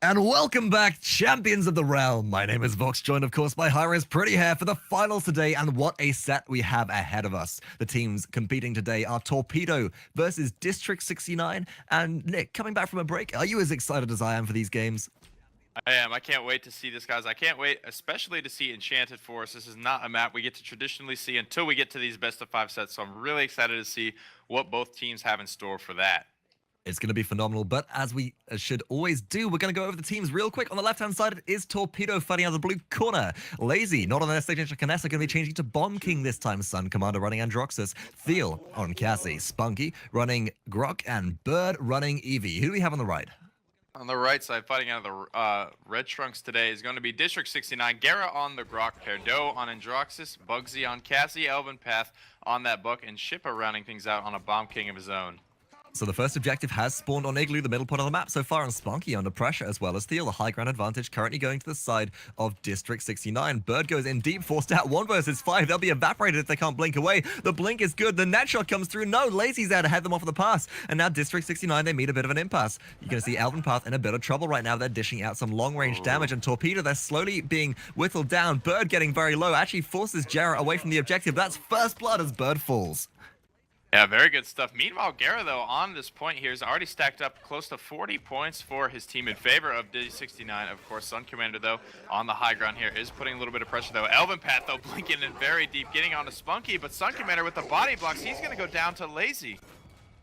And welcome back, champions of the realm. My name is Vox, joined of course by Hi-Rez Pretty Hair for the finals today, and what a set we have ahead of us. The teams competing today are Torpedo versus District 69. And Nick, coming back from a break, are you as excited as I am for these games? I am. I can't wait to see this, guys. I can't wait, especially to see Enchanted Forest. This is not a map we get to traditionally see until we get to these best of 5 sets, so I'm really excited to see what both teams have in store for that. It's going to be phenomenal, but as we should always do, we're going to go over the teams real quick. On the left-hand side, it is Torpedo fighting out of the blue corner. Laizy, not on their signature Kinessa, going to be changing to Bomb King this time. Suncommander running Androxus. Thiel on Cassie. Spunkki running Grok, and Bird running Eevee. Who do we have on the right? On the right side, fighting out of the Red Trunks today is going to be District 69, gerrah on the Grok, PERDO on Androxus, bugzy on Cassie, eLvenpath on that book, and Shipa rounding things out on a Bomb King of his own. So the first objective has spawned on Igloo, the middle point of the map so far, and Spunkki under pressure as well as Thiel. The high ground advantage currently going to the side of District 69. Bird goes in deep, forced out 1 versus 5. They'll be evaporated if they can't blink away. The blink is good. The net shot comes through. No, Laizy's there to head them off of the pass. And now District 69, they meet a bit of an impasse. You're going to see eLvenpath in a bit of trouble right now. They're dishing out some long-range damage, and Torpedo, they're slowly being whittled down. Bird getting very low, actually forces gerrah away from the objective. That's first blood as Bird falls. Yeah, very good stuff. Meanwhile, gerrah, though, on this point here, has already stacked up close to 40 points for his team in favor of D69. Of course, Suncommander, though, on the high ground here, is putting a little bit of pressure, though. eLvenpath, though, blinking in very deep, getting onto Spunkki, but Suncommander with the body blocks, he's going to go down to Laizy.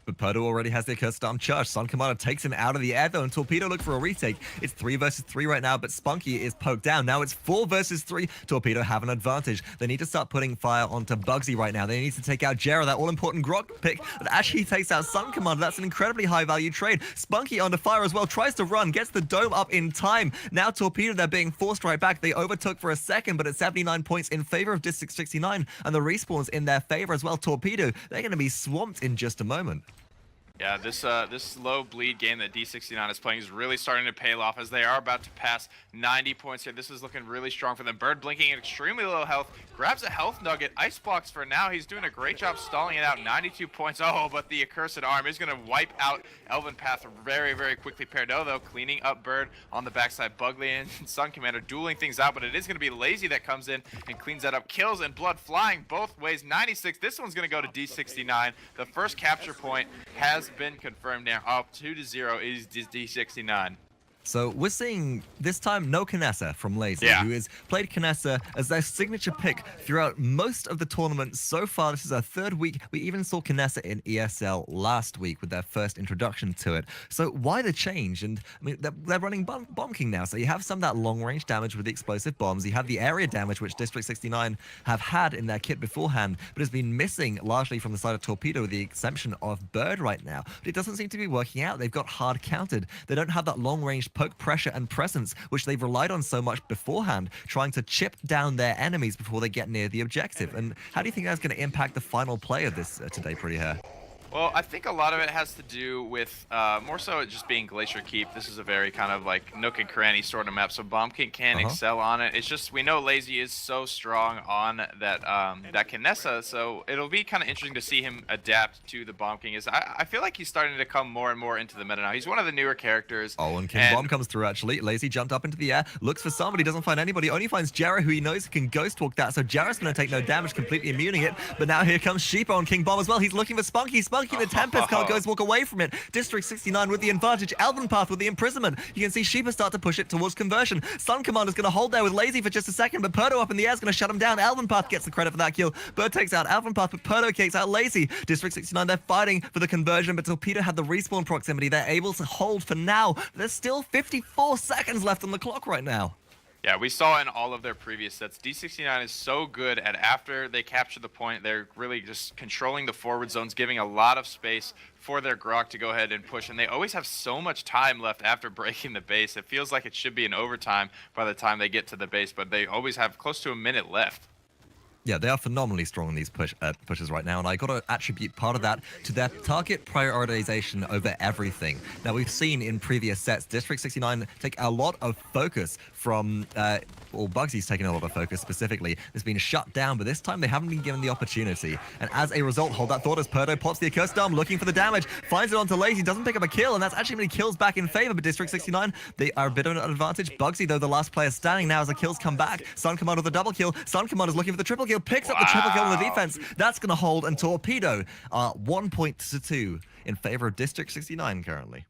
But PERDO already has their Curse Storm charged. Suncommander takes him out of the air, though, and Torpedo look for a retake. It's 3 versus 3 right now, but Spunkki is poked down. Now it's 4 versus 3. Torpedo have an advantage. They need to start putting fire onto bugzy right now. They need to take out gerrah, that all-important Grok pick, but actually takes out Suncommander. That's an incredibly high-value trade. Spunkki under fire as well, tries to run, gets the dome up in time. Now Torpedo, they're being forced right back. They overtook for a second, but it's 79 points in favor of District 69, and the respawn's in their favor as well. Torpedo, they're going to be swamped in just a moment. Yeah, this slow bleed game that D69 is playing is really starting to pay off as they are about to pass 90 points here. This is looking really strong for them. Bird blinking at extremely low health, grabs a health nugget, ice blocks for now. He's doing a great job stalling it out, 92 points. Oh, but the accursed arm is going to wipe out eLvenpath very, very quickly. PERDO, though, cleaning up Bird on the backside. Bugly and Suncommander dueling things out, but it is going to be Laizy that comes in and cleans that up. Kills and blood flying both ways. 96. This one's going to go to D69. The first capture point has been confirmed now. Up 2-0 is D69. So we're seeing this time no Kinessa from Laizy, who has played Kinessa as their signature pick throughout most of the tournament so far. This is our 3rd week. We even saw Kinessa in ESL last week with their first introduction to it. So why the change? And I mean, they're running Bomb King now, so you have some of that long-range damage with the explosive bombs. You have the area damage, which District 69 have had in their kit beforehand, but has been missing largely from the side of Torpedo with the exception of Bird right now. But it doesn't seem to be working out. They've got hard countered. They don't have that long-range poke pressure and presence, which they've relied on so much beforehand, trying to chip down their enemies before they get near the objective. And how do you think that's going to impact the final play of this today, Pretty Hair? Well, I think a lot of it has to do with more so just being Glacier Keep. This is a very kind of like nook and cranny sort of map, so Bomb King can excel on it. It's just we know Laizy is so strong on that that Kinessa, so it'll be kind of interesting to see him adapt to the Bomb King. I feel like he's starting to come more and more into the meta now. He's one of the newer characters. Oh, and King Bomb comes through actually. Laizy jumped up into the air, looks for somebody, doesn't find anybody, only finds gerrah, who he knows can ghost walk that, so gerrah's going to take no damage, completely immuning it. But now here comes Shipa on King Bomb as well. He's looking for Spunkki. Spunkki the Tempest can't goes walk away from it. District 69 with the advantage. eLvenpath with the imprisonment. You can see Shipa start to push it towards conversion. Suncommander's going to hold there with Laizy for just a second, but PERDO up in the air is going to shut him down. eLvenpath gets the credit for that kill. Bird takes out eLvenpath, but PERDO takes out Laizy. District 69, they're fighting for the conversion, but Torpedo had the respawn proximity. They're able to hold for now. There's still 54 seconds left on the clock right now. Yeah, we saw in all of their previous sets, D69 is so good at after they capture the point, they're really just controlling the forward zones, giving a lot of space for their Grok to go ahead and push. And they always have so much time left after breaking the base. It feels like it should be an overtime by the time they get to the base, but they always have close to a minute left. Yeah, they are phenomenally strong in these pushes right now, and I got to attribute part of that to their target prioritization over everything. Now, we've seen in previous sets, District 69 take a lot of focus from or bugzy's taken a lot of focus specifically. It's been shut down, but this time they haven't been given the opportunity. And as a result, hold that thought as PERDO pops the accursed arm, looking for the damage, finds it onto Laizy, doesn't pick up a kill, and that's actually many kills back in favor, but District 69, they are a bit of an advantage. Bugzy, though, the last player standing now as the kills come back. Suncommander with a double kill. Suncommander's looking for the triple kill, picks up the triple kill on the defense. That's going to hold, and Torpedo are 1 point to 2 in favor of District 69 currently.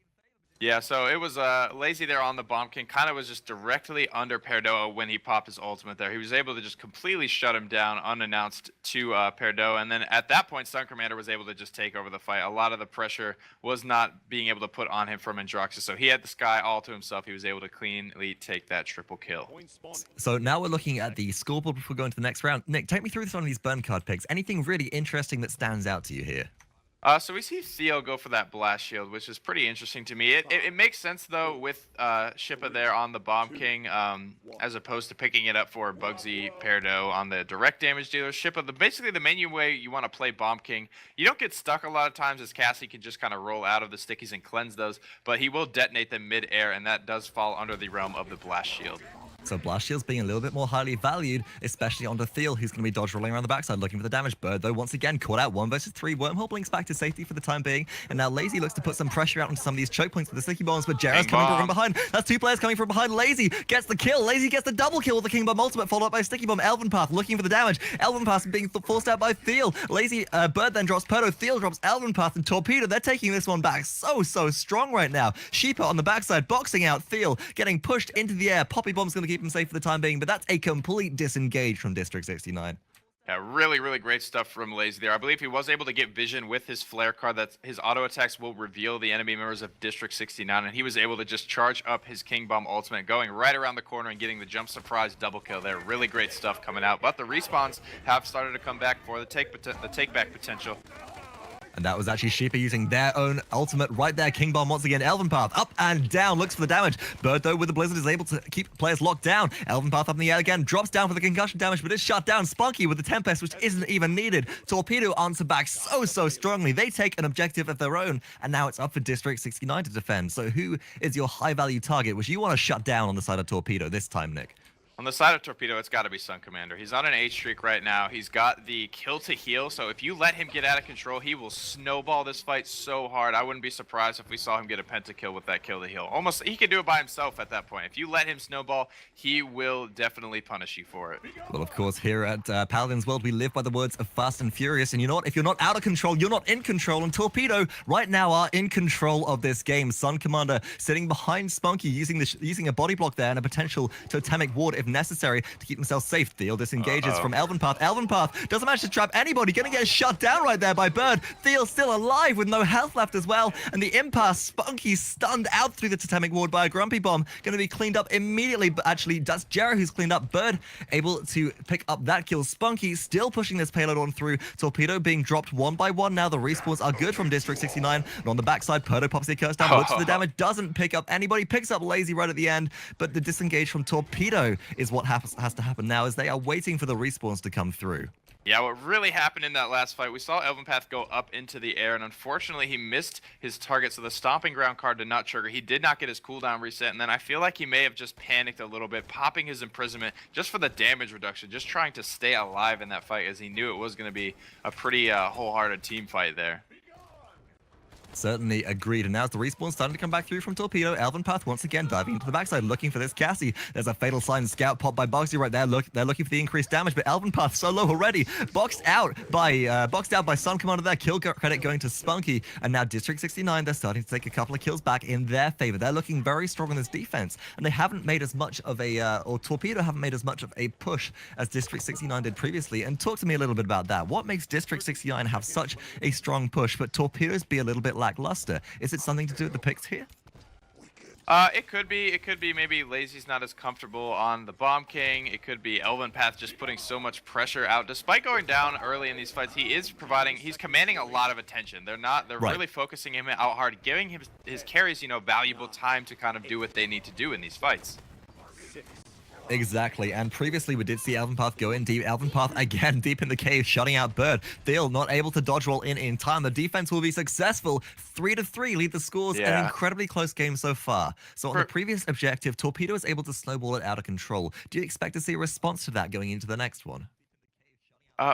Yeah, so it was Laizy there on the Bomb King, kind of was just directly under PERDO when he popped his ultimate there. He was able to just completely shut him down unannounced to PERDO, and then at that point, Suncommander was able to just take over the fight. A lot of the pressure was not being able to put on him from Androxus, so he had the sky all to himself. He was able to cleanly take that triple kill. So now we're looking at the scoreboard before going to the next round. Nick, take me through some of these burn card picks. Anything really interesting that stands out to you here? So we see Thiel go for that blast shield, which is pretty interesting to me. It makes sense though with Shipa there on the Bomb King, as opposed to picking it up for bugzy PERDO on the direct damage dealer. Shipa, basically the main way you want to play Bomb King, you don't get stuck a lot of times as Cassie can just kind of roll out of the stickies and cleanse those, but he will detonate them mid-air, and that does fall under the realm of the blast shield. So blast shields being a little bit more highly valued, especially onto Thiel, who's going to be dodge rolling around the backside looking for the damage. Bird, though, once again caught out 1 versus 3. Wormhole blinks back to safety for the time being, and now Laizy looks to put some pressure out onto some of these choke points with the sticky bombs, but gerrah's coming from behind. That's 2 players coming from behind. Laizy gets the kill. Laizy gets the double kill with the King Bomb ultimate, followed up by sticky bomb. eLvenpath looking for the damage. eLvenpath being forced out by Thiel. Laizy, Bird then drops PERDO. Thiel drops eLvenpath, and Torpedo, they're taking this one back so strong right now. Shipa on the backside boxing out Thiel, getting pushed into the air. Poppy bomb's going to keep him safe for the time being, but that's a complete disengage from District 69. Yeah, really great stuff from Laizy there. I believe he was able to get vision with his flare card that his auto attacks will reveal the enemy members of District 69, and he was able to just charge up his King Bomb ultimate, going right around the corner and getting the jump surprise double kill there. Really great stuff coming out, but the respawns have started to come back for the take back potential. And that was actually Shipa using their own ultimate right there. King Bomb once again. eLvenpath up and down, looks for the damage. Bird, though, with the Blizzard is able to keep players locked down. eLvenpath up in the air again, drops down for the concussion damage, but it's shut down. Spunkki with the Tempest, which isn't even needed. Torpedo answer back so strongly. They take an objective of their own, and now it's up for District 69 to defend. So who is your high-value target, which you want to shut down on the side of Torpedo this time, Nick? On the side of Torpedo, it's got to be Suncommander. He's on an 8 streak right now. He's got the kill to heal, so if you let him get out of control, he will snowball this fight so hard. I wouldn't be surprised if we saw him get a pentakill with that kill to heal. Almost, he can do it by himself at that point. If you let him snowball, he will definitely punish you for it. Well, of course, here at Paladins World, we live by the words of Fast and Furious, and you know what? If you're not out of control, you're not in control, and Torpedo right now are in control of this game. Suncommander sitting behind Spunkki, using a body block there and a potential totemic ward if necessary to keep themselves safe. Thiel disengages from eLvenpath. eLvenpath doesn't manage to trap anybody. Gonna get shut down right there by Bird. Thiel still alive with no health left as well. And the impasse, Spunkki stunned out through the totemic ward by a grumpy bomb. Gonna be cleaned up immediately, but actually that's gerrah who's cleaned up. Bird able to pick up that kill. Spunkki still pushing this payload on through. Torpedo being dropped 1 by 1 now. The respawns are good from District 69. And on the backside, PERDO pops the curse down, looks for the damage, doesn't pick up anybody, picks up Laizy right at the end, but the disengage from Torpedo is what has to happen now as they are waiting for the respawns to come through. Yeah, what really happened in that last fight, we saw eLvenpath go up into the air, and unfortunately he missed his target, so the Stomping Ground card did not trigger. He did not get his cooldown reset, and then I feel like he may have just panicked a little bit, popping his imprisonment just for the damage reduction, just trying to stay alive in that fight as he knew it was going to be a pretty wholehearted team fight there. Certainly agreed. And now as the respawn starting to come back through from Torpedo, eLvenpath once again diving into the backside, looking for this Cassie. There's a fatal sign scout pop by bugzy right there. They're looking for the increased damage, but eLvenpath so low already. Boxed out by Suncommander there. Kill credit going to Spunkki. And now District 69, they're starting to take a couple of kills back in their favor. They're looking very strong in this defense, and they haven't made as much of a, or Torpedo haven't made as much of a push as District 69 did previously. And talk to me a little bit about that. What makes District 69 have such a strong push, but Torpedoes be a little bit lackluster? Is it something to do with the picks here? It could be maybe Laizy's not as comfortable on the Bomb King. It could be eLvenpath just putting so much pressure out. Despite going down early in these fights, he's commanding a lot of attention. They're right. really focusing him out hard, giving his carries, valuable time to kind of do what they need to do in these fights. Exactly, and previously we did see eLvenpath go in deep. eLvenpath again deep in the cave, shutting out Bird. Thiel not able to dodge roll in time. The defense will be successful. 3-3 lead the scores. An Yeah. incredibly close game so far. So on the previous objective, Torpedo is able to snowball it out of control. Do you expect to see a response to that going into the next one?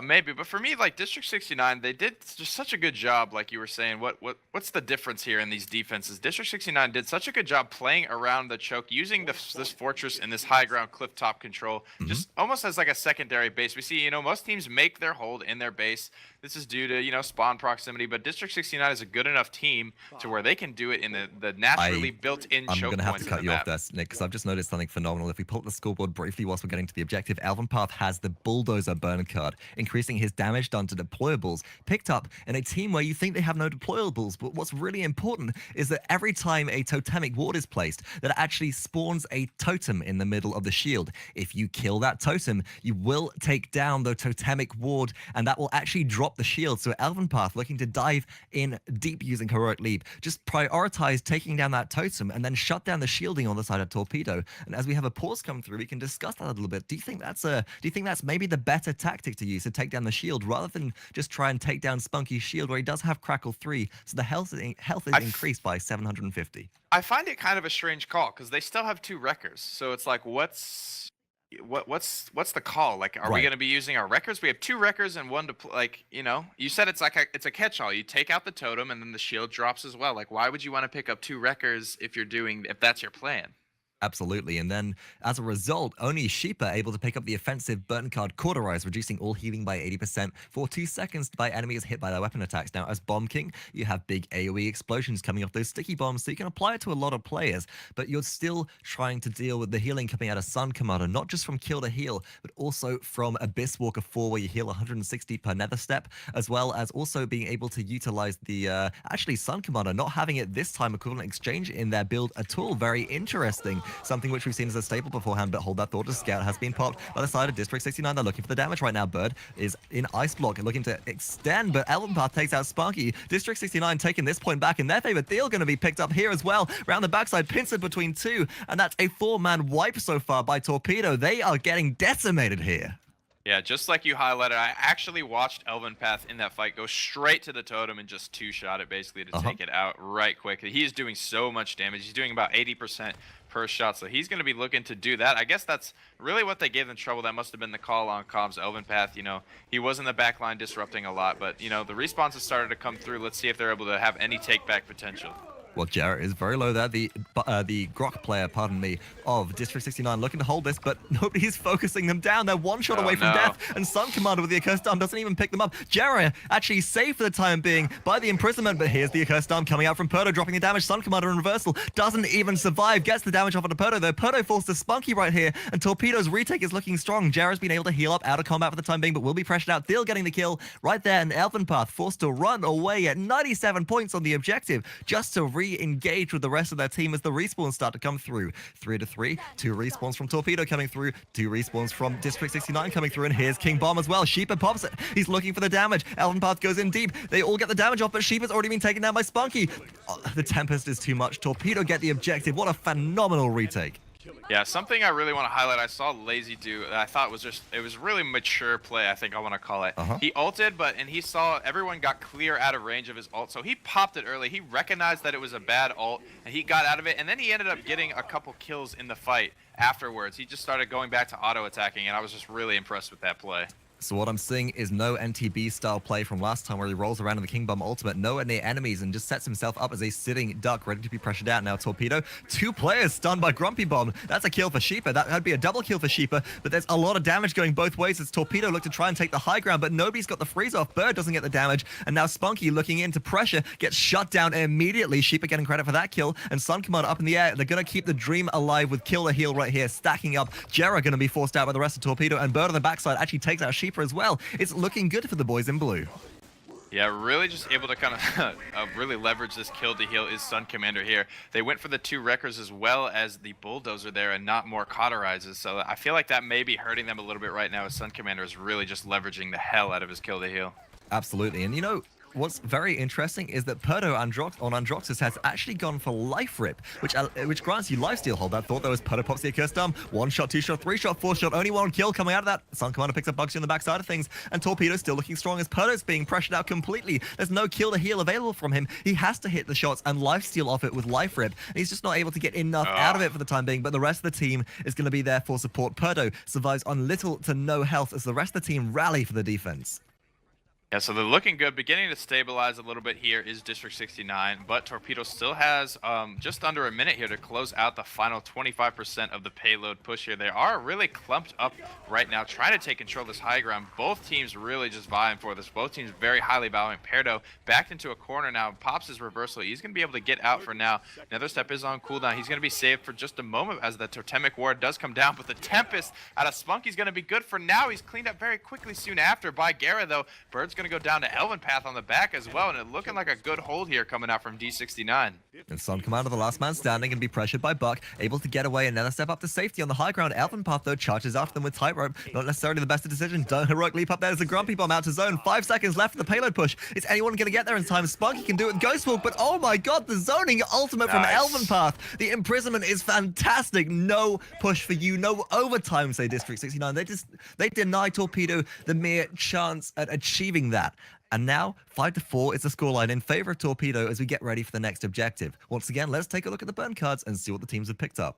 Maybe, but for me, like District 69, they did just such a good job. Like you were saying, what's the difference here in these defenses? District 69 did such a good job playing around the choke, using this fortress and this high ground cliff top control, just almost as like a secondary base. We see, you know, most teams make their hold in their base. This is due to, you know, spawn proximity, but District 69 is a good enough team to where they can do it in the naturally built-in choke points. I'm going to have to cut you off there, Nick, because I've just noticed something phenomenal. If we pull up the scoreboard briefly whilst we're getting to the objective, eLvenpath has the Bulldozer burn card, increasing his damage done to deployables, picked up in a team where you think they have no deployables. But what's really important is that every time a totemic ward is placed, that actually spawns a totem in the middle of the shield. If you kill that totem, you will take down the totemic ward, and that will actually drop the shield. So eLvenpath, looking to dive in deep using Heroic Leap, just prioritize taking down that totem and then shut down the shielding on the side of Torpedo. And as we have a pause come through, we can discuss that a little bit. Do you think that's maybe the better tactic to use, to take down the shield rather than just try and take down Spunkky's shield, where he does have Crackle 3, so the health is increased by 750? I find it kind of a strange call because they still have 2 wreckers, so it's like, what's the call? Like, are we going to be using our wreckers? We have 2 wreckers and 1 to like, you know, you said it's like it's a catch-all. You take out the totem and then the shield drops as well. Like, why would you want to pick up 2 wreckers if that's your plan? Absolutely, and then as a result, only Shipa able to pick up the offensive burn card Cauterize, reducing all healing by 80% for 2 seconds by enemies hit by their weapon attacks. Now, as Bomb King, you have big AoE explosions coming off those sticky bombs, so you can apply it to a lot of players, but you're still trying to deal with the healing coming out of Suncommander, not just from Kill to Heal, but also from Abyss Walker 4, where you heal 160 per nether step, as well as also being able to utilize the, actually Suncommander not having it this time equivalent exchange in their build at all. Very interesting. Something which we've seen as a staple beforehand, but hold that thought, as Scout has been popped by the side of District 69. They're looking for the damage right now. Bird is in Ice Block, looking to extend, but eLvenpath takes out spunkki. District 69 taking this point back in their favor. Thiel going to be picked up here as well. Round the backside, pincered between 2, and that's a 4-man wipe so far by Torpedo. They are getting decimated here. Yeah, just like you highlighted, I actually watched eLvenpath in that fight go straight to the totem and just 2-shot it basically to take it out right quickly. He's doing so much damage. He's doing about 80% per shot, so he's going to be looking to do that. I guess that's really what they gave them trouble. That must have been the call on comms. eLvenpath, you know, he was in the back line disrupting a lot, but, you know, the respawns have started to come through. Let's see if they're able to have any take-back potential. Well, gerrah is very low there. The Grok player, pardon me, of District 69 looking to hold this, but nobody's focusing them down. They're 1 shot away from death, and Suncommander with the Accursed Arm doesn't even pick them up. gerrah actually saved for the time being by the imprisonment, but here's the Accursed Arm coming out from PERDO, dropping the damage. Suncommander in reversal doesn't even survive, gets the damage off of PERDO, though. PERDO falls to spunkki right here, and Torpedo's retake is looking strong. gerrah's been able to heal up out of combat for the time being, but will be pressured out. Thiel getting the kill right there, and eLvenpath forced to run away at 97 points on the objective, just to re-engage with the rest of their team as the respawns start to come through. 3-3, 2 respawns from Torpedo coming through, 2 respawns from District 69 coming through, and here's King Bomb as well. Shipa pops it. He's looking for the damage. eLvenpath goes in deep. They all get the damage off, but Shipa's already been taken down by spunkki. Oh, the Tempest is too much. Torpedo get the objective. What a phenomenal retake. Yeah, something I really want to highlight, I saw Laizy do, I thought it was really mature play, I think I want to call it. He ulted, and he saw everyone got clear out of range of his ult, so he popped it early. He recognized that it was a bad ult, and he got out of it, and then he ended up getting a couple kills in the fight afterwards. He just started going back to auto-attacking, and I was just really impressed with that play. So what I'm seeing is no NTB style play from last time, where he rolls around in the King Bomb ultimate, nowhere near enemies, and just sets himself up as a sitting duck ready to be pressured out. Now Torpedo, 2 players stunned by Grumpy Bomb. That's a kill for Shipa. That'd be a double kill for Shipa, but there's a lot of damage going both ways as Torpedo look to try and take the high ground, but nobody's got the freeze off. Bird doesn't get the damage, and now spunkki looking into pressure gets shut down immediately. Shipa getting credit for that kill, and Suncommander up in the air. They're going to keep the dream alive with kill to heal right here, stacking up. gerrah going to be forced out by the rest of Torpedo, and Bird on the backside actually takes out Shipa as well. It's looking good for the boys in blue. Yeah, really just able to kind of really leverage this kill to heal is Suncommander here. They went for the 2 wreckers as well as the bulldozer there and not more cauterizes. So I feel like that may be hurting them a little bit right now as Suncommander is really just leveraging the hell out of his kill to heal. Absolutely. And you know, what's very interesting is that PERDO on Androxus has actually gone for Life Rip, which grants you lifesteal. Hold that thought, though, as PERDO pops the Accursed Arm. 1 shot, 2 shot, 3 shot, 4 shot, only 1 kill coming out of that. Suncommander picks up bugzy on the backside of things, and Torpedo still looking strong as PERDO's being pressured out completely. There's no kill to heal available from him. He has to hit the shots and lifesteal off it with Life Rip, and he's just not able to get enough out of it for the time being, but the rest of the team is going to be there for support. PERDO survives on little to no health as the rest of the team rally for the defense. Yeah, so they're looking good. Beginning to stabilize a little bit here is District 69, but Torpedo still has just under a minute here to close out the final 25% of the payload push here. They are really clumped up right now, trying to take control of this high ground. Both teams really just vying for this. Both teams very highly valuing. PERDO backed into a corner now, pops his reversal. He's going to be able to get out for now. Another step is on cooldown. He's going to be saved for just a moment as the totemic ward does come down, but the Tempest out of spunkki is going to be good for now. He's cleaned up very quickly soon after by gerrah, though. Bird's going to go down to eLvenpath on the back as well, and it looking like a good hold here coming out from D69. And Suncommander, the last man standing, and be pressured by Buck, able to get away. Another step up to safety on the high ground. eLvenpath, though, charges after them with tightrope. Not necessarily the best of decisions. Don't heroic leap up there as a grumpy bomb out to zone. 5 seconds left for the payload push. Is anyone going to get there in time? spunkki can do it with Ghost Walk, but oh my god, the zoning ultimate from eLvenpath. The imprisonment is fantastic. No push for you, no overtime, say District 69. They deny Torpedo the mere chance at achieving that. And now, 5-4 is the scoreline in favor of Torpedo as we get ready for the next objective. Once again, let's take a look at the burn cards and see what the teams have picked up.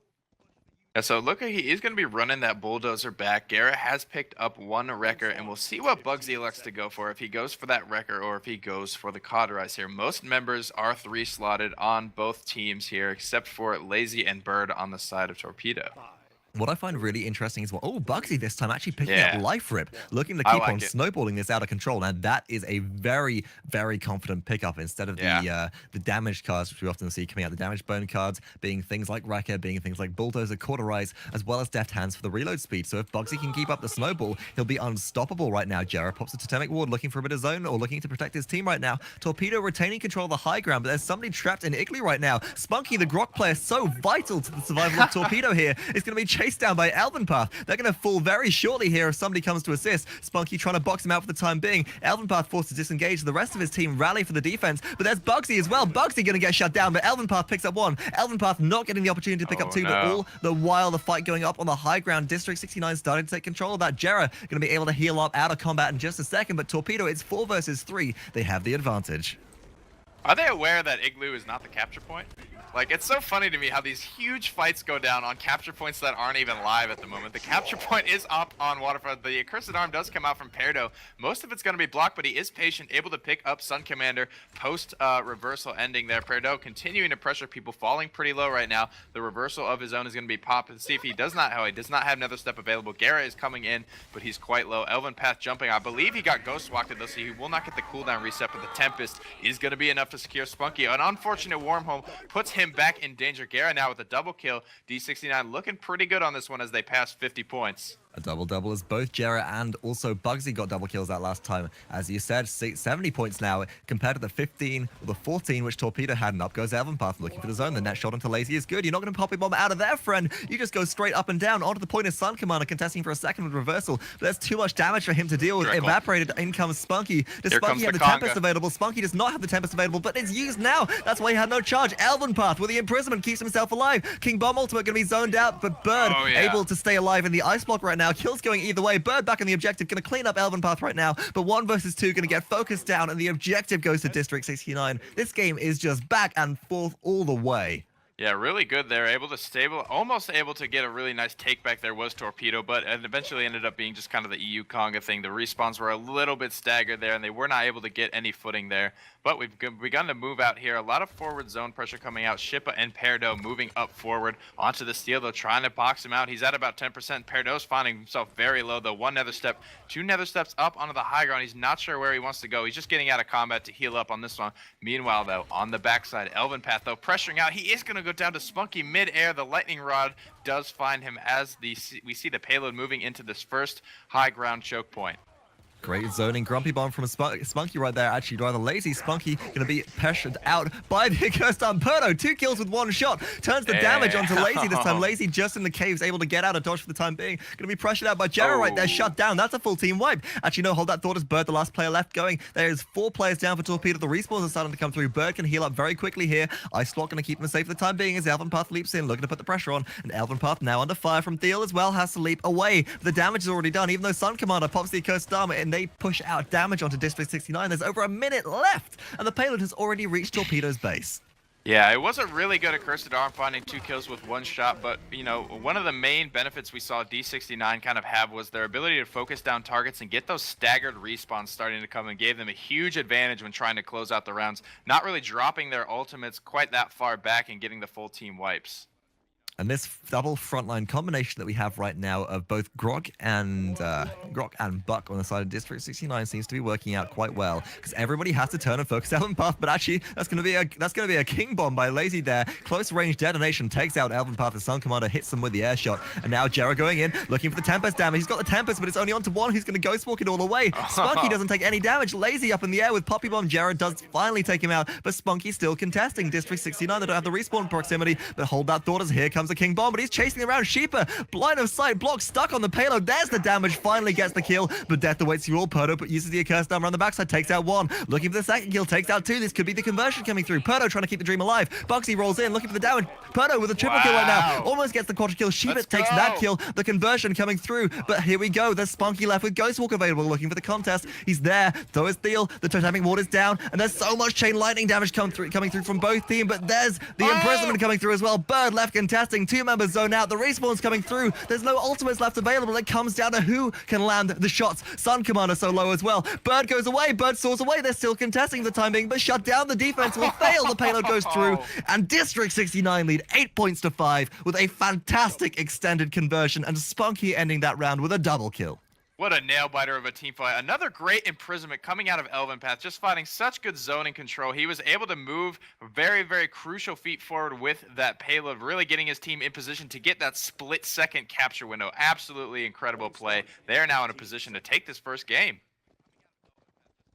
Yeah, so look, he is going to be running that bulldozer back. gerrah has picked up 1 wrecker, and we'll see what bugzy elects to go for, if he goes for that wrecker or if he goes for the cauterize here. Most members are 3 slotted on both teams here, except for Laizy and Bird on the side of Torpedo. What I find really interesting is, bugzy this time actually picking up Life Rip, looking to keep on snowballing this out of control. And that is a very, very confident pickup instead of the damage cards, which we often see coming out. The damage bone cards being things like Wrecker, being things like Bulldozer, Cauterize, as well as Deft Hands for the reload speed. So if bugzy can keep up the snowball, he'll be unstoppable right now. gerrah pops a totemic ward, looking for a bit of zone or looking to protect his team right now. Torpedo retaining control of the high ground, but there's somebody trapped in igloo right now. spunkki, the Grok player, so vital to the survival of Torpedo here, is going to be chased down by eLvenpath. They're going to fall very shortly here if somebody comes to assist. spunkki trying to box him out for the time being. eLvenpath forced to disengage. The rest of his team rally for the defense, but there's bugzy as well. bugzy going to get shut down, but eLvenpath picks up 1. eLvenpath not getting the opportunity to pick up 2, but all the while the fight going up on the high ground. District 69 starting to take control of that. gerrah going to be able to heal up out of combat in just a second, but Torpedo, it's 4 versus 3. They have the advantage. Are they aware that Igloo is not the capture point? Like, it's so funny to me how these huge fights go down on capture points that aren't even live at the moment. The capture point is up on Waterfront. The Accursed Arm does come out from PERDO. Most of it's going to be blocked, but he is patient, able to pick up Suncommander post reversal ending there. PERDO continuing to pressure people, falling pretty low right now. The reversal of his own is going to be popped. Let's see if he does not have another step available. gerrah is coming in, but he's quite low. eLvenpath jumping. I believe he got ghost walked, though, so he will not get the cooldown reset, but the Tempest is going to be enough to secure spunkki. An unfortunate Wormhole puts him back in danger. gerrah now with a double kill. D69 looking pretty good on this one as they pass 50 points. A double-double as both gerrah and also bugzy got double kills that last time. As you said, 70 points now compared to the 15 or the 14 which Torpedo had, and up goes eLvenpath looking for the zone. The net shot onto Laizy is good. You're not going to pop a bomb out of there, friend. You just go straight up and down. Onto the point is Suncommander contesting for a second with reversal. But there's too much damage for him to deal with. Evaporated. In comes spunkki. Does spunkki have the Tempest available? spunkki does not have the Tempest available, but it's used now. That's why he had no charge. eLvenpath with the imprisonment keeps himself alive. King Bomb ultimate going to be zoned out, but Bird able to stay alive in the ice block right now. Kills going either way. Bird back on the objective, going to clean up eLvenpath right now, but 1 versus 2 going to get focused down, and the objective goes to District 69. This game is just back and forth all the way. Yeah, really good there. Able to almost able to get a really nice take back there was Torpedo, but it eventually ended up being just kind of the EU Conga thing. The respawns were a little bit staggered there, and they were not able to get any footing there. But we've begun to move out here. A lot of forward zone pressure coming out. Shipa and PERDO moving up forward onto the Thiel, though, trying to box him out. He's at about 10%. PERDO's finding himself very low, though. 1 nether step, 2 nether steps up onto the high ground. He's not sure where he wants to go. He's just getting out of combat to heal up on this one. Meanwhile, though, on the backside, eLvenpath, though, pressuring out. He is going to go down to spunkki mid-air. The lightning rod does find him as we see the payload moving into this first high ground choke point. Great zoning. Grumpy bomb from spunkki right there. Actually, rather Laizy. spunkki going to be pressured out by the cursed arm. PERDO, 2 kills with 1 shot. Turns the damage onto Laizy this time. Laizy just in the caves, able to get out of dodge for the time being. Going to be pressured out by gerrah right there. Shut down. That's a full team wipe. Actually, no, hold that thought as Bird, the last player left going. There's 4 players down for Torpedo. The respawns are starting to come through. Bird can heal up very quickly here. Ice Block going to keep him safe for the time being as eLvenpath leaps in, looking to put the pressure on. And eLvenpath now under fire from Thiel as well, has to leap away. The damage is already done, even though Suncommander pops the accursed armor and they push out damage onto District 69. There's over a minute left, and the payload has already reached Torpedo's base. Yeah, it wasn't really good at Cursed Arm finding 2 kills with 1 shot, but, you know, one of the main benefits we saw D69 kind of have was their ability to focus down targets and get those staggered respawns starting to come and gave them a huge advantage when trying to close out the rounds, not really dropping their ultimates quite that far back and getting the full team wipes. And this double frontline combination that we have right now of both Grok and Buck on the side of District 69 seems to be working out quite well, because everybody has to turn and focus eLvenpath. But actually, that's going to be a king bomb by Laizy there. Close range detonation takes out eLvenpath. The Suncommander hits them with the air shot, and now gerrah going in, looking for the Tempest damage. He's got the Tempest, but it's only onto 1 who's going to ghost walk it all away. spunkki doesn't take any damage. Laizy up in the air with Puppy Bomb. gerrah does finally take him out, but spunkki still contesting District 69. They don't have the respawn proximity, but hold that thought as here comes the king bomb, but he's chasing around Shipa. Blind of sight, block stuck on the payload. There's the damage, finally gets the kill, but death awaits you all. PERDO but uses the accursed armor on the backside, takes out 1. Looking for the second kill, takes out 2. This could be the conversion coming through. PERDO trying to keep the dream alive. bugzy rolls in, looking for the damage. PERDO with a triple kill right now. Almost gets the quadra kill. Shipa takes that kill. The conversion coming through, but here we go. There's spunkki left with Ghostwalk available, looking for the contest. He's there. So is Thiel. The totemic ward is down, and there's so much chain lightning damage coming through from both teams, but there's the imprisonment coming through as well. Bird left contesting. 2 members zone out. The respawn's coming through. There's no ultimates left available. It comes down to who can land the shots. Suncommander so low as well. Bird goes away. Bird soars away. They're still contesting the time being, but shut down. The defense will fail. The payload goes through, and District 69 lead 8 points to 5 with a fantastic extended conversion, and spunkki ending that round with a double kill. What a nail-biter of a team fight. Another great imprisonment coming out of eLvenpath, just finding such good zoning control. He was able to move very, very crucial feet forward with that payload, really getting his team in position to get that split-second capture window. Absolutely incredible play. They are now in a position to take this first game.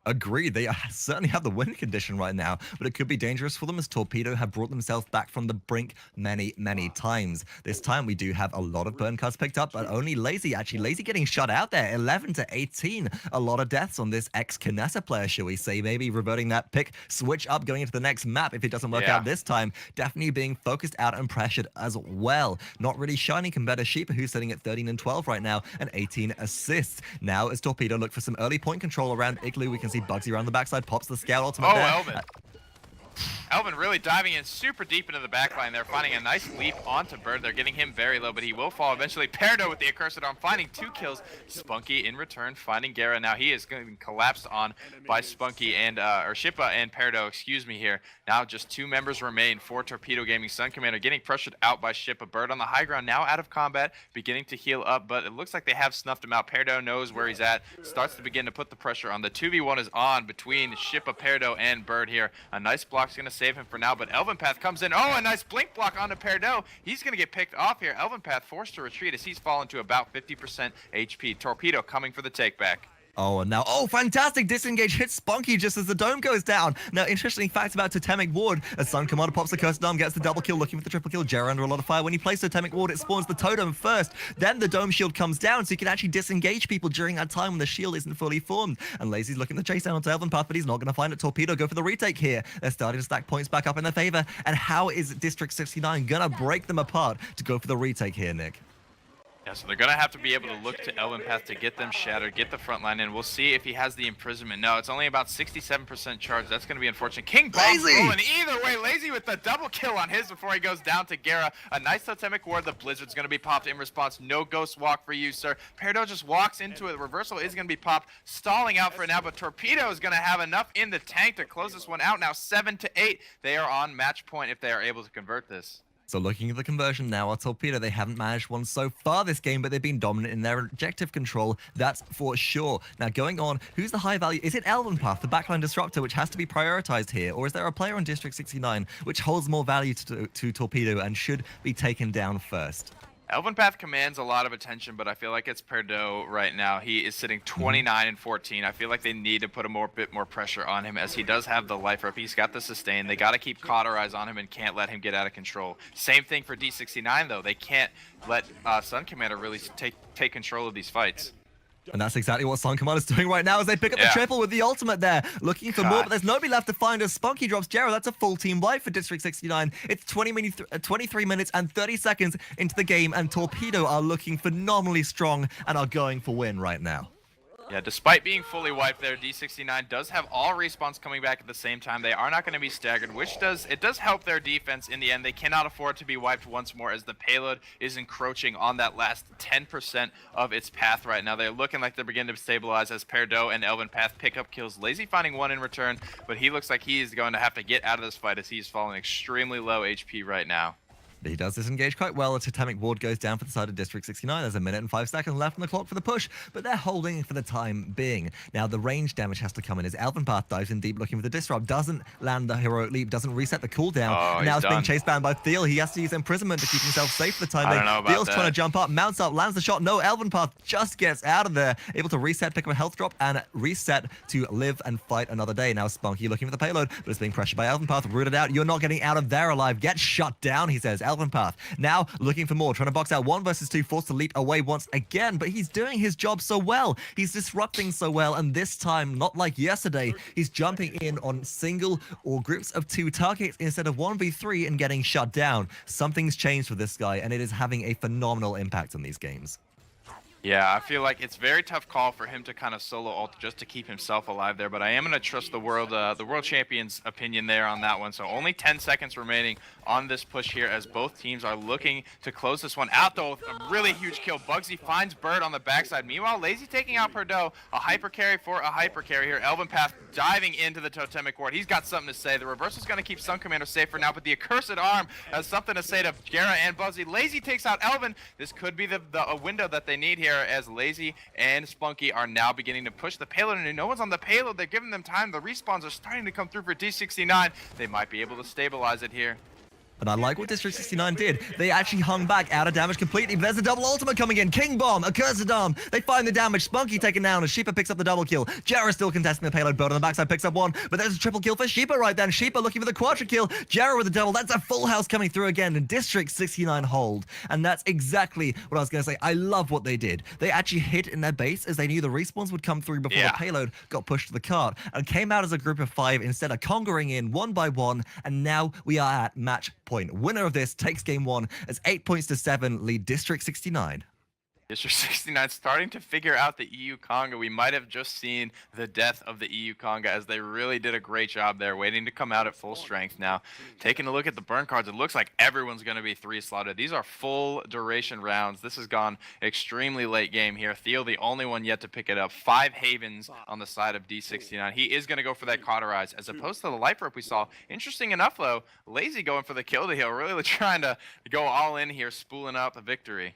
Agreed. They certainly have the win condition right now, but it could be dangerous for them as Torpedo have brought themselves back from the brink many, many times. This time we do have a lot of burn cards picked up, but only Laizy. Actually, Laizy getting shut out there. 11-18. A lot of deaths on this ex-Knessa player, shall we say. Maybe reverting that pick, switch up, going into the next map if it doesn't work out this time. Definitely being focused out and pressured as well. Not really shining compared to Shipa, who's sitting at 13-12 right now, and 18 assists. Now as Torpedo look for some early point control around Igloo, we can see bugzy around the backside, pops the scout ultimate there. eLven really diving in super deep into the backline there, finding a nice leap onto Bird. They're getting him very low, but he will fall eventually. PERDO with the accursed arm, finding 2 kills. spunkki in return, finding gerrah. Now he is getting collapsed on by spunkki and, or Shipa and PERDO, excuse me here. Now just 2 members remain for Torpedo Gaming. Suncommander getting pressured out by Shipa. Bird on the high ground, now out of combat, beginning to heal up, but it looks like they have snuffed him out. PERDO knows where he's at, starts to begin to put the pressure on. The 2v1 is on between Shipa, PERDO, and Bird here. A nice block's going to save him for now, but eLvenpath comes in. Oh, a nice blink block onto PERDO. He's going to get picked off here. eLvenpath forced to retreat as he's fallen to about 50% HP. Torpedo coming for the take back. Oh, and now, fantastic disengage hits spunkki just as the dome goes down. Now, interesting facts about Totemic Ward. As Suncommander pops the cursed dome, gets the double kill, looking for the triple kill. gerrah under a lot of fire. When you place Totemic Ward, it spawns the totem first. Then the dome shield comes down, so you can actually disengage people during that time when the shield isn't fully formed. And Laizy's looking to chase down onto eLvenpath, but he's not going to find it. Torpedo go for the retake here. They're starting to stack points back up in their favor. And how is District 69 going to break them apart to go for the retake here, Nick? Yeah, so they're going to have to be able to look to eLvenpath to get them shattered, get the front line in. We'll see if he has the imprisonment. No, it's only about 67% charge. That's going to be unfortunate. King Bomb rolling either way. Laizy with the double kill on his before he goes down to gerrah. A nice totemic ward. The Blizzard's going to be popped in response. No ghost walk for you, sir. PERDO just walks into it. The reversal is going to be popped. Stalling out for now, but Torpedo is going to have enough in the tank to close this one out. Now 7-8. They are on match point if they are able to convert this. So looking at the conversion now, our Torpedo, they haven't managed one so far this game, but they've been dominant in their objective control, that's for sure. Now going on, who's the high value? Is it eLvenpath, the backline disruptor, which has to be prioritized here? Or is there a player on District 69 which holds more value to Torpedo and should be taken down first? eLvenpath commands a lot of attention, but I feel like it's PERDO right now. He is sitting 29 and 14. I feel like they need to put a bit more pressure on him, as he does have the life up. He's got the sustain. They got to keep cauterize on him and can't let him get out of control. Same thing for D69 though. They can't let Suncommander really take control of these fights. And that's exactly what Suncommander is doing right now as they pick up the triple with the ultimate there. Looking for more, but there's nobody left to find as spunkki drops gerrah. That's a full team wipe for District 69. It's 23 minutes and 30 seconds into the game, and Torpedo are looking phenomenally strong and are going for win right now. Yeah, despite being fully wiped there, D69 does have all respawns coming back at the same time. They are not going to be staggered, which does help their defense in the end. They cannot afford to be wiped once more, as the payload is encroaching on that last 10% of its path right now. They're looking like they're beginning to stabilize as PERDO and eLvenpath pick up kills. Laizy finding one in return, but he looks like he is going to have to get out of this fight, as he's falling extremely low HP right now. He does disengage quite well. A totemic ward goes down for the side of District 69. There's a minute and 5 seconds left on the clock for the push, but they're holding for the time being. Now, the range damage has to come in as eLvenpath dives in deep looking for the disrupt. Doesn't land the heroic leap, doesn't reset the cooldown. And now it's being chased down by Thiel. He has to use imprisonment to keep himself safe for the time being. Thiel's trying to jump up, mounts up, lands the shot. No, eLvenpath just gets out of there, able to reset, pick up a health drop, and reset to live and fight another day. Now, spunkki looking for the payload, but it's being pressured by eLvenpath. Rooted out. You're not getting out of there alive. Get shut down, he says. eLvenpath now looking for more, trying to box out 1 versus 2, forced to leap away once again, but he's doing his job so well. He's disrupting so well, and this time, not like yesterday, he's jumping in on single or groups of 2 targets instead of 1v3 and getting shut down. Something's changed for this guy, and it is having a phenomenal impact on these games. Yeah, I feel like it's a very tough call for him to kind of solo ult just to keep himself alive there, but I am going to trust the world champion's opinion there on that one. So only 10 seconds remaining on this push here, as both teams are looking to close this one out, though, with a really huge kill. Bugzy finds Bird on the backside. Meanwhile, Laizy taking out PERDO. A hyper carry for a hyper carry here. eLvenpath diving into the totemic ward. He's got something to say. The reversal is going to keep Suncommander safe for now, but the accursed arm has something to say to gerrah and Bugzy. Laizy takes out Elven. This could be a window that they need here, as Laizy and spunkki are now beginning to push the payload, and no one's on the payload. They're giving them time. The respawns are starting to come through for D69. They might be able to stabilize it here. And I like what District 69 did. They actually hung back out of damage completely, but there's a double ultimate coming in. King Bomb, Accursed Arm. They find the damage. spunkki taken down as Shipa picks up the double kill. gerrah still contesting the payload. Bird on the backside picks up 1, but there's a triple kill for Shipa right then. Shipa looking for the quadra kill. gerrah with the double. That's a full house coming through again. And District 69 hold. And that's exactly what I was going to say. I love what they did. They actually hid in their base as they knew the respawns would come through before the payload got pushed to the cart, and came out as a group of 5 instead of conquering in 1 by 1. And now we are at match point. Winner of this takes game 1 as 8 points to 7 lead District 69. District 69 starting to figure out the EU Conga. We might have just seen the death of the EU Conga, as they really did a great job there, waiting to come out at full strength. Now, taking a look at the burn cards, it looks like everyone's going to be 3-slotted. These are full duration rounds. This has gone extremely late game here. Thiel, the only one yet to pick it up. 5 Havens on the side of D69. He is going to go for that cauterize, as opposed to the life rope we saw. Interesting enough, though, Laizy going for the kill to heal, really trying to go all in here, spooling out the victory.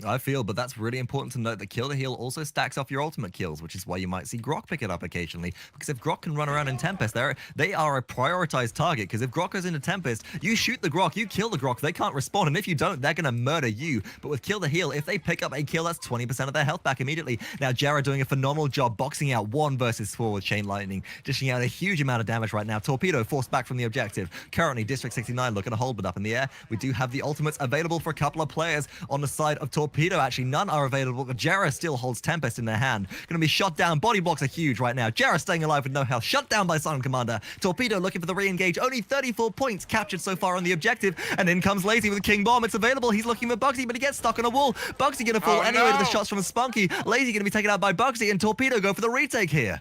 I feel, but that's really important to note that kill to heal also stacks off your ultimate kills, which is why you might see Grok pick it up occasionally. Because if Grok can run around in Tempest, they are a prioritized target. Because if Grok goes into Tempest, you shoot the Grok, you kill the Grok, they can't respond. And if you don't, they're going to murder you. But with kill to heal, if they pick up a kill, that's 20% of their health back immediately. Now, gerrah doing a phenomenal job boxing out 1 versus 4 with Chain Lightning, dishing out a huge amount of damage right now. Torpedo forced back from the objective. Currently, District 69 looking to hold it up in the air. We do have the ultimates available for a couple of players on the side of Torpedo. Actually, none are available, but gerrah still holds Tempest in their hand. Going to be shot down. Body blocks are huge right now. gerrah staying alive with no health. Shut down by Suncommander. Torpedo looking for the re-engage. Only 34 points captured so far on the objective. And in comes Laizy with a King Bomb. It's available. He's looking for Bugzy, but he gets stuck on a wall. Bugzy going to fall anyway to the shots from spunkki. Laizy going to be taken out by Bugzy, and Torpedo go for the retake here.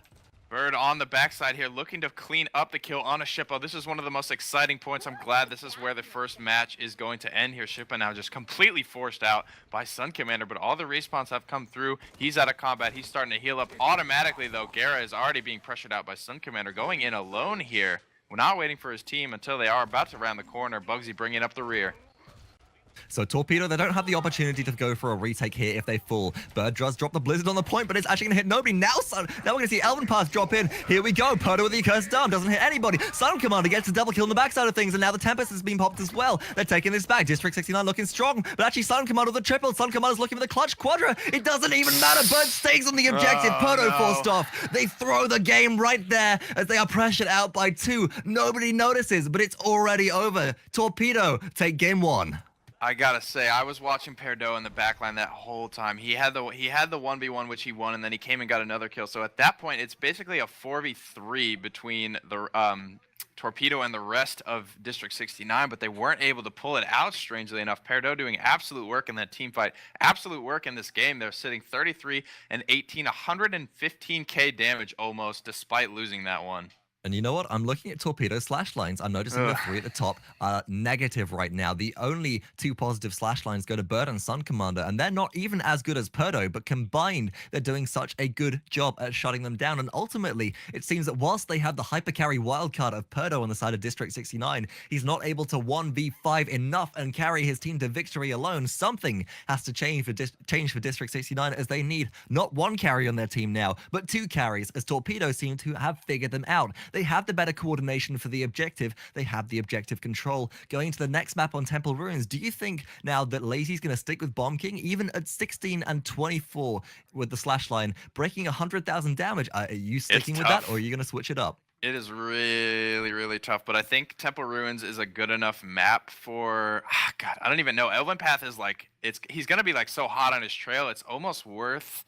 Bird on the backside here, looking to clean up the kill on a Shipa. This is one of the most exciting points. I'm glad this is where the first match is going to end here. Shipa now just completely forced out by Suncommander, but all the respawns have come through. He's out of combat. He's starting to heal up automatically, though. gerrah is already being pressured out by Suncommander, going in alone here. We're not waiting for his team until they are about to round the corner. Bugzy bringing up the rear. So Torpedo, they don't have the opportunity to go for a retake here if they fall. Bird does drop the Blizzard on the point, but it's actually going to hit nobody. Now we're going to see eLvenpath drop in. Here we go. PERDO with the Accursed Arm. Doesn't hit anybody. Suncommander gets a double kill on the backside of things, and now the Tempest has been popped as well. They're taking this back. District 69 looking strong, but actually Suncommander with the triple. Suncommander's looking for the clutch quadra. It doesn't even matter. Bird stays on the objective. PERDO forced off. They throw the game right there as they are pressured out by 2. Nobody notices, but it's already over. Torpedo take game 1. I gotta say, I was watching PERDO in the backline that whole time. He had the 1v1 which he won, and then he came and got another kill. So at that point, it's basically a 4v3 between the Torpedo and the rest of District 69, but they weren't able to pull it out, strangely enough. PERDO doing absolute work in that team fight, absolute work in this game. They're sitting 33 and 18, 115k damage almost, despite losing that one. And you know what? I'm looking at Torpedo slash lines. I'm noticing the 3 at the top are negative right now. The only 2 positive slash lines go to Bird and Suncommander, and they're not even as good as PERDO, but combined, they're doing such a good job at shutting them down. And ultimately, it seems that whilst they have the hypercarry wildcard of PERDO on the side of District 69, he's not able to 1v5 enough and carry his team to victory alone. Something has to change for District 69, as they need not 1 carry on their team now, but 2 carries, as Torpedo seem to have figured them out. They have the better coordination for the objective. They have the objective control. Going to the next map on Temple Ruins, do you think now that Laizy's going to stick with Bomb King, even at 16 and 24 with the slash line, breaking 100,000 damage? Are you sticking with that, or are you going to switch it up? It is really, really tough, but I think Temple Ruins is a good enough map for... God, I don't even know. eLvenpath is like... He's going to be like so hot on his trail, it's almost worth...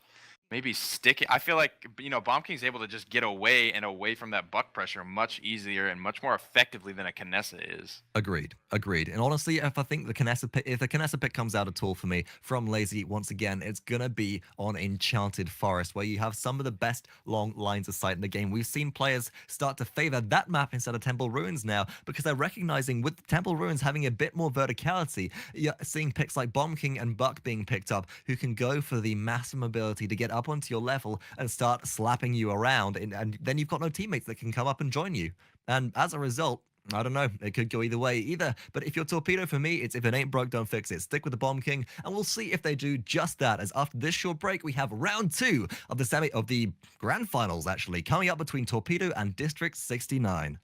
maybe sticking. I feel like, you know, Bomb King's able to just get away from that buck pressure much easier and much more effectively than a Kinessa is. Agreed. And honestly, if I think the Kinessa pick comes out at all for me from Laizy, once again, it's gonna be on Enchanted Forest, where you have some of the best long lines of sight in the game. We've seen players start to favor that map instead of Temple Ruins now, because they're recognizing with Temple Ruins having a bit more verticality, you're seeing picks like Bomb King and Buck being picked up, who can go for the massive ability to get up onto your level and start slapping you around, and then you've got no teammates that can come up and join you. And as a result, I don't know, it could go either way either. But if you're Torpedo, for me, it's if it ain't broke, don't fix it. Stick with the Bomb King, and we'll see if they do just that, as after this short break, we have round 2 of the grand finals, actually, coming up between Torpedo and District 69.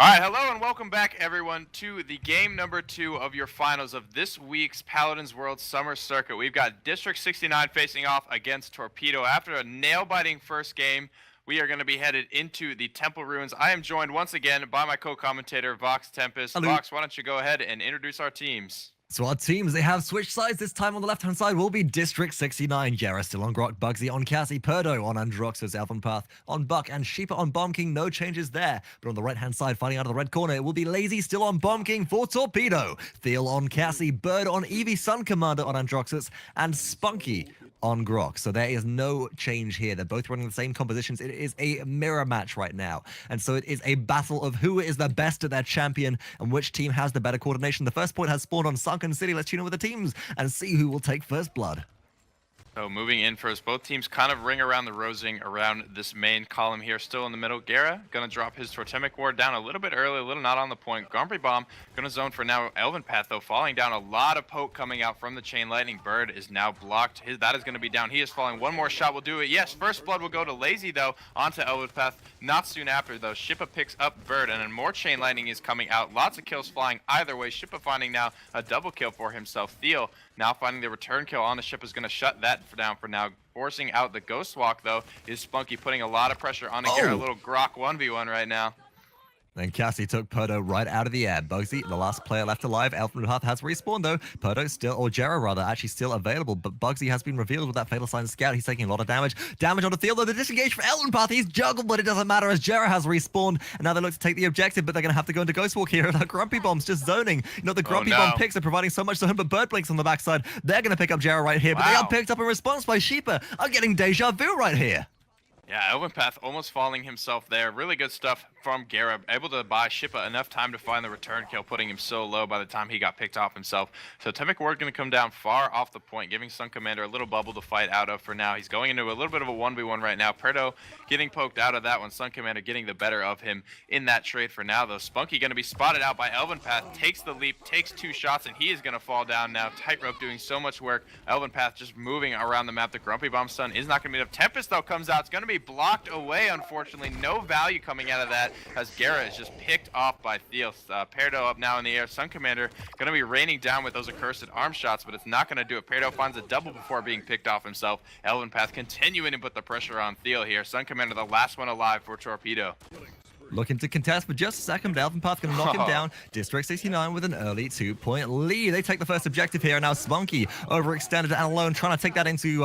All right, hello and welcome back, everyone, to the game number 2 of your finals of this week's Paladins World Summer Circuit. We've got District 69 facing off against Torpedo. After a nail-biting first game, we are going to be headed into the Temple Ruins. I am joined once again by my co-commentator, Vox Tempest. Hello. Vox, why don't you go ahead and introduce our teams? So our teams, they have switched sides. This time on the left-hand side will be District 69. Gerrah still on Grok, bugzy on Cassie, PERDO on Androxus, eLvenpath on Buck, and Shipa on Bomb King. No changes there. But on the right-hand side, fighting out of the red corner, it will be Laizy still on Bomb King for Torpedo. Thiel on Cassie, Bird on Eevee, Suncommander on Androxus, and spunkki on Grok. So there is no change here. They're both running the same compositions. It is a mirror match right now. And so it is a battle of who is the best at their champion and which team has the better coordination. The first point has spawned on Sunken City. Let's tune in with the teams and see who will take first blood. So moving in first, both teams kind of ring around the rosing around this main column here, still in the middle. Gerrah gonna drop his Totemic Ward down a little bit early, a little not on the point. Grumpy Bomb gonna zone for now. eLvenpath though falling down, a lot of poke coming out from the Chain Lightning. Bird is now blocked. That is gonna be down. He is falling. One more shot will do it. Yes, first blood will go to Laizy though, onto eLvenpath. Not soon after though. Shipa picks up Bird, and then more Chain Lightning is coming out. Lots of kills flying either way. Shipa finding now a double kill for himself. Thiel now finding the return kill on the ship is gonna shut that down for now. Forcing out the Ghost Walk, though, is spunkki, putting a lot of pressure on Gerrah. A little Grok 1v1 right now. Then Cassie took PERDO right out of the air. Bugzy, the last player left alive. eLvenpath has respawned though. PERDO still, or Gerrah rather, actually still available. But Bugzy has been revealed with that Fatal Sign Scout. He's taking a lot of damage. Damage on the Thiel though. The disengage for eLvenpath. He's juggled, but it doesn't matter as Gerrah has respawned. And now they look to take the objective, but they're going to have to go into Ghost Walk here. The Grumpy Bomb's just zoning. You know, the Grumpy Bomb picks are providing so much to him, but Bird Blinks on the backside. They're going to pick up Gerrah right here, but they are picked up in response by Shipa. Are getting deja vu right here. Yeah, eLvenpath almost falling himself there. Really good stuff from gerrah. Able to buy Shipa enough time to find the return kill, putting him so low by the time he got picked off himself. So Totemic Ward going to come down far off the point, giving Suncommander a little bubble to fight out of for now. He's going into a little bit of a 1v1 right now. PERDO getting poked out of that one. Suncommander getting the better of him in that trade for now, though. spunkki going to be spotted out by eLvenpath, takes the leap, takes 2 shots, and he is going to fall down now. Tightrope doing so much work. eLvenpath just moving around the map. The Grumpy Bomb stun is not going to be enough. Tempest, though, comes out. It's going to be blocked away, unfortunately. No value coming out of that as gerrah is just picked off by Thiel. PERDO up now in the air. Suncommander going to be raining down with those accursed arm shots, but it's not going to do it. PERDO finds a double before being picked off himself. eLvenpath continuing to put the pressure on Thiel here. Suncommander the last one alive for Torpedo. Looking to contest for just a second, but eLvenpath going to knock him down. District 69 with an early 2-point lead. They take the first objective here, and now spunkki overextended and alone, trying to take that into,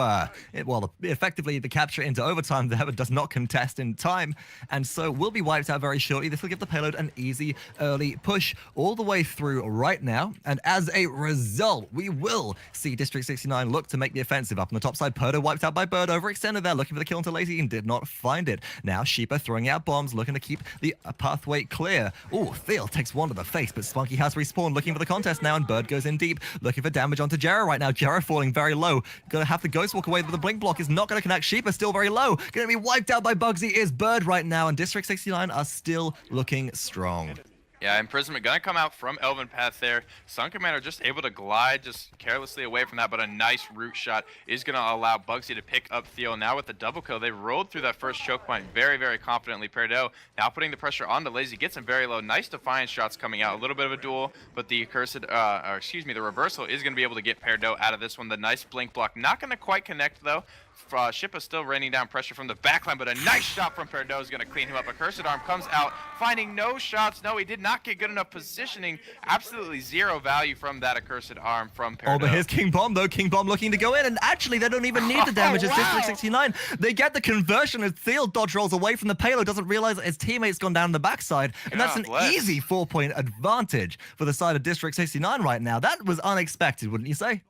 effectively the capture into overtime. The does not contest in time, and so will be wiped out very shortly. This will give the payload an easy early push all the way through right now, and as a result, we will see District 69 look to make the offensive. Up on the top side, PERDO wiped out by Bird, overextended there, looking for the kill into Laizy and did not find it. Now Shipa throwing out bombs, looking to keep the pathway clear. Oh, Thiel takes one to the face, but spunkki has respawned, looking for the contest now, and Bird goes in deep, looking for damage onto gerrah right now. gerrah falling very low. Gonna have to ghost walk away, but the blink block is not gonna connect. Shipa still very low. Gonna be wiped out by bugzy is Bird right now, and District 69 are still looking strong. Yeah, imprisonment gonna come out from eLvenpath there. Suncommander just able to glide just carelessly away from that, but a nice root shot is gonna allow bugzy to pick up Thiel. Now with the double kill, they rolled through that first choke point very, very confidently. PERDO now putting the pressure on the Laizy, gets him very low. Nice defiance shots coming out. A little bit of a duel, but the the reversal is gonna be able to get PERDO out of this one. The nice blink block, not gonna quite connect though. Shipa still raining down pressure from the backline, but a nice shot from PERDO is going to clean him up. Accursed arm comes out, finding no shots. No, he did not get good enough positioning. Absolutely zero value from that accursed arm from PERDO. Oh, but here's King Bomb, though. King Bomb looking to go in, and actually they don't even need the damage. It's District 69. They get the conversion as Thiel dodge rolls away from the payload, doesn't realize that his teammate's gone down the backside, and that's an easy 4-point advantage for the side of District 69 right now. That was unexpected, wouldn't you say?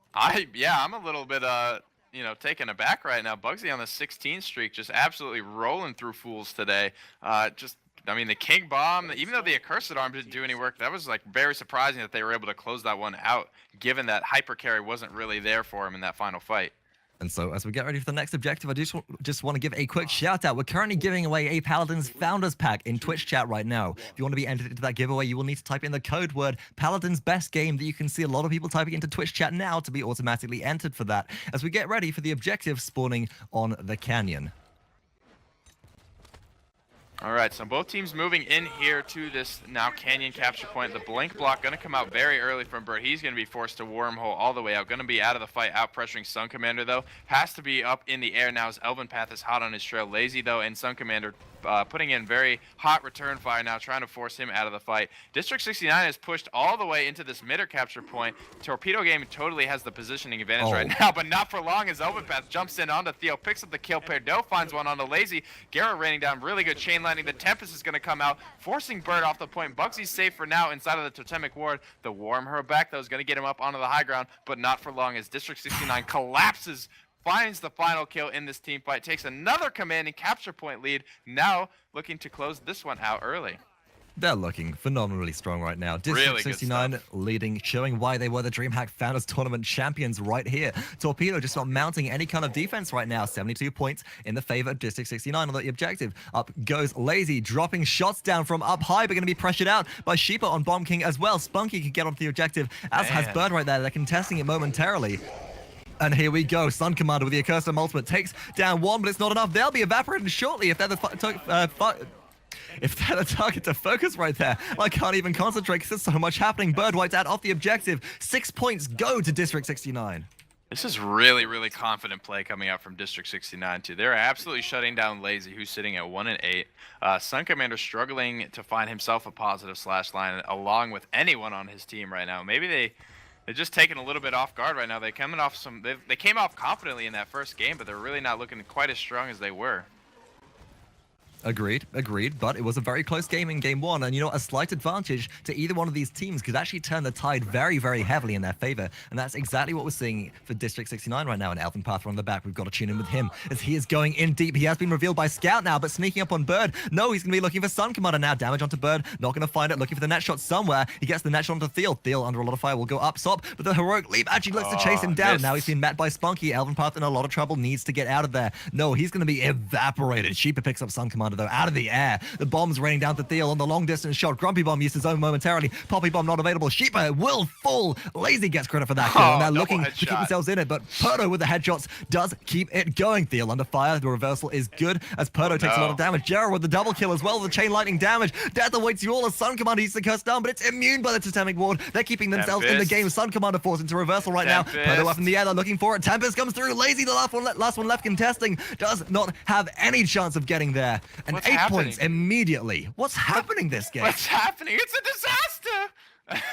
Yeah, I'm a little bit taken aback right now. Bugzy on the 16 streak, just absolutely rolling through fools today. The King Bomb, even though the Accursed Arm didn't do any work, that was like very surprising that they were able to close that one out, given that hyper carry wasn't really there for him in that final fight. And so as we get ready for the next objective, I just want to give a quick shout out. We're currently giving away a Paladins Founders Pack in Twitch chat right now. If you want to be entered into that giveaway, you will need to type in the code word Paladins Best Game that you can see a lot of people typing into Twitch chat now to be automatically entered for that as we get ready for the objective spawning on the canyon. All right, so both teams moving in here to this now canyon capture point. The blink block going to come out very early from Bird. He's going to be forced to wormhole all the way out. Going to be out of the fight, out pressuring Suncommander, though. Has to be up in the air now as eLvenpath is hot on his trail. Laizy, though, and Suncommander putting in very hot return fire now, trying to force him out of the fight. District 69 is pushed all the way into this midder capture point. Torpedo game totally has the positioning advantage right now, but not for long as eLvenpath jumps in onto Thiel, picks up the kill. PERDO finds one onto Laizy. gerrah raining down, really good chain landing. The Tempest is going to come out, forcing Bird off the point. bugzy's safe for now inside of the Totemic Ward. The Warm Her back, though, is going to get him up onto the high ground, but not for long as District 69 collapses, finds the final kill in this team fight, takes another commanding capture point lead, now looking to close this one out early. They're looking phenomenally strong right now. District really 69 leading, showing why they were the DreamHack Founders Tournament champions right here. Torpedo just not mounting any kind of defense right now. 72 points in the favor of District 69 on the objective. Up goes Laizy, dropping shots down from up high, but going to be pressured out by Shipa on Bomb King as well. spunkki can get onto the objective, as has Bird right there. They're contesting it momentarily. And here we go. Suncommander with the Accursed ultimate takes down one, but it's not enough. They'll be evaporated shortly if they're the target to focus right there. I can't even concentrate because there's so much happening. Bird wiped out off the objective. 6 points go to District 69. This is really, really confident play coming out from District 69 too. They're absolutely shutting down Laizy, who's sitting at 1-8. Suncommander struggling to find himself a positive slash line along with anyone on his team right now. Maybe they're just taking a little bit off guard right now. They came off confidently in that first game, but they're really not looking quite as strong as they were. Agreed, but it was a very close game in game one, and you know, a slight advantage to either one of these teams could actually turn the tide very, very heavily in their favor, and that's exactly what we're seeing for District 69 right now. And eLvenpath on the back, we've got to tune in with him as he is going in deep. He has been revealed by Scout now, but sneaking up on Bird. No, he's going to be looking for Suncommander now. Damage onto Bird, not going to find it, looking for the net shot somewhere. He gets the net shot onto Thiel. Thiel under a lot of fire will go up top, but the heroic leap actually looks to chase him down. Missed. Now he's been met by spunkki. eLvenpath in a lot of trouble, needs to get out of there. No, he's going to be evaporated. Shipa picks up Suncommander though, out of the air. The bomb's raining down to Thiel on the long distance shot. Grumpy Bomb used his own momentarily. Poppy Bomb not available. Shipa will fall. Laizy gets credit for that kill. And they're looking to keep themselves in it, but PERDO with the headshots does keep it going. Thiel under fire. The reversal is good as PERDO takes a lot of damage. gerrah with the double kill as well. The chain lightning damage. Death awaits you all as Suncommander uses the curse down, but it's immune by the totemic ward. They're keeping themselves in the game. Suncommander forced into reversal right now. PERDO up in the air. They're looking for it. Tempest comes through. Laizy, the last one left contesting, does not have any chance of getting there. And What's 8 happening? Points immediately. What's happening this game? What's happening? It's a disaster!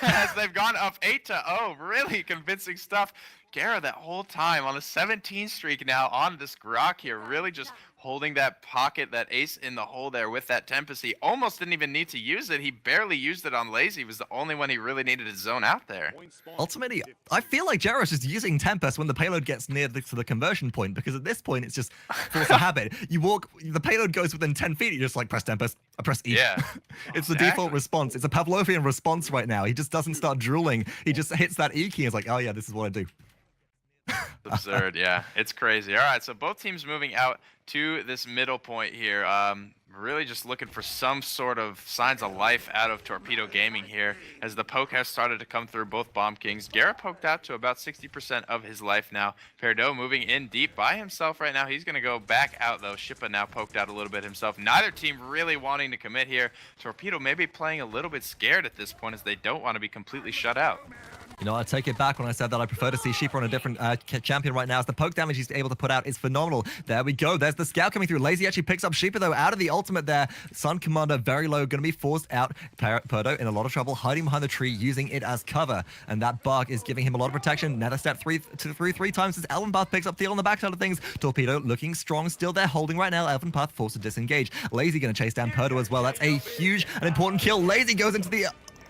As they've gone up 8-0. Really convincing stuff. gerrah that whole time on a 17 streak now on this Grok here, really just holding that pocket, that ace in the hole there with that Tempest. He almost didn't even need to use it. He barely used it on Laizy. He was the only one he really needed to zone out there. Ultimately, I feel like gerrah is just using Tempest when the payload gets near to the conversion point, because at this point it's just force of habit. You walk, the payload goes within 10 feet, you just like press Tempest, I press E. Yeah. It's the default response. It's a Pavlovian response right now. He just doesn't start drooling. He just hits that E key and is like, oh yeah, this is what I do. Absurd, yeah. It's crazy. All right, so both teams moving out to this middle point here. Really just looking for some sort of signs of life out of Torpedo Gaming here as the poke has started to come through both Bomb Kings. gerrah poked out to about 60% of his life now. PERDO moving in deep by himself right now. He's going to go back out, though. Shipa now poked out a little bit himself. Neither team really wanting to commit here. Torpedo maybe playing a little bit scared at this point as they don't want to be completely shut out. You know, I take it back when I said that I prefer to see Shipa on a different champion right now, as the poke damage he's able to put out is phenomenal. There we go. There's the scout coming through. Laizy actually picks up Shipa, though, out of the ultimate there. Suncommander very low, going to be forced out. PERDO in a lot of trouble, hiding behind the tree, using it as cover. And that bug is giving him a lot of protection. Nether step three times as eLvenpath picks up Thiel on the backside of things. Torpedo looking strong still there, holding right now. eLvenpath forced to disengage. Laizy going to chase down PERDO as well. That's a huge and important kill. Laizy goes into the...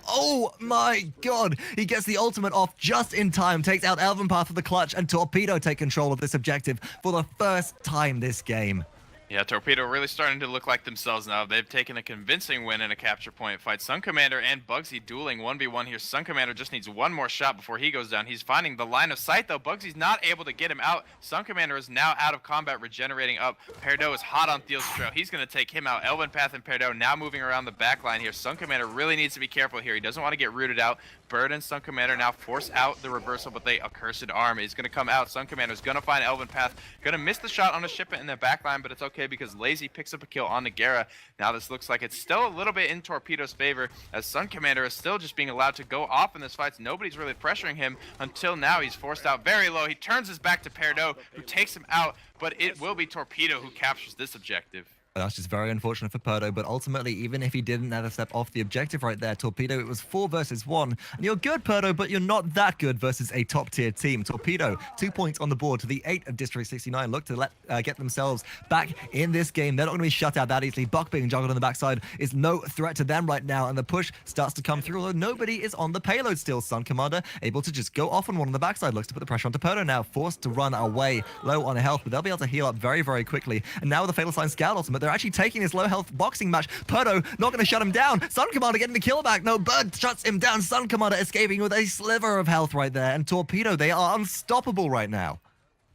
Oh my god! He gets the ultimate off just in time, takes out eLvenpath for the clutch, and Torpedo take control of this objective for the first time this game. Yeah, Torpedo really starting to look like themselves now. They've taken a convincing win in a capture point fight. Suncommander and bugzy dueling 1v1 here. Suncommander just needs one more shot before he goes down. He's finding the line of sight, though. Bugzy's not able to get him out. Suncommander is now out of combat, regenerating up. PERDO is hot on Thiel's trail. He's going to take him out. eLvenpath and PERDO now moving around the back line here. Suncommander really needs to be careful here. He doesn't want to get rooted out. Bird and Suncommander now force out the reversal, but a cursed arm is going to come out. Suncommander's going to find eLvenpath. Going to miss the shot on a Shipa in the back line, but it's okay because Laizy picks up a kill on the gerrah. Now this looks like it's still a little bit in Torpedo's favor, as Suncommander is still just being allowed to go off in this fight. Nobody's really pressuring him until now. He's forced out very low. He turns his back to PERDO, who takes him out, but it will be Torpedo who captures this objective. That's just very unfortunate for PERDO, but ultimately, even if he didn't nether step off the objective right there, Torpedo, it was 4 versus 1. And you're good, PERDO, but you're not that good versus a top-tier team. Torpedo, 2 points on the board to the 8 of District 69. Look to get themselves back in this game. They're not going to be shut out that easily. Buck being juggled on the backside is no threat to them right now, and the push starts to come through, although nobody is on the payload still. Suncommander able to just go off on one on the backside. Looks to put the pressure onto PERDO now, forced to run away, low on health, but they'll be able to heal up very, very quickly. And now with the Fatal Sign Scout ultimate, they're actually taking this low health boxing match. PERDO not going to shut him down. Suncommander getting the kill back. No, Bird shuts him down. Suncommander escaping with a sliver of health right there. And Torpedo, they are unstoppable right now.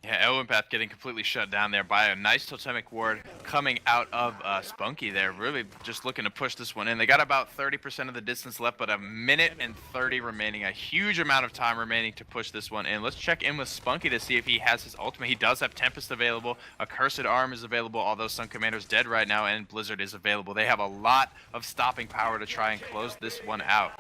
Yeah, eLvenpath getting completely shut down there by a nice totemic ward coming out of spunkki there. Really just looking to push this one in. They got about 30% of the distance left, but a minute and 30 remaining. A huge amount of time remaining to push this one in. Let's check in with spunkki to see if he has his ultimate. He does have Tempest available. A Cursed Arm is available, although Suncommander's dead right now, and Blizzard is available. They have a lot of stopping power to try and close this one out.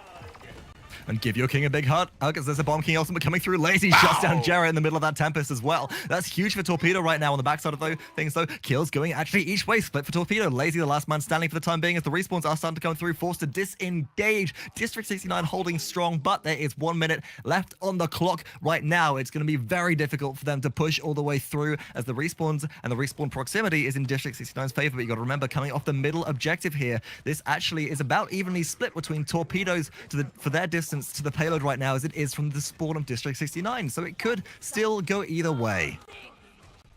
And give your king a big hug, because there's a Bomb King ultimate coming through. Laizy shuts down gerrah in the middle of that Tempest as well. That's huge for Torpedo right now on the backside of those things, though. Kills going actually each way, split for Torpedo. Laizy, the last man standing for the time being, as the respawns are starting to come through, forced to disengage. District 69 holding strong, but there is 1 minute left on the clock right now. It's going to be very difficult for them to push all the way through, as the respawns and the respawn proximity is in District 69's favor. But you got to remember, coming off the middle objective here, this actually is about evenly split between Torpedoes for their distance to the payload right now, as it is from the spawn of District 69. So it could still go either way.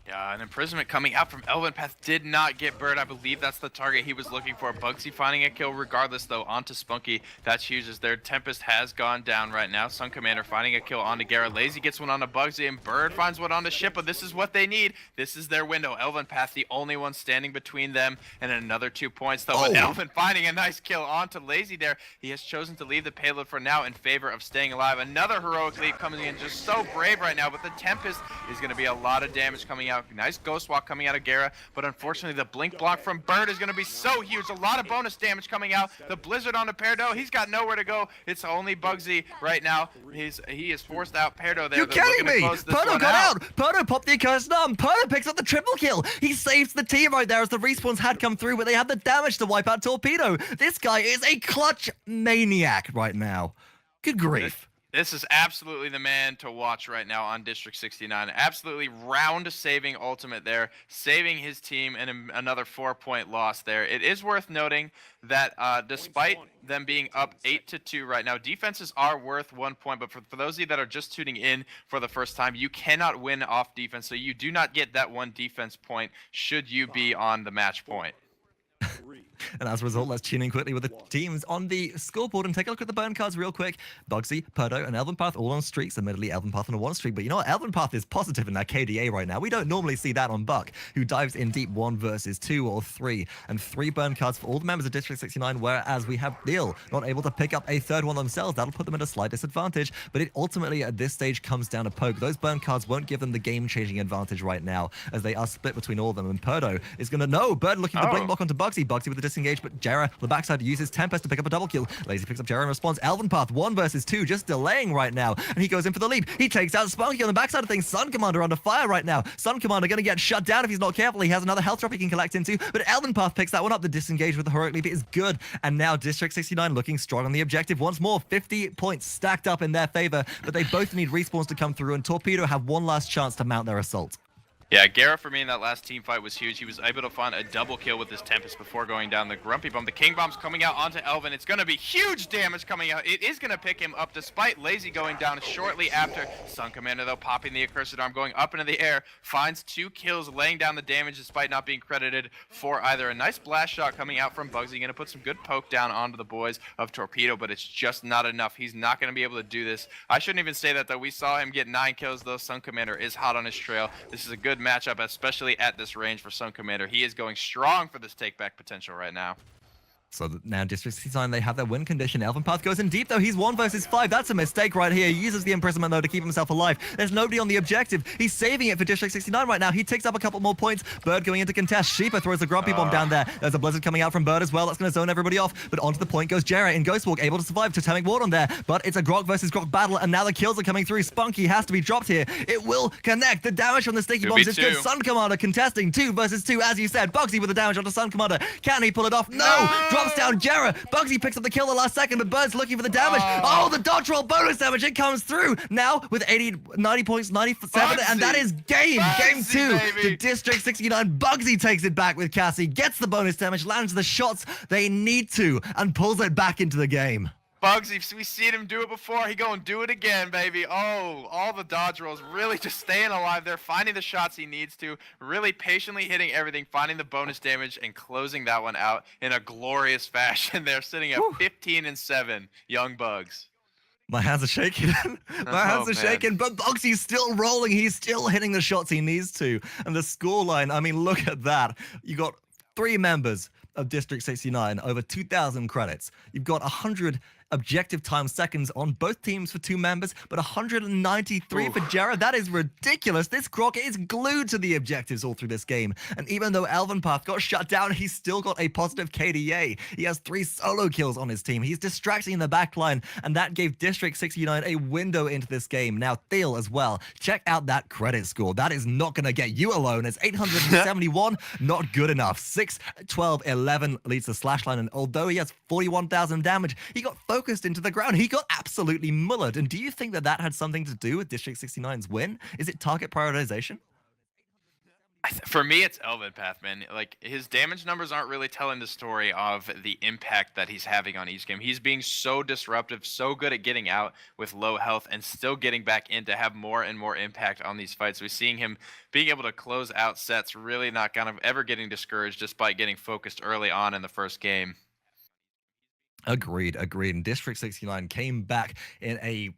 Yeah, an imprisonment coming out from eLvenpath did not get Bird. I believe that's the target he was looking for. bugzy finding a kill regardless, though, onto spunkki. That's huge, as their Tempest has gone down right now. Suncommander finding a kill onto gerrah. Laizy gets one onto bugzy, and Bird finds one onto Shipa. This is what they need. This is their window. eLvenpath, the only one standing between them and another 2 points, though. But Elven finding a nice kill onto Laizy there. He has chosen to leave the payload for now in favor of staying alive. Another heroic lead coming in, just so brave right now, but the Tempest is going to be a lot of damage coming out. Nice ghost walk coming out of gerrah, but unfortunately the blink block from Bird is going to be so huge. A lot of bonus damage coming out. The blizzard on the PERDO, he's got nowhere to go. It's only bugzy right now. He is forced out PERDO there. You're kidding me! PERDO got out! PERDO popped the accursed arm! PERDO picks up the triple kill! He saves the team right there, as the respawns had come through, but they had the damage to wipe out Torpedo. This guy is a clutch maniac right now. Good grief. This is absolutely the man to watch right now on District 69. Absolutely round-saving ultimate there, saving his team in another 4-point loss there. It is worth noting that despite them being up 8-2 right now, defenses are worth 1 point, but for those of you that are just tuning in for the first time, you cannot win off defense, so you do not get that 1 defense point should you be on the match point. And as a result, let's tune in quickly with the teams on the scoreboard and take a look at the burn cards real quick. bugzy, PERDO, and eLvenpath all on streaks. Admittedly, eLvenpath on a 1 streak, but you know what? eLvenpath is positive in that KDA right now. We don't normally see that on Buck, who dives in deep 1 versus 2 or 3. And 3 burn cards for all the members of District 69, whereas we have Thiel not able to pick up a 3rd one themselves. That'll put them at a slight disadvantage, but it ultimately at this stage comes down to poke. Those burn cards won't give them the game-changing advantage right now, as they are split between all of them. And PERDO is going to know. Bird looking for the blink block onto bugzy. bugzy with the disengage, but gerrah on the backside uses Tempest to pick up a double kill. Laizy picks up gerrah in response. eLvenpath 1 versus 2, just delaying right now, and he goes in for the leap. He takes out spunkki on the backside of things. Suncommander under fire right now. Suncommander going to get shut down if he's not careful. He has another health drop he can collect into, but eLvenpath picks that one up. The disengage with the heroic leap is good, and now District 69 looking strong on the objective once more. 50 points stacked up in their favor, but they both need respawns to come through, and Torpedo have one last chance to mount their assault. Yeah, gerrah for me in that last team fight was huge. He was able to find a double kill with his Tempest before going down the Grumpy Bomb. The King Bomb's coming out onto Elven. It's going to be huge damage coming out. It is going to pick him up despite Laizy going down shortly after. Suncommander, though, popping the accursed arm, going up into the air, finds 2 kills, laying down the damage despite not being credited for either. A nice blast shot coming out from bugzy. Going to put some good poke down onto the boys of Torpedo, but it's just not enough. He's not going to be able to do this. I shouldn't even say that, though. We saw him get 9 kills, though. Suncommander is hot on his trail. This is a good matchup, especially at this range for Suncommander. He is going strong for this take-back potential right now. So now District 69, they have their win condition. eLvenpath goes in deep, though. He's 1 versus 5. That's a mistake right here. He uses the imprisonment, though, to keep himself alive. There's nobody on the objective. He's saving it for District 69 right now. He takes up a couple more points. Bird going into contest. Shipa throws the Grumpy Bomb down there. There's a blizzard coming out from Bird as well. That's going to zone everybody off. But onto the point goes gerrah in Ghost Walk, able to survive. Totemic Ward on there. But it's a Grok versus Grok battle, and now the kills are coming through. spunkki has to be dropped here. It will connect. The damage from the sticky bombs is good. Suncommander contesting 2 versus 2, as you said. bugzy with the damage onto Suncommander. Can he pull it off? No! Drops down gerrah. bugzy picks up the kill the last second, but Bird's looking for the damage. Oh, the dodge roll bonus damage. It comes through now with 90 points, 97, and that is game 2 to District 69. bugzy takes it back with Cassie, gets the bonus damage, lands the shots they need to, and pulls it back into the game. bugzy, we seen him do it before. He go and do it again, baby. Oh, all the dodge rolls, really just staying alive there, finding the shots he needs to, really patiently hitting everything, finding the bonus damage, and closing that one out in a glorious fashion. They're sitting at 15-7, Young Bugs. My hands are shaking. My hands are shaking, but bugzy's still rolling. He's still hitting the shots he needs to. And the scoreline, I mean, look at that. You got 3 members of District 69, over 2,000 credits. You've got 100 objective time seconds on both teams for 2 members, but 193 for gerrah. That is ridiculous. This Grok is glued to the objectives all through this game. And even though eLvenpath got shut down, he's still got a positive KDA. He has 3 solo kills on his team. He's distracting the backline, and that gave District 69 a window into this game. Now, Thiel as well. Check out that credit score. That is not going to get you alone. It's 871, not good enough. 6, 12, 11 leads to Slashline, and although he has 41,000 damage, he got focused into the ground. He got absolutely mullered. And do you think that that had something to do with District 69's win? Is it target prioritization? For me, it's eLvenpath, man. Like, his damage numbers aren't really telling the story of the impact that he's having on each game. He's being so disruptive, so good at getting out with low health and still getting back in to have more and more impact on these fights. We're seeing him being able to close out sets, really not kind of ever getting discouraged despite getting focused early on in the first game. Agreed. And District 69 came back in a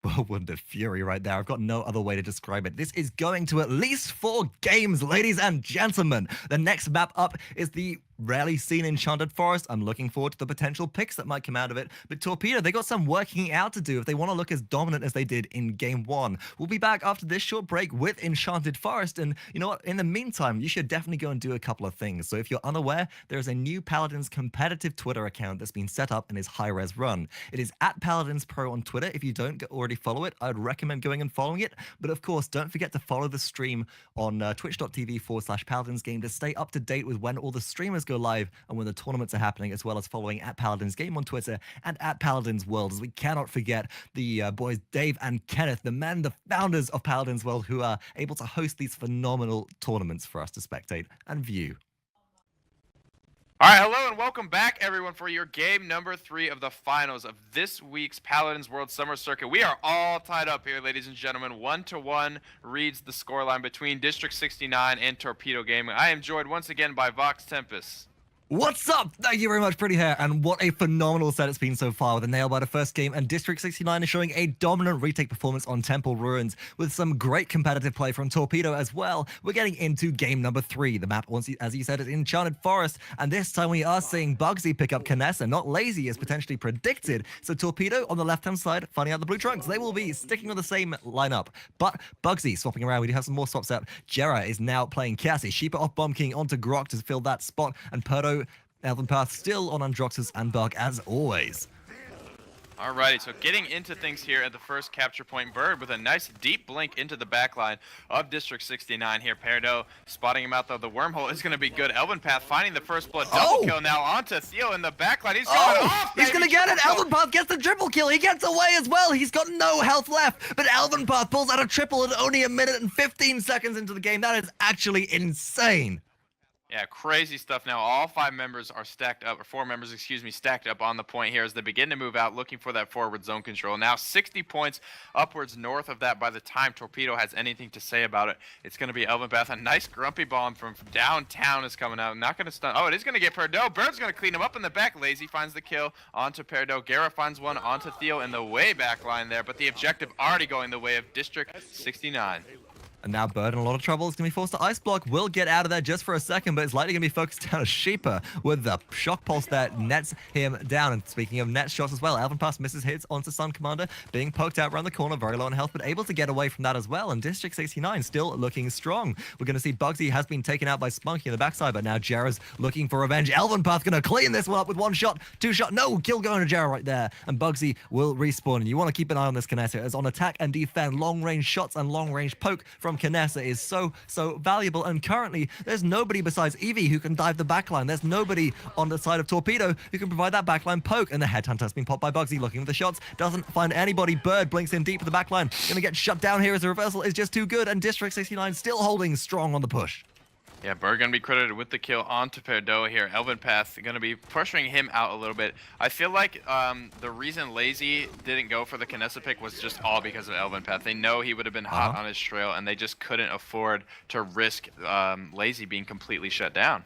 whirlwind of fury right there. I've got no other way to describe it. This is going to at least 4 games, ladies and gentlemen. The next map up is the rarely seen Enchanted Forest. I'm looking forward to the potential picks that might come out of it. But Torpedo, they got some working out to do if they want to look as dominant as they did in Game 1. We'll be back after this short break with Enchanted Forest. And you know what? In the meantime, you should definitely go and do a couple of things. So if you're unaware, there is a new Paladins competitive Twitter account that's been set up and is Hi-Rez run. It is at Paladins Pro on Twitter. If you don't already follow it, I'd recommend going and following it. But of course, don't forget to follow the stream on twitch.tv/Paladins Game to stay up to date with when all the streamers go live and when the tournaments are happening, as well as following at Paladins Game on Twitter and at Paladins World, as we cannot forget the boys Dave and Kenneth, the founders of Paladins World, who are able to host these phenomenal tournaments for us to spectate and view. All right, hello and welcome back, everyone, for your game number 3 of the finals of this week's Paladins World Summer Circuit. We are all tied up here, ladies and gentlemen. 1-1 reads the scoreline between District 69 and Torpedo Gaming. I am joined once again by Vox Tempest. What's up? Thank you very much, Pretty Hair. And what a phenomenal set it's been so far with a nail by the first game. And District 69 is showing a dominant retake performance on Temple Ruins with some great competitive play from Torpedo as well. We're getting into game number 3. The map, as you said, is Enchanted Forest. And this time we are seeing bugzy pick up Kinessa, not Laizy as potentially predicted. So Torpedo on the left-hand side, finding out the blue trunks. They will be sticking with the same lineup. But bugzy swapping around. We do have some more swaps out. Gerrah is now playing Cassie. Shipa off Bomb King onto Grok to fill that spot. And PERDO, eLvenpath still on Androxus and Bug as always. Alrighty, so getting into things here at the first capture point, Bird with a nice deep blink into the backline of District 69 here. PERDO spotting him out though. The wormhole is going to be good. eLvenpath finding the first blood double kill now onto Thiel in the backline. He's going off. He's going to get it. eLvenpath gets the triple kill. He gets away as well. He's got no health left, but eLvenpath pulls out a triple at only 1 minute and 15 seconds into the game. That is actually insane. Yeah, crazy stuff now. All 5 members are stacked up, or 4 members, excuse me, stacked up on the point here as they begin to move out, looking for that forward zone control. Now 60 points upwards north of that by the time Torpedo has anything to say about it. It's going to be eLvenpath. A nice grumpy bomb from downtown is coming out. Not going to stun. Oh, it is going to get PERDO. Bird's going to clean him up in the back. Laizy finds the kill onto PERDO. gerrah finds one onto Thiel in the way back line there, but the objective already going the way of District 69. And now Bird in a lot of trouble. He's going to be forced to ice block. Will get out of there just for a second, but it's likely going to be focused down on Shipa with the shock pulse that nets him down. And speaking of net shots as well, eLvenpath misses hits onto Suncommander, being poked out around the corner, very low on health, but able to get away from that as well. And District 69 still looking strong. We're going to see bugzy has been taken out by spunkki in the backside, but now gerrah's looking for revenge. eLvenpath going to clean this one up with 1 shot, 2 shot. No, kill going to gerrah right there. And bugzy will respawn. And you want to keep an eye on this Kinessa as on attack and defend. Long-range shots and long-range poke from Kinessa is so valuable, and currently there's nobody besides Evie who can dive the backline. There's nobody on the side of Torpedo who can provide that backline poke, and the headhunter has been popped by bugzy, looking for the shots, doesn't find anybody. Bird blinks in deep for the backline, gonna get shut down here as the reversal is just too good, and District 69 still holding strong on the push. Yeah, Bird going to be credited with the kill onto PERDO here. eLvenpath going to be pressuring him out a little bit. I feel like the reason Laizy didn't go for the Kinessa pick was just all because of eLvenpath. They know he would have been hot on his trail, and they just couldn't afford to risk Laizy being completely shut down.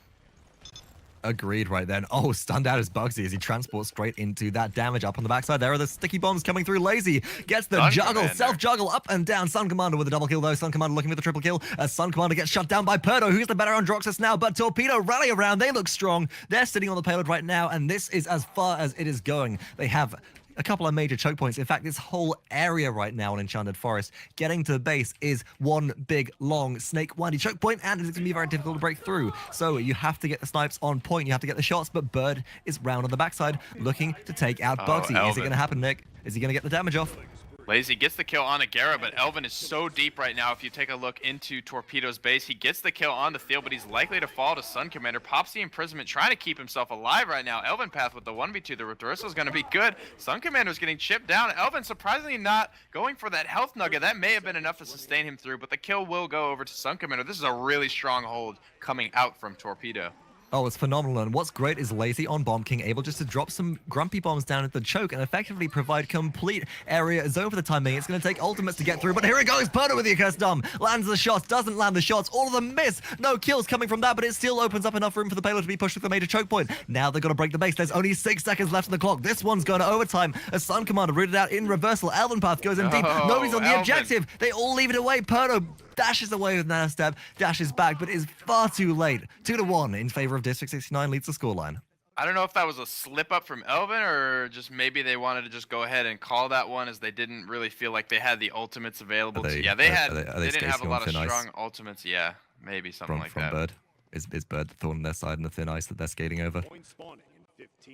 Agreed right then. Oh, stunned out is bugzy as he transports straight into that damage up on the backside. There are the sticky bombs coming through. Laizy gets the juggle, self-juggle up and down. Suncommander with a double kill though. Suncommander looking for the triple kill. As Suncommander gets shut down by PERDO, who's the better Androxus now, but Torpedo rally around. They look strong. They're sitting on the payload right now, and this is as far as it is going. They have a couple of major choke points. In fact, this whole area right now in Enchanted Forest, getting to the base is one big, long, snake windy choke point, and it's going to be very difficult to break through. So you have to get the snipes on point, you have to get the shots, but Bird is round on the backside, looking to take out bugzy. Is it going to happen, Nick? Is he going to get the damage off? Laizy gets the kill on a gerrah, but eLven is so deep right now. If you take a look into Torpedo's base, he gets the kill on the Thiel, but he's likely to fall to Suncommander. Pops the imprisonment, trying to keep himself alive right now. eLvenpath with the 1v2. The reversal is going to be good. Suncommander's getting chipped down. eLven surprisingly not going for that health nugget. That may have been enough to sustain him through, but the kill will go over to Suncommander. This is a really strong hold coming out from Torpedo. Oh, it's phenomenal. And what's great is Laizy on Bomb King able just to drop some grumpy bombs down at the choke and effectively provide complete area zone for the time being. It's going to take ultimates to get through, but here it goes. PERDO with the accursed dumb. Lands the shots, doesn't land the shots. All of them miss. No kills coming from that, but it still opens up enough room for the payload to be pushed with the major choke point. Now they're going to break the base. There's only 6 seconds left on the clock. This one's going to overtime. A Suncommander rooted out in reversal. eLvenpath goes in deep. Nobody's on the objective. They all leave it away. PERDO dashes away with nanostab, dashes back, but is far too late. 2-1 in favor of District 69 leads the scoreline. I don't know if that was a slip up from eLven or just maybe they wanted to just go ahead and call that one as they didn't really feel like they had the ultimates available. They didn't have a lot of strong ultimates. Yeah, maybe something like that. Bird. Is Bird the thorn on their side in the thin ice that they're skating over?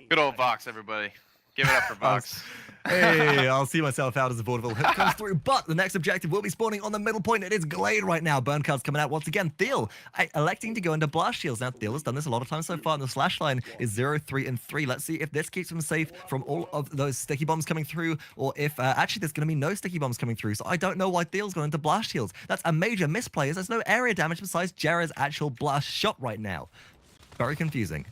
Good old Vox, everybody. Give it up for Vox. Hey, I'll see myself out as the vaudeville hit comes through, but the next objective will be spawning on the middle point. It is Glade right now. Burn card's coming out once again. Thiel electing to go into blast shields. Now, Thiel has done this a lot of times so far, and the slash line is 0-3-3. Let's see if this keeps him safe from all of those sticky bombs coming through, or if actually there's going to be no sticky bombs coming through. So I don't know why Thiel's gone into blast shields. That's a major misplay, as there's no area damage besides gerrah's actual blast shot right now. Very confusing.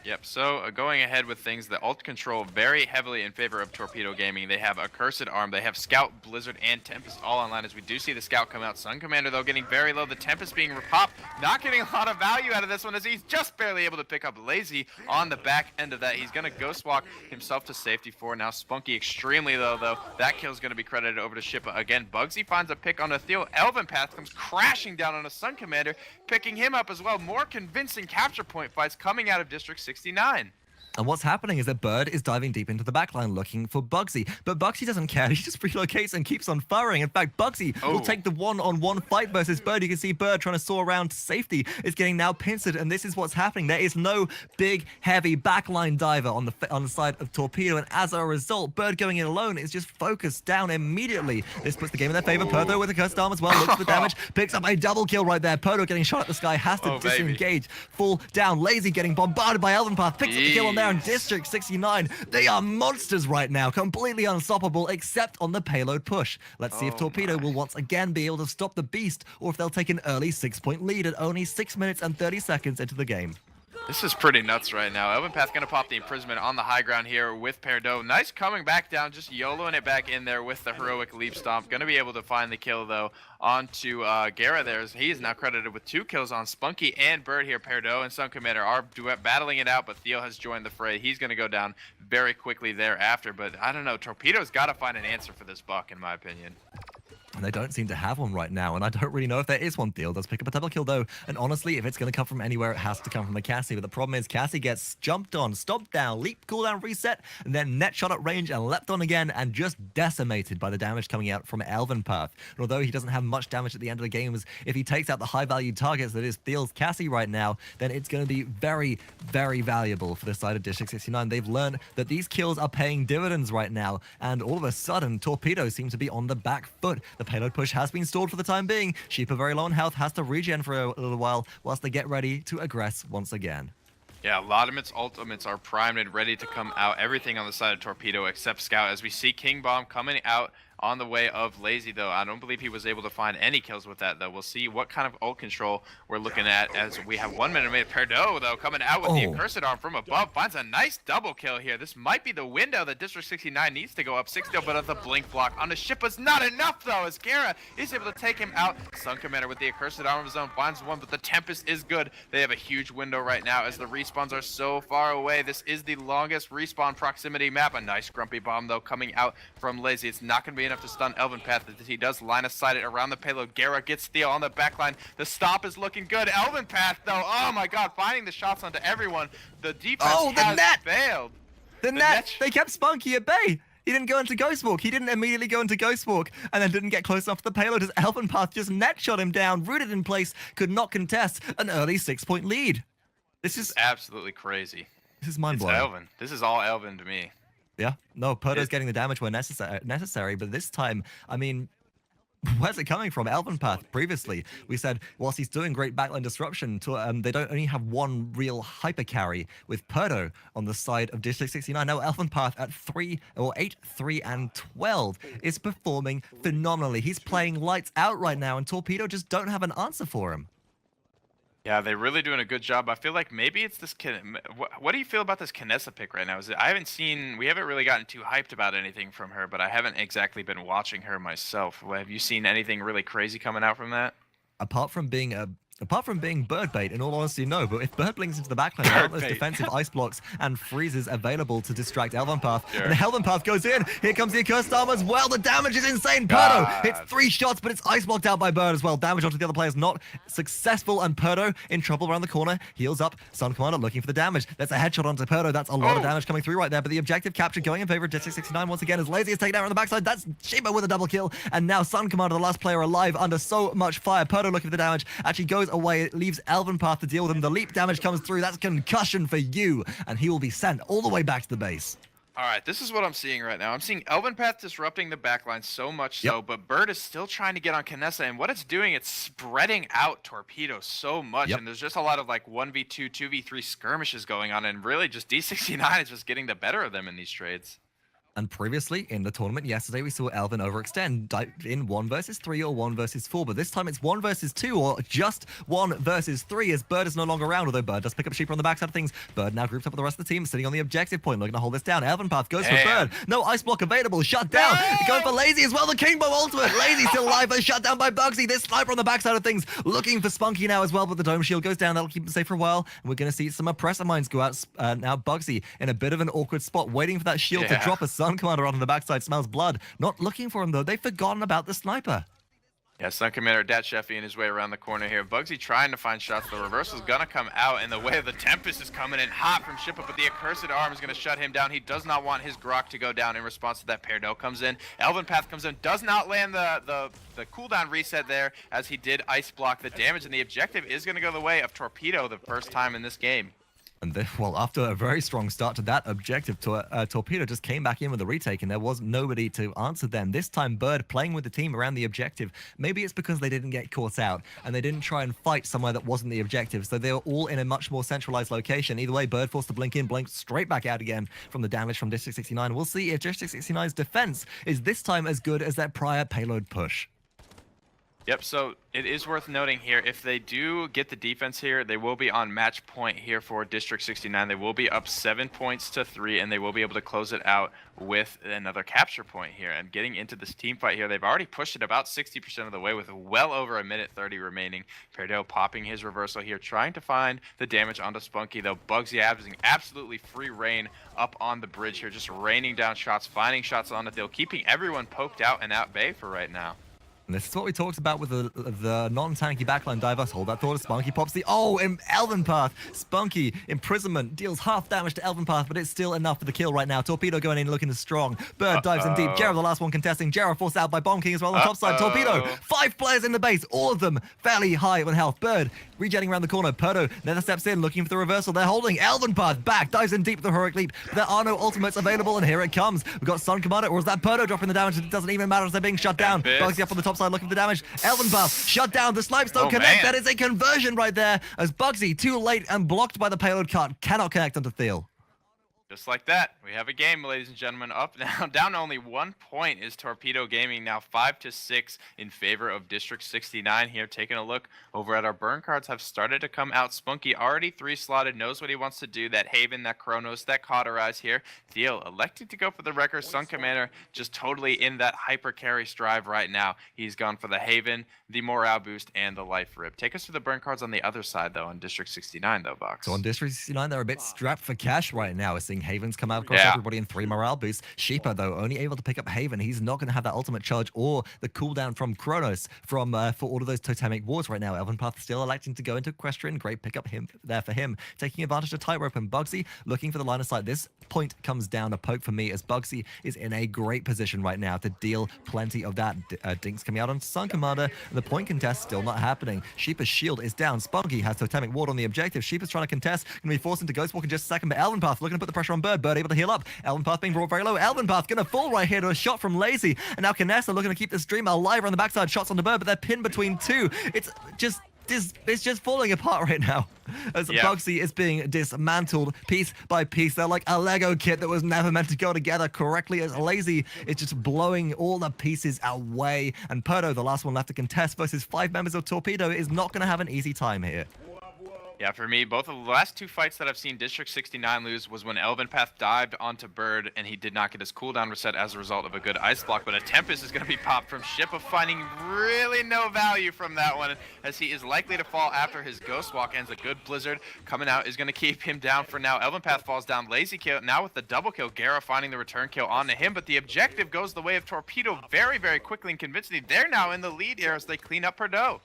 Yep, so going ahead with things, the ult control very heavily in favor of Torpedo Gaming. They have Accursed Arm, they have Scout, Blizzard, and Tempest all online as we do see the Scout come out. Suncommander, though, getting very low. The Tempest being repopped, not getting a lot of value out of this one as he's just barely able to pick up Laizy on the back end of that. He's going to Ghost Walk himself to safety for now. Spunkki extremely low, though. That kill is going to be credited over to Shipa. Again, bugzy finds a pick on a Thiel. eLvenpath comes crashing down on a Suncommander, picking him up as well. More convincing capture point fights coming out of District 69. And what's happening is that Bird is diving deep into the backline looking for bugzy. But bugzy doesn't care. He just relocates and keeps on firing. In fact, bugzy will take the one-on-one fight versus Bird. You can see Bird trying to soar around to safety. Is getting now pincered, and this is what's happening. There is no big, heavy backline diver on the side of Torpedo, and as a result, Bird going in alone is just focused down immediately. This puts the game in their favor. PERDO with a cursed arm as well. Looks for damage. Picks up a double kill right there. PERDO getting shot at the sky. Has to disengage. Fall down. Laizy getting bombarded by eLvenpath. Picks up the kill on there. In District 69, they are monsters right now, completely unstoppable except on the payload push. Let's see if Torpedo will once again be able to stop the beast, or if they'll take an early 6-point lead at only 6 minutes and 30 seconds into the game. This is pretty nuts right now. eLvenpath going to pop the imprisonment on the high ground here with PERDO. Nice coming back down, just YOLOing it back in there with the heroic leap stomp. Going to be able to find the kill, though, onto gerrah there. He is now credited with 2 kills on Spunkki and Bird here. PERDO and Suncommander are battling it out, but Thiel has joined the fray. He's going to go down very quickly thereafter, but I don't know. Torpedo's got to find an answer for this buck, in my opinion. And they don't seem to have one right now, and I don't really know if there is one. Thiel does pick up a double kill, though, and honestly, if it's going to come from anywhere, it has to come from a Cassie. But the problem is Cassie gets jumped on, stomped down, leap, cooldown, reset, and then net shot at range and leapt on again, and just decimated by the damage coming out from eLvenpath. And although he doesn't have much damage at the end of the games, if he takes out the high-value targets that is Thiel's Cassie right now, then it's going to be very, very valuable for the side of District 69. They've learned that these kills are paying dividends right now, and all of a sudden, Torpedo seems to be on the back foot. The payload push has been stalled for the time being. Shipa very low on health, has to regen for a little while whilst they get ready to aggress once again. Yeah, a lot of its ultimates are primed and ready to come out. Everything on the side of Torpedo except Scout, as we see King Bomb coming out on the way of Laizy, though. I don't believe he was able to find any kills with that, though. We'll see what kind of ult control we're looking at as we have 1 minute remaining. PERDO, though, coming out with the Accursed Arm from above, finds a nice double kill here. This might be the window that District 69 needs to go up 6-0, but the blink block on the Shipa's not enough, though, as gerrah is able to take him out. Suncommander with the Accursed Arm of his own finds one, but the Tempest is good. They have a huge window right now as the respawns are so far away. This is the longest respawn proximity map. A nice grumpy bomb, though, coming out from Laizy. It's not going to be enough to stun eLvenpath. He does line of sight it around the payload. gerrah gets Thiel on the backline. The stop is looking good. eLvenpath, though, oh my god, finding the shots onto everyone. The defense has failed. The net! They kept Spunkki at bay. He didn't go into Ghost Walk. He didn't immediately go into Ghost Walk and then didn't get close enough to the payload as eLvenpath just net shot him down, rooted in place, could not contest an early 6-point lead. This is absolutely crazy. This is mind-blowing. It's eLven. This is all eLven to me. Yeah, no, PERDO's getting the damage where necessary, but this time, I mean, where's it coming from? eLvenpath, previously, we said, whilst he's doing great backline disruption, they don't only have one real hyper carry with PERDO on the side of District 69. Now, eLvenpath at 8, 3, and 12 is performing phenomenally. He's playing lights out right now, and Torpedo just don't have an answer for him. Yeah, they're really doing a good job. I feel like maybe it's this what do you feel about this Kinessa pick right now? We haven't really gotten too hyped about anything from her, but I haven't exactly been watching her myself. Have you seen anything really crazy coming out from that? Apart from being bird bait, in all honesty, no. But if bird blinks into the backline, there aren't those defensive ice blocks and freezes available to distract eLvenpath. Sure. And eLvenpath goes in. Here comes the Accursed Arm as well. The damage is insane. PERDO hits 3 shots, but it's ice blocked out by Bird as well. Damage onto the other players not successful, and PERDO in trouble around the corner. Heals up. Suncommander looking for the damage. That's a headshot onto PERDO. That's a lot of damage coming through right there. But the objective capture going in favor of District 69 once again as Laizy is taken out on the backside. That's Shipa with a double kill. And now Suncommander, the last player alive, under so much fire. PERDO looking for the damage. Actually goes away. It leaves eLvenpath to deal with him. The leap damage comes through. That's concussion for you, and he will be sent all the way back to the base. All right, this is what I'm seeing right now. I'm seeing eLvenpath disrupting the backline so much so, but Bird is still trying to get on Kinessa, and what it's doing, it's spreading out Torpedo so much, and there's just a lot of like 1v2, 2v3 skirmishes going on, and really just D69 is just getting the better of them in these trades. And previously in the tournament yesterday, we saw eLven overextend in 1 versus 3 or 1 versus 4, but this time it's 1 versus 2 or just 1 versus 3 as Bird is no longer around, although Bird does pick up Shipa on the backside of things. Bird now groups up with the rest of the team, sitting on the objective point, looking to hold this down. eLvenpath goes for Bird. No ice block available, shut down. Going for Laizy as well, the Kingbow ultimate. Laizy still alive, but shut down by bugzy. This sniper on the backside of things, looking for spunkki now as well, but the dome shield goes down. That'll keep him safe for a while. And we're going to see some oppressor mines go out. Now bugzy in a bit of an awkward spot, waiting for that shield to drop a Suncommander on the backside. Smells blood. Not looking for him though. They've forgotten about the sniper. Yeah, Suncommander Dat Sheffy in his way around the corner here. Bugzy trying to find shots. The reversal's gonna come out in the way of the Tempest is coming in hot from Shipa, but the Accursed Arm is gonna shut him down. He does not want his Grok to go down in response to that. PERDO comes in. eLvenpath comes in, does not land the cooldown reset there as he did ice block the damage, and the objective is gonna go the way of Torpedo the first time in this game. And then, well, after a very strong start to that objective, Torpedo just came back in with a retake, and there was nobody to answer them. This time, Bird playing with the team around the objective. Maybe it's because they didn't get caught out, and they didn't try and fight somewhere that wasn't the objective, so they were all in a much more centralized location. Either way, Bird forced to blink in, blink straight back out again from the damage from District 69. We'll see if District 69's defense is this time as good as that prior payload push. Yep, so it is worth noting here, if they do get the defense here, they will be on match point here for District 69. They will be up 7 points to 3, and they will be able to close it out with another capture point here. And getting into this team fight here, they've already pushed it about 60% of the way with well over a minute 30 remaining. PERDO popping his reversal here, trying to find the damage onto spunkki, though bugzy having absolutely free reign up on the bridge here, just raining down shots, finding shots on the Thiel, keeping everyone poked out and at bay for right now. And this is what we talked about with the non-tanky backline divers. Hold that thought as spunkki pops the... Oh, in eLvenpath. spunkki, imprisonment, deals half damage to eLvenpath, but it's still enough for the kill right now. Torpedo going in looking strong. Bird dives in deep. gerrah, the last one contesting. gerrah forced out by Bomb King as well on the top side. Torpedo, 5 players in the base, all of them fairly high on health. Bird regenerating around the corner. PERDO never steps in, looking for the reversal. They're holding. eLvenpath back, dives in deep with the heroic leap. There are no ultimates available, and here it comes. We've got Suncommander, or is that PERDO dropping the damage? It doesn't even matter as they're being shut down. Bugzy up on the top side looking for the damage. eLvenpath shut down. The snipes don't connect. Man. That is a conversion right there as Bugzy, too late and blocked by the payload cut, cannot connect onto Thiel. Just like that, we have a game, ladies and gentlemen. Up now, down only 1 point is Torpedo Gaming, now 5-6 in favor of District 69 here. Taking a look over at our burn cards have started to come out. spunkki already 3 slotted, knows what he wants to do. That Haven, that Chronos, that Cauterize here. Thiel elected to go for the Wrecker. Suncommander just totally in that hyper carry strive right now. He's gone for the Haven, the morale boost, and the life rip. Take us to the burn cards on the other side, though, on District 69, though, Vox. So on District 69, they're a bit strapped for cash right now. We're seeing Haven's come out across everybody in 3 morale boosts. Shipa, though, only able to pick up Haven. He's not going to have that ultimate charge or the cooldown from Kronos for all of those totemic wards right now. eLvenpath still electing to go into Equestrian. Great pick up there for him. Taking advantage of Tightrope, and bugzy looking for the line of sight. This point comes down to poke for me, as bugzy is in a great position right now to deal plenty of that. Dinks coming out on Suncommander, and the point contest still not happening. Shipa's shield is down. spunkki has totemic ward on the objective. Shipa's trying to contest. Going to be forced into Ghostwalk in just a second, but eLvenpath looking to put the pressure on Bird. Bird able to heal up. eLvenpath being brought very low. eLvenpath going to fall right here to a shot from Laizy, and now Kinessa looking to keep this dream alive on the backside. Shots on the Bird, but they're pinned between two. It's just falling apart right now as bugzy is being dismantled piece by piece. They're like a Lego kit that was never meant to go together correctly, as Laizy is just blowing all the pieces away. And PERDO, the last one left to contest versus 5 members of Torpedo, is not going to have an easy time here. Yeah, for me, both of the last 2 fights that I've seen District 69 lose was when eLvenpath dived onto Bird and he did not get his cooldown reset as a result of a good ice block. But a Tempest is going to be popped from Shipa, finding really no value from that one, as he is likely to fall after his Ghost Walk ends. A good Blizzard coming out is going to keep him down for now. eLvenpath falls down. Laizy kill. Now with the double kill, gerrah finding the return kill onto him. But the objective goes the way of Torpedo very, very quickly and convincingly. They're now in the lead here as they clean up PERDO.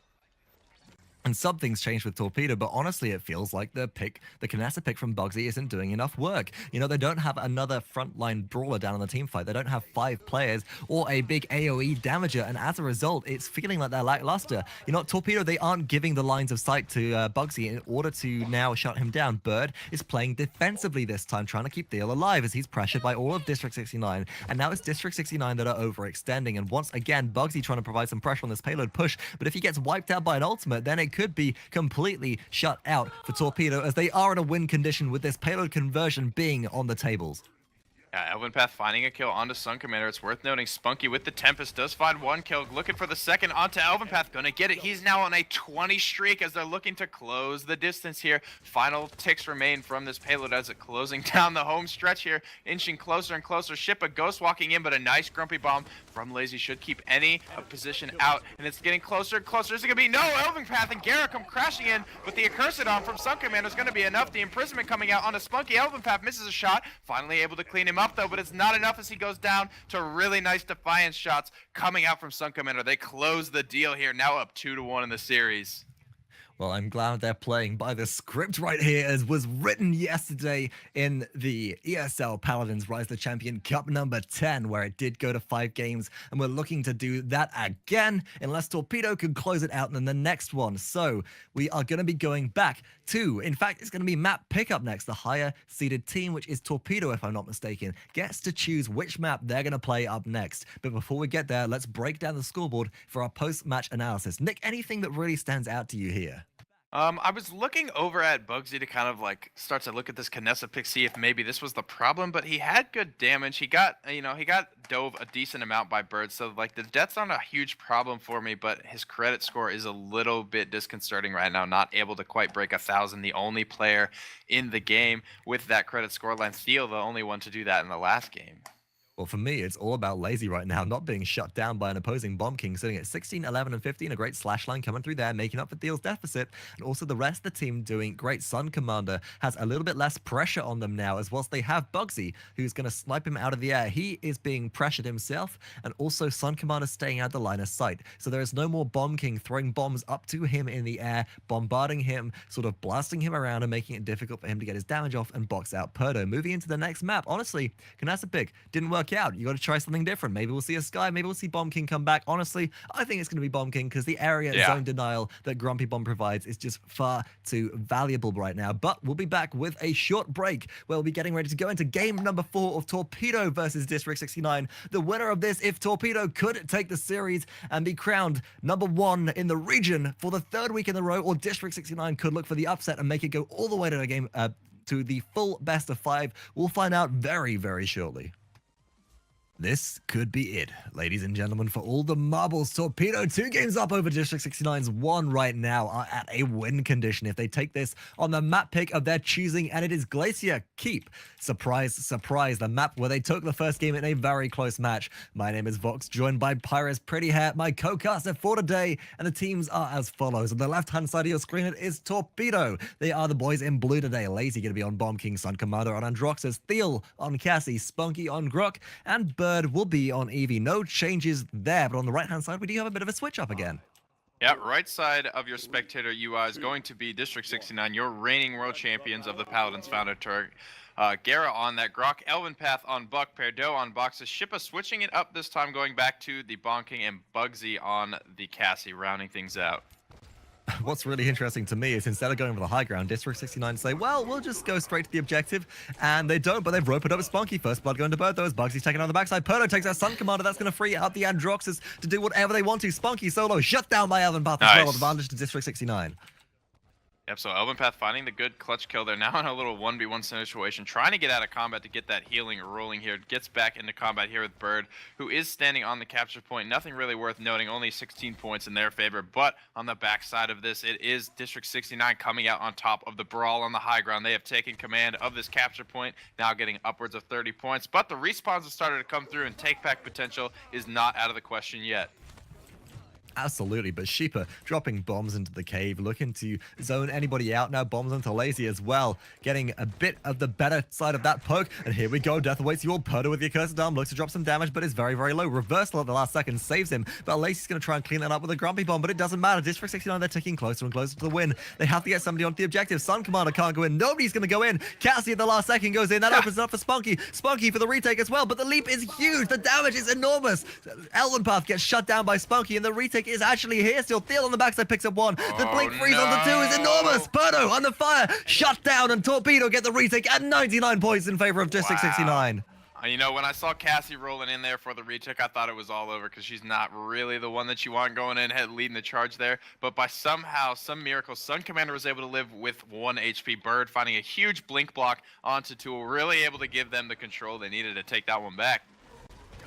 And something's changed with Torpedo, but honestly, it feels like the Kinessa pick from bugzy isn't doing enough work. You know, they don't have another frontline brawler down on the team fight. They don't have 5 players or a big AoE damager, and as a result, it's feeling like they're lackluster. You know, Torpedo, they aren't giving the lines of sight to bugzy in order to now shut him down. Bird is playing defensively this time, trying to keep Thiel alive as he's pressured by all of District 69. And now it's District 69 that are overextending. And once again, bugzy trying to provide some pressure on this payload push. But if he gets wiped out by an ultimate, then it could be completely shut out for Torpedo, as they are in a win condition with this payload conversion being on the tables. Yeah, eLvenpath finding a kill onto Suncommander. It's worth noting spunkki with the Tempest does find 1 kill, looking for the second onto eLvenpath. Gonna get it. He's now on a 20 streak as they're looking to close the distance here. Final ticks remain from this payload as it closing down the home stretch here, inching closer and closer. Shipa ghost walking in, but a nice grumpy bomb from Laizy should keep any position out, and it's getting closer and closer. Is it gonna be no? eLvenpath and gerrah come crashing in, but the accursed on from Suncommander is gonna be enough. The imprisonment coming out onto spunkki. eLvenpath misses a shot, finally able to clean him up though, but it's not enough as he goes down to really nice defiance shots coming out from Suncommander. They close the deal here, now up 2-1 in the series. Well, I'm glad they're playing by the script right here, as was written yesterday in the ESL Paladins Rise the Champion Cup number 10, where it did go to 5 games, and we're looking to do that again, unless Torpedo can close it out in the next one. So we are going to be going back to, in fact, it's going to be map pickup next. The higher seeded team, which is Torpedo, if I'm not mistaken, gets to choose which map they're going to play up next. But before we get there, let's break down the scoreboard for our post-match analysis. Nick, anything that really stands out to you here? I was looking over at bugzy to kind of like start to look at this Kinessa pick, see if maybe this was the problem, but he had good damage. He got, he got dove a decent amount by Bird, so like the death's not a huge problem for me, but his credit score is a little bit disconcerting right now, not able to quite break 1,000. The only player in the game with that credit score line, Thiel, the only one to do that in the last game. Well, for me, it's all about Laizy right now, not being shut down by an opposing Bomb King, sitting at 16, 11, and 15. A great slash line coming through there, making up for Thiel's deficit. And also the rest of the team doing great. Suncommander has a little bit less pressure on them now, as whilst they have bugzy, who's going to snipe him out of the air. He is being pressured himself, and also Suncommander staying out the line of sight. So there is no more Bomb King throwing bombs up to him in the air, bombarding him, sort of blasting him around and making it difficult for him to get his damage off and box out PERDO. Moving into the next map, honestly, Kinessa pick didn't work out. You got to try something different. Maybe we'll see a Sky, maybe we'll see Bomb King come back. Honestly, I think it's going to be Bomb King, because the area zone denial that Grumpy Bomb provides is just far too valuable right now. But we'll be back with a short break where we'll be getting ready to go into game number 4 of Torpedo versus District 69. The winner of this, if Torpedo could take the series and be crowned number 1 in the region for the 3rd week in a row, or District 69 could look for the upset and make it go all the way to the game, to the full best of 5. We'll find out very, very shortly. This could be it, ladies and gentlemen, for all the marbles. Torpedo, 2 games up over District 69's 1 right now, are at a win condition if they take this on the map pick of their choosing, and it is Glacier Keep. Surprise, surprise, the map where they took the first game in a very close match. My name is Vox, joined by Hi-Rez Pretty Hair, my co-caster for today, and the teams are as follows. On the left-hand side of your screen, it is Torpedo. They are the boys in blue today. Laizy going to be on Bomb King, Suncommander on Androxus, Thiel on Cassie, spunkki on Grok, and Bird will be on Eevee. No changes there, but on the right-hand side, we do have a bit of a switch-up again. Yeah, right side of your spectator UI is going to be District 69, your reigning world champions of the Paladins founder turret. Gerrah on that, Grok, eLvenpath on Buck, PERDO on boxes, Shipa switching it up this time, going back to the Bomb King, and bugzy on the Cassie, rounding things out. What's really interesting to me is instead of going for the high ground, District 69 say, well, we'll just go straight to the objective, and they don't, but they've roped it up with spunkki. First blood going to both those. Bugzy's taken on the backside. PERDO takes out Suncommander. That's going to free up the Androxus to do whatever they want to. spunkki solo, shut down by eLvenpath as well. Advantage to District 69. Yep, so eLvenpath finding the good clutch kill. They're now in a little 1v1 situation, trying to get out of combat to get that healing rolling here. Gets back into combat here with Bird, who is standing on the capture point. Nothing really worth noting, only 16 points in their favor. But on the backside of this, it is District 69 coming out on top of the brawl on the high ground. They have taken command of this capture point, now getting upwards of 30 points. But the respawns have started to come through, and take-back potential is not out of the question yet. Absolutely, but Shipa dropping bombs into the cave, looking to zone anybody out now. Bombs onto Laizy as well, getting a bit of the better side of that poke. And here we go, death awaits you all. PERDO with the accursed arm looks to drop some damage, but is very, very low. Reversal at the last second saves him, but Laizy's going to try and clean that up with a grumpy bomb, but it doesn't matter. District 69, they're ticking closer and closer to the win. They have to get somebody onto the objective. Suncommander can't go in. Nobody's going to go in. Cassie at the last second goes in. That opens it up for spunkki. spunkki for the retake as well, but the leap is huge. The damage is enormous. eLvenpath gets shut down by spunkki, and the retake is actually here. Still, Thiel on the backside picks up 1. The blink freeze onto 2 is enormous. PERDO under fire, shut down, and Torpedo get the retake at 99 points in favor of District 69. You know, when I saw Cassie rolling in there for the retake, I thought it was all over because she's not really the one that you want going in, leading the charge there. But by some miracle, Suncommander was able to live with 1 HP. Bird finding a huge blink block onto Tool, really able to give them the control they needed to take that one back.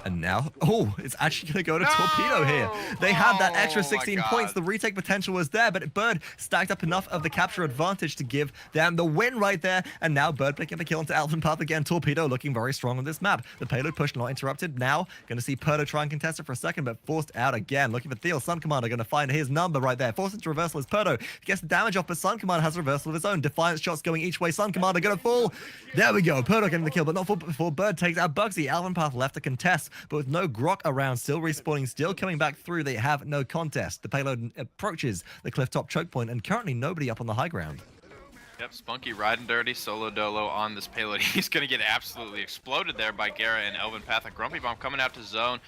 And now, it's actually going to go to Torpedo here. They had that extra 16 points. The retake potential was there, but Bird stacked up enough of the capture advantage to give them the win right there. And now Bird picking up a kill into eLvenpath again. Torpedo looking very strong on this map. The payload push not interrupted. Now, going to see PERDO try and contest it for a second, but forced out again. Looking for Thiel. Suncommander going to find his number right there. Forced into reversal is PERDO. He gets the damage off, but Suncommander has a reversal of his own. Defiance shots going each way. Suncommander going to fall. There we go. PERDO getting the kill, but not before Bird takes out bugzy. eLvenpath left to contest, but with no Grok around, still respawning, still coming back through. They have no contest. The payload approaches the cliff-top choke point, and currently nobody up on the high ground. Yep, spunkki riding dirty, solo dolo on this payload. He's going to get absolutely exploded there by Gerrah and eLvenpath. A grumpy bomb coming out to zone.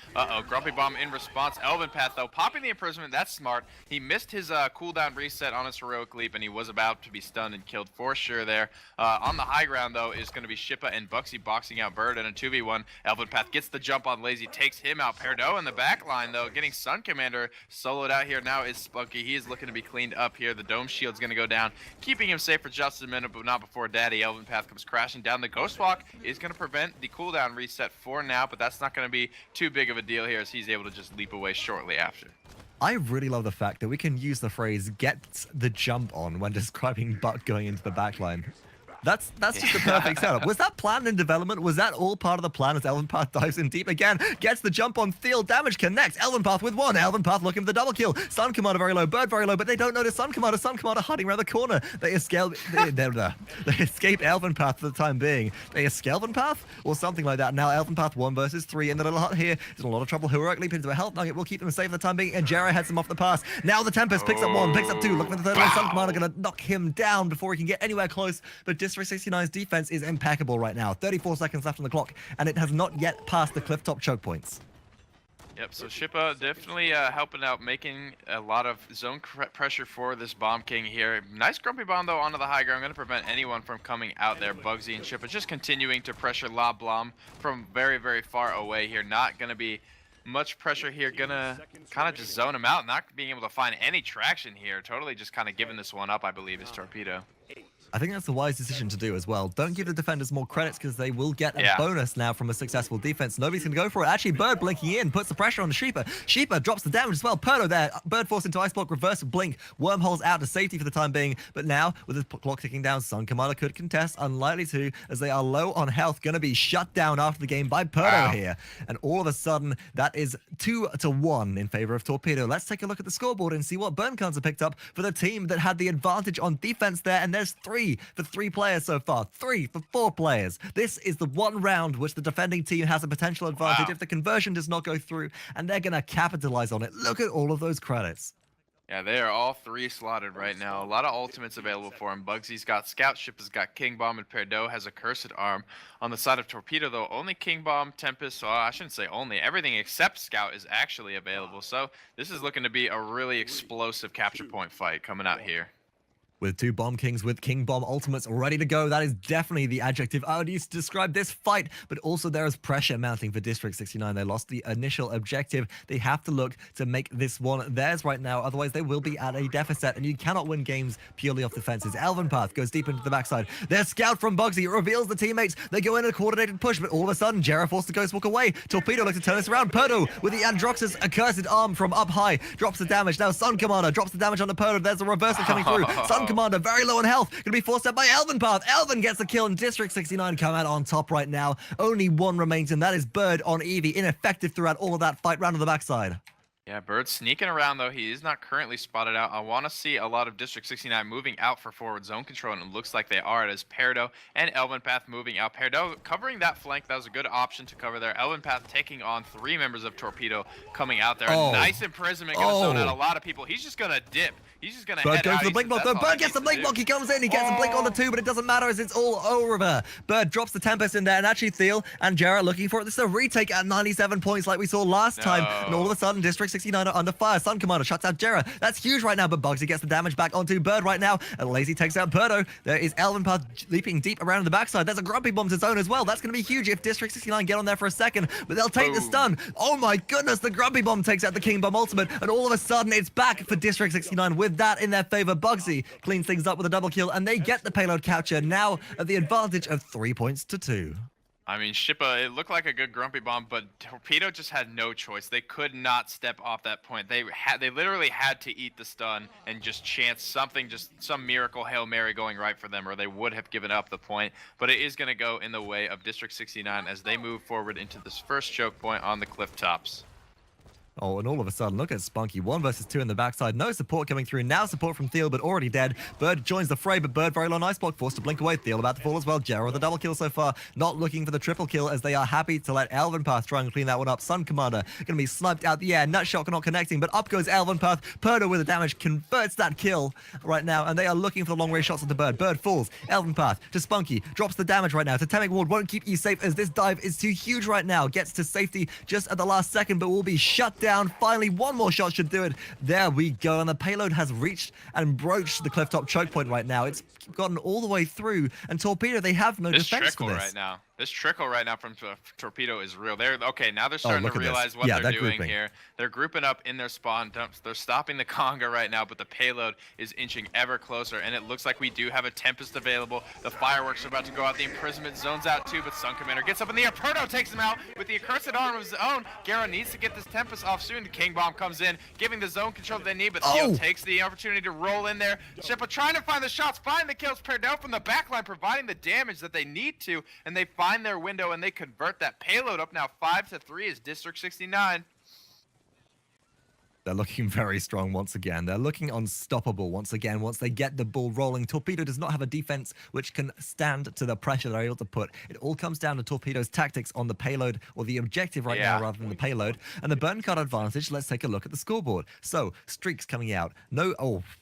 Grumpy bomb in response. eLvenpath, though, popping the imprisonment. That's smart. He missed his cooldown reset on his heroic leap, and he was about to be stunned and killed for sure there. On the high ground, though, is going to be Shipa and bugzy boxing out Bird in a 2v1. eLvenpath gets the jump on Laizy, takes him out. PERDO in the back line, though, getting Suncommander soloed out here now is spunkki. He is looking to be cleaned up here. The dome shield's going to go down, keeping him safe for just a minute, but not before Daddy. eLvenpath comes crashing down. The Ghost Walk is going to prevent the cooldown reset for now, but that's not going to be too big of a deal here as he's able to just leap away shortly after. I really love the fact that we can use the phrase "get the jump on" when describing Buck going into the backline. That's just the perfect setup. Was that planned in development? Was that all part of the plan as eLvenpath dives in deep again? Gets the jump on Thiel. Damage connects. eLvenpath with 1. eLvenpath looking for the double kill. Suncommander very low. Bird very low, but they don't notice Suncommander. Suncommander hiding around the corner. They escape eLvenpath for the time being. They escape eLvenpath or something like that. Now eLvenpath 1 versus 3 in the little hut here. There's a lot of trouble. Heroic leap into a health nugget will keep them safe for the time being. And gerrah heads him off the pass. Now the Tempest picks up 1, picks up 2. Looking for the third one. Suncommander going to knock him down before he can get anywhere close. But District 69's defense is impeccable right now. 34 seconds left on the clock, and it has not yet passed the cliff-top choke points. Yep, so Shipa definitely helping out, making a lot of zone pressure for this Bomb King here. Nice grumpy bomb, though, onto the high ground. Going to prevent anyone from coming out there. Bugzy and Shipa just continuing to pressure La Blom from very, very far away here. Not going to be much pressure here. Gonna kind of just zone him out, not being able to find any traction here. Totally just kind of giving this one up, I believe, is Torpedo. I think that's a wise decision to do as well. Don't give the defenders more credits because they will get a bonus now from a successful defense. Nobody's going to go for it. Actually, Bird blinking in, puts the pressure on the Shipa. Shipa drops the damage as well. PERDO there. Bird forced into Ice Block, reverse blink. Wormholes out to safety for the time being. But now, with the clock ticking down, Suncommander could contest. Unlikely to, as they are low on health. Going to be shut down after the game by PERDO here. And all of a sudden, that is 2-1 in favor of Torpedo. Let's take a look at the scoreboard and see what burn cards are picked up for the team that had the advantage on defense there. And there's 3 for 3 players so far. 3 for 4 players. This is the one round which the defending team has a potential advantage if the conversion does not go through, and they're going to capitalize on it. Look at all of those credits. Yeah, they are all 3 slotted right now. A lot of ultimates available for him. Bugzy's got Scout, Shipa's got King Bomb, and PERDO has a Cursed Arm. On the side of Torpedo, though, only King Bomb, Tempest, so I shouldn't say only. Everything except Scout is actually available. So this is looking to be a really explosive capture point fight coming out here. With 2 Bomb Kings with King Bomb ultimates ready to go. That is definitely the adjective I would use to describe this fight. But also there is pressure mounting for District 69. They lost the initial objective. They have to look to make this one theirs right now. Otherwise, they will be at a deficit. And you cannot win games purely off defenses. eLvenpath goes deep into the backside. There's Scout from Bugzy. It reveals the teammates. They go in a coordinated push. But all of a sudden, gerrah forced to ghost walk away. Torpedo looks to turn this around. PERDO with the Androxus Accursed Arm from up high. Drops the damage. Now Suncommander drops the damage on the PERDO. There's a reversal coming through. Suncommander very low on health. Going to be forced out by eLvenpath. Elven gets the kill, and District 69 come out on top right now. Only 1 remains, and that is Bird on Eevee. Ineffective throughout all of that fight round to the backside. Yeah, Bird's sneaking around, though. He is not currently spotted out. I want to see a lot of District 69 moving out for forward zone control, and it looks like they are. It is PERDO and eLvenpath moving out. PERDO covering that flank. That was a good option to cover there. eLvenpath taking on 3 members of Torpedo coming out there. A nice imprisonment. Going to zone out a lot of people. He's just going to dip. He's just going to head goes out. for the blink block, though. Bird gets the blink block. He comes in. He gets a blink on the 2, but it doesn't matter as it's all over. Bird drops the Tempest in there, and actually Thiel and gerrah looking for it. This is a retake at 97 points like we saw last time. And all of a sudden, District 69 are under fire. Suncommander shuts out gerrah. That's huge right now, but Bugzy gets the damage back onto Bird right now. And Laizy takes out PERDO. There is eLvenpath leaping deep around the backside. There's a Grumpy Bomb to zone as well. That's going to be huge if District 69 get on there for a second, but they'll take the stun. Oh my goodness, the Grumpy Bomb takes out the King Bomb ultimate, and all of a sudden it's back for District 69 with that in their favor. Bugzy cleans things up with a double kill, and they get the payload capture now at the advantage of 3 points to 2. I mean, Shipa, it looked like a good Grumpy Bomb, but Torpedo just had no choice. They could not step off that point. They literally had to eat the stun and just chance something, just some miracle Hail Mary going right for them, or they would have given up the point. But it is going to go in the way of District 69 as they move forward into this first choke point on the cliff tops. Oh, and all of a sudden, look at spunkki. 1 versus 2 in the backside. No support coming through. Now support from Thiel, but already dead. Bird joins the fray, but Bird very low on ice block. Forced to blink away. Thiel about to fall as well. gerrah with a double kill so far. Not looking for the triple kill as they are happy to let eLvenpath try and clean that one up. Suncommander going to be sniped out the air. Nutshot not connecting, but up goes eLvenpath. PERDO with the damage converts that kill right now, and they are looking for the long range shots of the Bird. Bird falls. eLvenpath to spunkki. Drops the damage right now. Totemic Ward won't keep you safe as this dive is too huge right now. Gets to safety just at the last second, but will be shut down. Finally, 1 more shot should do it. There we go, and the payload has reached and broached the clifftop choke point right now. It's gotten all the way through, and Torpedo, they have no defense for this. Right now. This trickle right now from Torpedo is real. Now they're starting to realize what they're doing here. They're grouping up in their spawn dumps. They're stopping the conga right now, but the payload is inching ever closer, and it looks like we do have a Tempest available. The fireworks are about to go out. The imprisonment zones out too, but Suncommander gets up in the air. PERDO takes him out with the accursed arm of his own. gerrah needs to get this Tempest off soon. The King Bomb comes in, giving the zone control they need, but Thiel takes the opportunity to roll in there. Shipa trying to find the shots, find the kills. PERDO from the backline providing the damage that they need to, and they find their window and they convert that payload up now 5-3 is District 69. They're looking very strong once again. They're looking unstoppable once again once they get the ball rolling. Torpedo does not have a defense which can stand to the pressure they're able to put. It all comes down to Torpedo's tactics on the payload, or the objective right now rather than the payload. And the burn card advantage, let's take a look at the scoreboard. So, streaks coming out.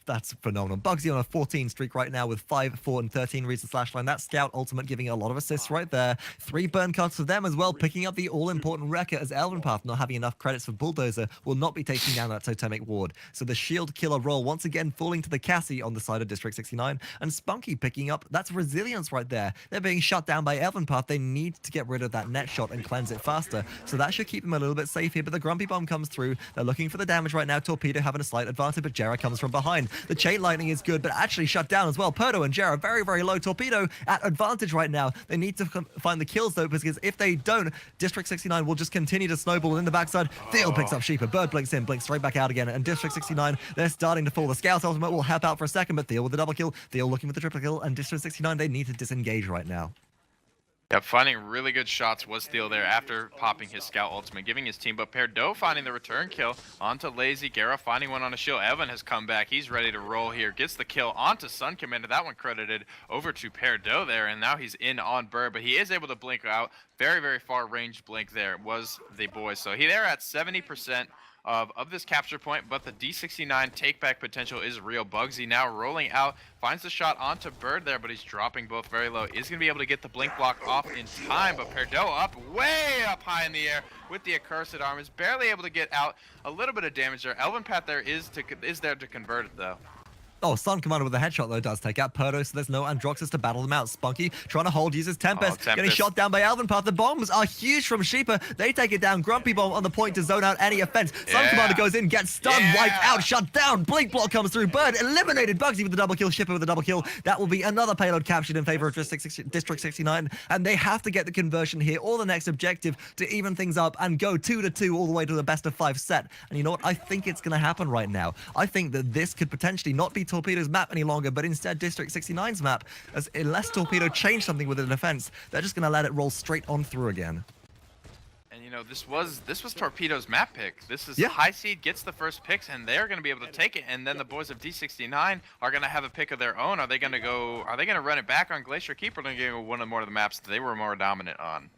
That's phenomenal. Bugzy on a 14 streak right now with 5, 4, and 13 reads the slash line. That Scout ultimate giving a lot of assists right there. 3 burn cards for them as well, picking up the all-important Wrecker as eLvenpath, not having enough credits for Bulldozer, will not be taking down that totemic ward. So the shield killer role once again falling to the Cassie on the side of District 69, and spunkki picking up. That's resilience right there. They're being shut down by eLvenpath. They need to get rid of that net shot and cleanse it faster. So that should keep them a little bit safe here, but the Grumpy Bomb comes through. They're looking for the damage right now. Torpedo having a slight advantage, but gerrah comes from behind. The chain lightning is good, but actually shut down as well. PERDO and gerrah very, very low. Torpedo at advantage right now. They need to find the kills though, because if they don't, District 69 will just continue to snowball in the backside. Thiel picks up Shipa. Bird blinks in, blinks straight back out again, and District 69, they're starting to fall. The Scout ultimate will help out for a second, but Thiel with the double kill. Thiel looking for the triple kill, and District 69, they need to disengage right now. Yep, finding really good shots was Thiel there after popping his Scout ultimate, giving his team, but PERDO finding the return kill onto Laizy. Gerrah finding one on a shield. Evan has come back. He's ready to roll here. Gets the kill onto Suncommander. That one credited over to PERDO there, and now he's in on Bird, but he is able to blink out. Very, very far range blink there was the boy. So they're at 70% of this capture point, but the D69 take-back potential is real. Bugzy now rolling out, finds the shot onto Bird there, but he's dropping both very low. Is going to be able to get the blink block off in time, but PERDO up, way up high in the air with the accursed arm, is barely able to get out. A little bit of damage there. eLvenpath there is there to convert it, though. Oh, Suncommander with a headshot, though, does take out PERDO, so there's no Androxus to battle them out. Spunkki trying to hold, uses Tempest, getting shot down by eLvenpath. The bombs are huge from Shipa. They take it down. Grumpy Bomb on the point to zone out any offense. Suncommander goes in, gets stunned, wiped out, shut down. Blink block comes through. Bird eliminated. Bugzy with the double kill. Shipa with the double kill. That will be another payload captured in favor of District 69, and they have to get the conversion here, or the next objective, to even things up and go 2-2 all the way to the best of 5 set. And you know what? I think it's going to happen right now. I think that this could potentially not be Torpedo's map any longer, but instead District 69's map, as unless Torpedo change something with the defense, they're just going to let it roll straight on through again. And you know, this was Torpedo's map pick. This is High Seed gets the first picks, and they're going to be able to take it, and then the boys of D69 are going to have a pick of their own. Are they going to run it back on Glacier Keep, or are they going to go one of more of the maps that they were more dominant on?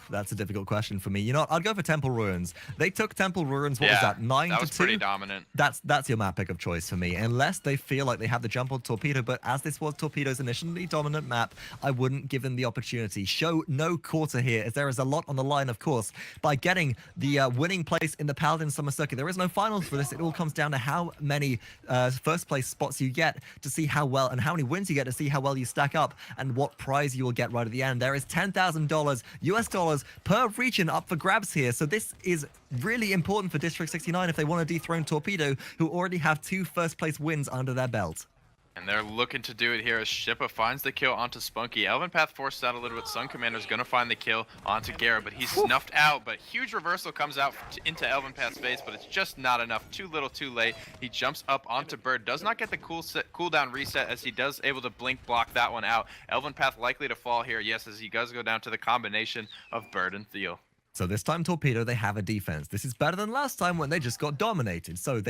That's a difficult question for me. You know what? I'd go for Temple Ruins. They took Temple Ruins, what was that, 9-2? That was pretty dominant. That's your map pick of choice for me, unless they feel like they have the jump on Torpedo, but as this was Torpedo's initially dominant map, I wouldn't give them the opportunity. Show no quarter here, as there is a lot on the line, of course. By getting the winning place in the Paladins Summer Circuit, there is no finals for this. It all comes down to how many first place spots you get to see how well, and how many wins you get to see how well you stack up, and what prize you will get right at the end. There is $10,000 US dollars per region up for grabs here, so this is really important for District 69 if they want to dethrone Torpedo, who already have 2 first place wins under their belt. And they're looking to do it here as Shipa finds the kill onto Spunkki. eLvenpath forced out a little bit. Suncommander's going to find the kill onto gerrah, but he's snuffed out. But huge reversal comes out into eLvenpath's face, but it's just not enough. Too little, too late. He jumps up onto Bird. Does not get the cooldown reset, as he does able to blink block that one out. eLvenpath likely to fall here, yes, as he does go down to the combination of Bird and Thiel. So this time Torpedo, they have a defense. This is better than last time when they just got dominated. So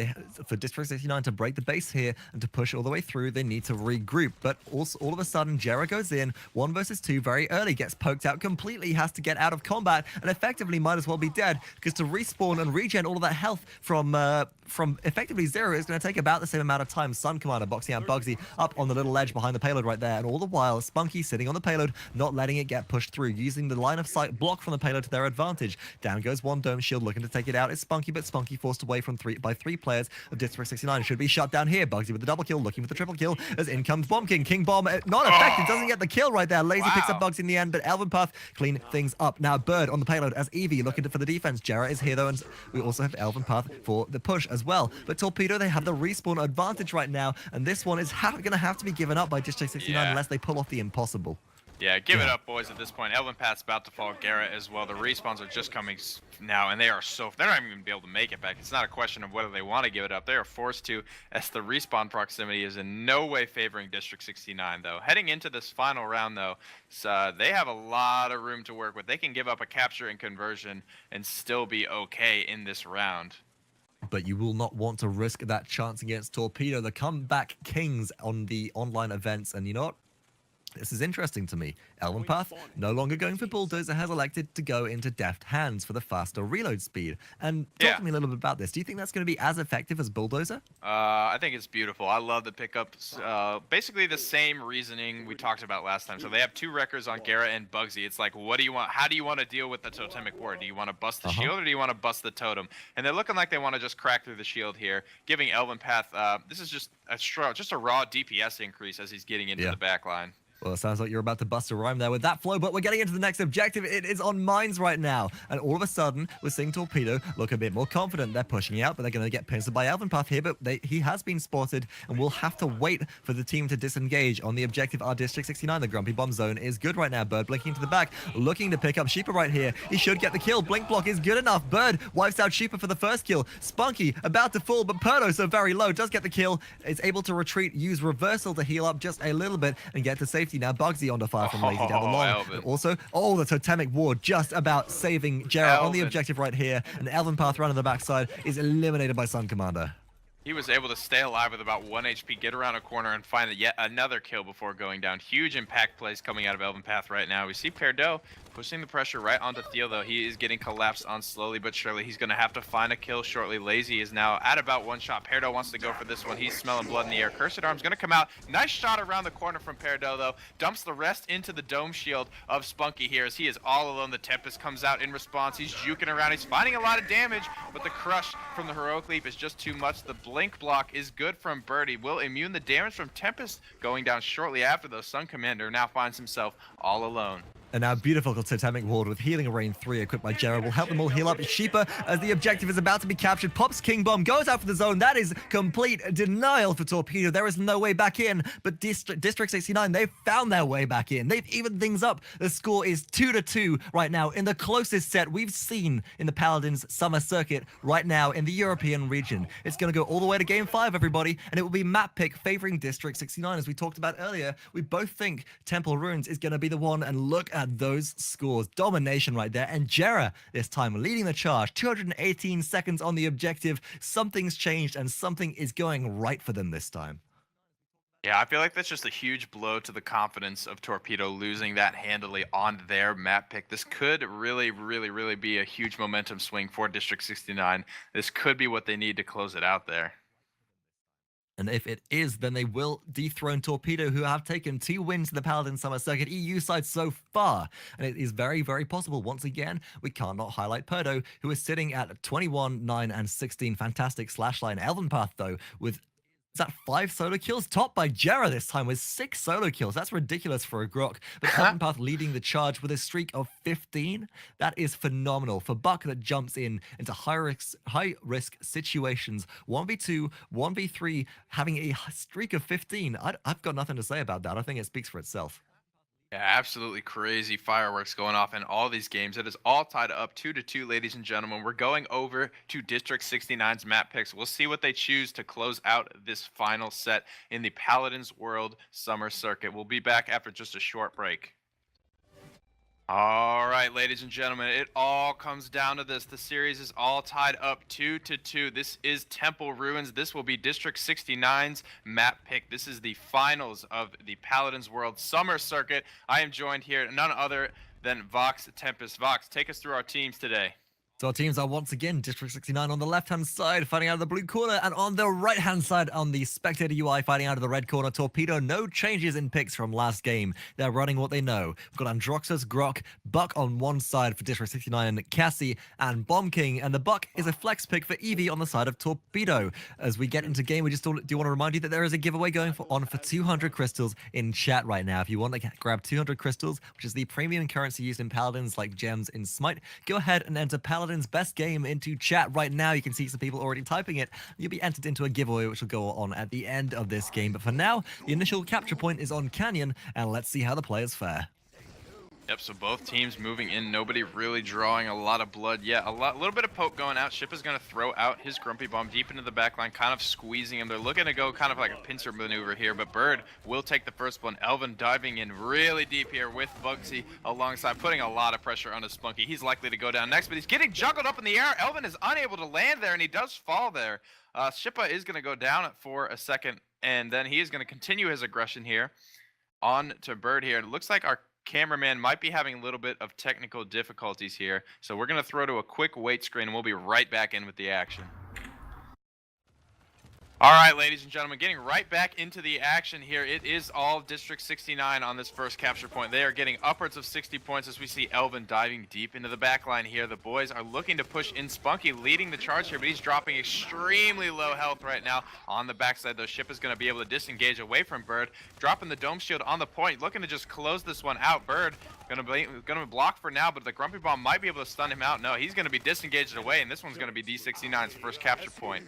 for District 69 to break the base here and to push all the way through, they need to regroup. But also, all of a sudden, gerrah goes in, 1 versus 2 very early, gets poked out completely, has to get out of combat, and effectively might as well be dead, because to respawn and regen all of that health from effectively 0 is going to take about the same amount of time. Suncommander boxing out Bugzy up on the little ledge behind the payload right there, and all the while, spunkki sitting on the payload, not letting it get pushed through, using the line of sight block from the payload to their advantage. Down goes one dome shield, looking to take it out. It's spunkki, but spunkki forced away from by 3 players of District 69. Should be shut down here. Bugzy with the double kill, looking for the triple kill, as in comes Bomb King. King Bomb, not effective, doesn't get the kill right there. Laizy picks up Bugzy in the end, but eLvenpath clean things up. Now Bird on the payload as Eevee looking for the defense. gerrah is here though, and we also have eLvenpath for the push as well. But Torpedo, they have the respawn advantage right now, and this one is going to have to be given up by District 69 unless they pull off the impossible. Yeah, give it up, boys, at this point. eLvenpath's about to fall. gerrah as well. The respawns are just coming now, and they're not even going to be able to make it back. It's not a question of whether they want to give it up. They are forced to, as the respawn proximity is in no way favoring District 69, though. Heading into this final round, though, they have a lot of room to work with. They can give up a capture and conversion and still be okay in this round. But you will not want to risk that chance against Torpedo, the comeback kings on the online events, and you know what? This is interesting to me. eLvenpath, no longer going for Bulldozer, has elected to go into deft hands for the faster reload speed. And talk Yeah. to me a little bit about this. Do you think that's going to be as effective as Bulldozer? I think it's beautiful. I love the pickups. Basically the same reasoning we talked about last time. So they have 2 wreckers on gerrah and bugzy. It's like, what do you want? How do you want to deal with the totemic ward? Do you want to bust the shield or do you want to bust the totem? And they're looking like they want to just crack through the shield here, giving eLvenpath. This is just a raw DPS increase as he's getting into the back line. Well, it sounds like you're about to bust a rhyme there with that flow, but we're getting into the next objective. It is on mines right now. And all of a sudden, we're seeing Torpedo look a bit more confident. They're pushing out, but they're going to get pinced by eLvenpath here, but he has been spotted, and we'll have to wait for the team to disengage on the objective. Our District 69, the Grumpy Bomb zone, is good right now. Bird blinking to the back, looking to pick up Shipa right here. He should get the kill. Blink block is good enough. Bird wipes out Shipa for the first kill. Spunkki about to fall, but PERDO, so very low, does get the kill. Is able to retreat, use reversal to heal up just a little bit, and get to safety. Now bugzy onto fire from Laizy down the line. And also, the totemic ward just about saving gerrah on the objective right here. And eLvenpath running the backside is eliminated by Suncommander. He was able to stay alive with about 1 HP, get around a corner, and find yet another kill before going down. Huge impact plays coming out of eLvenpath right now. We see PERDO pushing the pressure right onto Thiel, though. He is getting collapsed on slowly but surely. He's going to have to find a kill shortly. Laizy is now at about 1 shot. PERDO wants to go for this one. He's smelling blood in the air. Cursed Arm's going to come out. Nice shot around the corner from PERDO, though. Dumps the rest into the dome shield of spunkki here as he is all alone. The Tempest comes out in response. He's juking around. He's finding a lot of damage, but the crush from the Heroic Leap is just too much. The blink block is good from Birdie. Will immune the damage from Tempest going down shortly after, though. Suncommander now finds himself all alone. And now beautiful totemic ward with healing rain 3 equipped by gerrah will help them all heal up. Shipa, as the objective is about to be captured, pops King Bomb, goes out for the zone. That is complete denial for Torpedo. There is no way back in, but District 69, they've found their way back in. They've evened things up. The score is 2-2 right now in the closest set we've seen in the Paladins summer circuit right now in the European region. It's going to go all the way to Game 5, everybody, and it will be map pick favoring District 69. As we talked about earlier, we both think Temple Ruins is going to be the one, and look at those scores. Domination right there, and gerrah this time leading the charge. 218 seconds on the objective. Something's changed and something is going right for them this time. Yeah, I feel like that's just a huge blow to the confidence of Torpedo losing that handily on their map pick. This could really be a huge momentum swing for District 69. This could be what they need to close it out there. And if it is, then they will dethrone Torpedo, who have taken 2 wins in the Paladin Summer Circuit EU side so far. And it is very possible. Once again, we can't not highlight PERDO, who is sitting at 21, 9, and 16. Fantastic slash line. eLvenpath, though, with... is that 5 solo kills? Topped by gerrah this time with 6 solo kills. That's ridiculous for a Grok. But eLvenpath leading the charge with a streak of 15. That is phenomenal for Buck that jumps into high-risk situations. 1v2, 1v3, having a streak of 15. I've got nothing to say about that. I think it speaks for itself. Yeah, absolutely crazy fireworks going off in all these games. It is all tied up 2-2, ladies and gentlemen. We're going over to District 69's map picks. We'll see what they choose to close out this final set in the Paladins World Summer Circuit. We'll be back after just a short break. All right, ladies and gentlemen, it all comes down to this. The series is all tied up 2-2. This is Temple Ruins. This will be District 69's map pick. This is the finals of the Paladins World Summer Circuit. I am joined here, none other than Vox Tempest. Vox, take us through our teams today. So our teams are once again District 69 on the left-hand side, fighting out of the blue corner, and on the right-hand side on the Spectator UI, fighting out of the red corner. Torpedo, no changes in picks from last game. They're running what they know. We've got Androxus, Grok, Buck on one side for District 69, Cassie, and Bomb King, and the Buck is a flex pick for Eevee on the side of Torpedo. As we get into game, we just do want to remind you that there is a giveaway going on for 200 crystals in chat right now. If you want to grab 200 crystals, which is the premium currency used in Paladins like gems in Smite, go ahead and enter Paladins best game into chat right now. You can see some people already typing it. You'll be entered into a giveaway which will go on at the end of this game. But for now, the initial capture point is on Canyon, and let's see how the players fare. Yep, so both teams moving in. Nobody really drawing a lot of blood yet. A little bit of poke going out. Shipa's going to throw out his Grumpy Bomb deep into the back line, kind of squeezing him. They're looking to go kind of like a pincer maneuver here, but Bird will take the first one. Elven diving in really deep here with bugzy alongside, putting a lot of pressure on his spunkki. He's likely to go down next, but he's getting juggled up in the air. Elven is unable to land there, and he does fall there. Shipa is going to go down for a second, and then he is going to continue his aggression here. on to Bird here. It looks like our cameraman might be having a little bit of technical difficulties here. So we're going to throw to a quick wait screen, and we'll be right back in with the action. All right, ladies and gentlemen, getting right back into the action here. It is all District 69 on this first capture point. They are getting upwards of 60 points as we see eLven diving deep into the backline here. The boys are looking to push in. Spunkki leading the charge here, but he's dropping extremely low health right now on the backside, though. Shipa is going to be able to disengage away from Bird, dropping the dome shield on the point, looking to just close this one out. Bird going to block for now, but the Grumpy Bomb might be able to stun him out. No, he's going to be disengaged away, and this one's going to be D69's first capture point.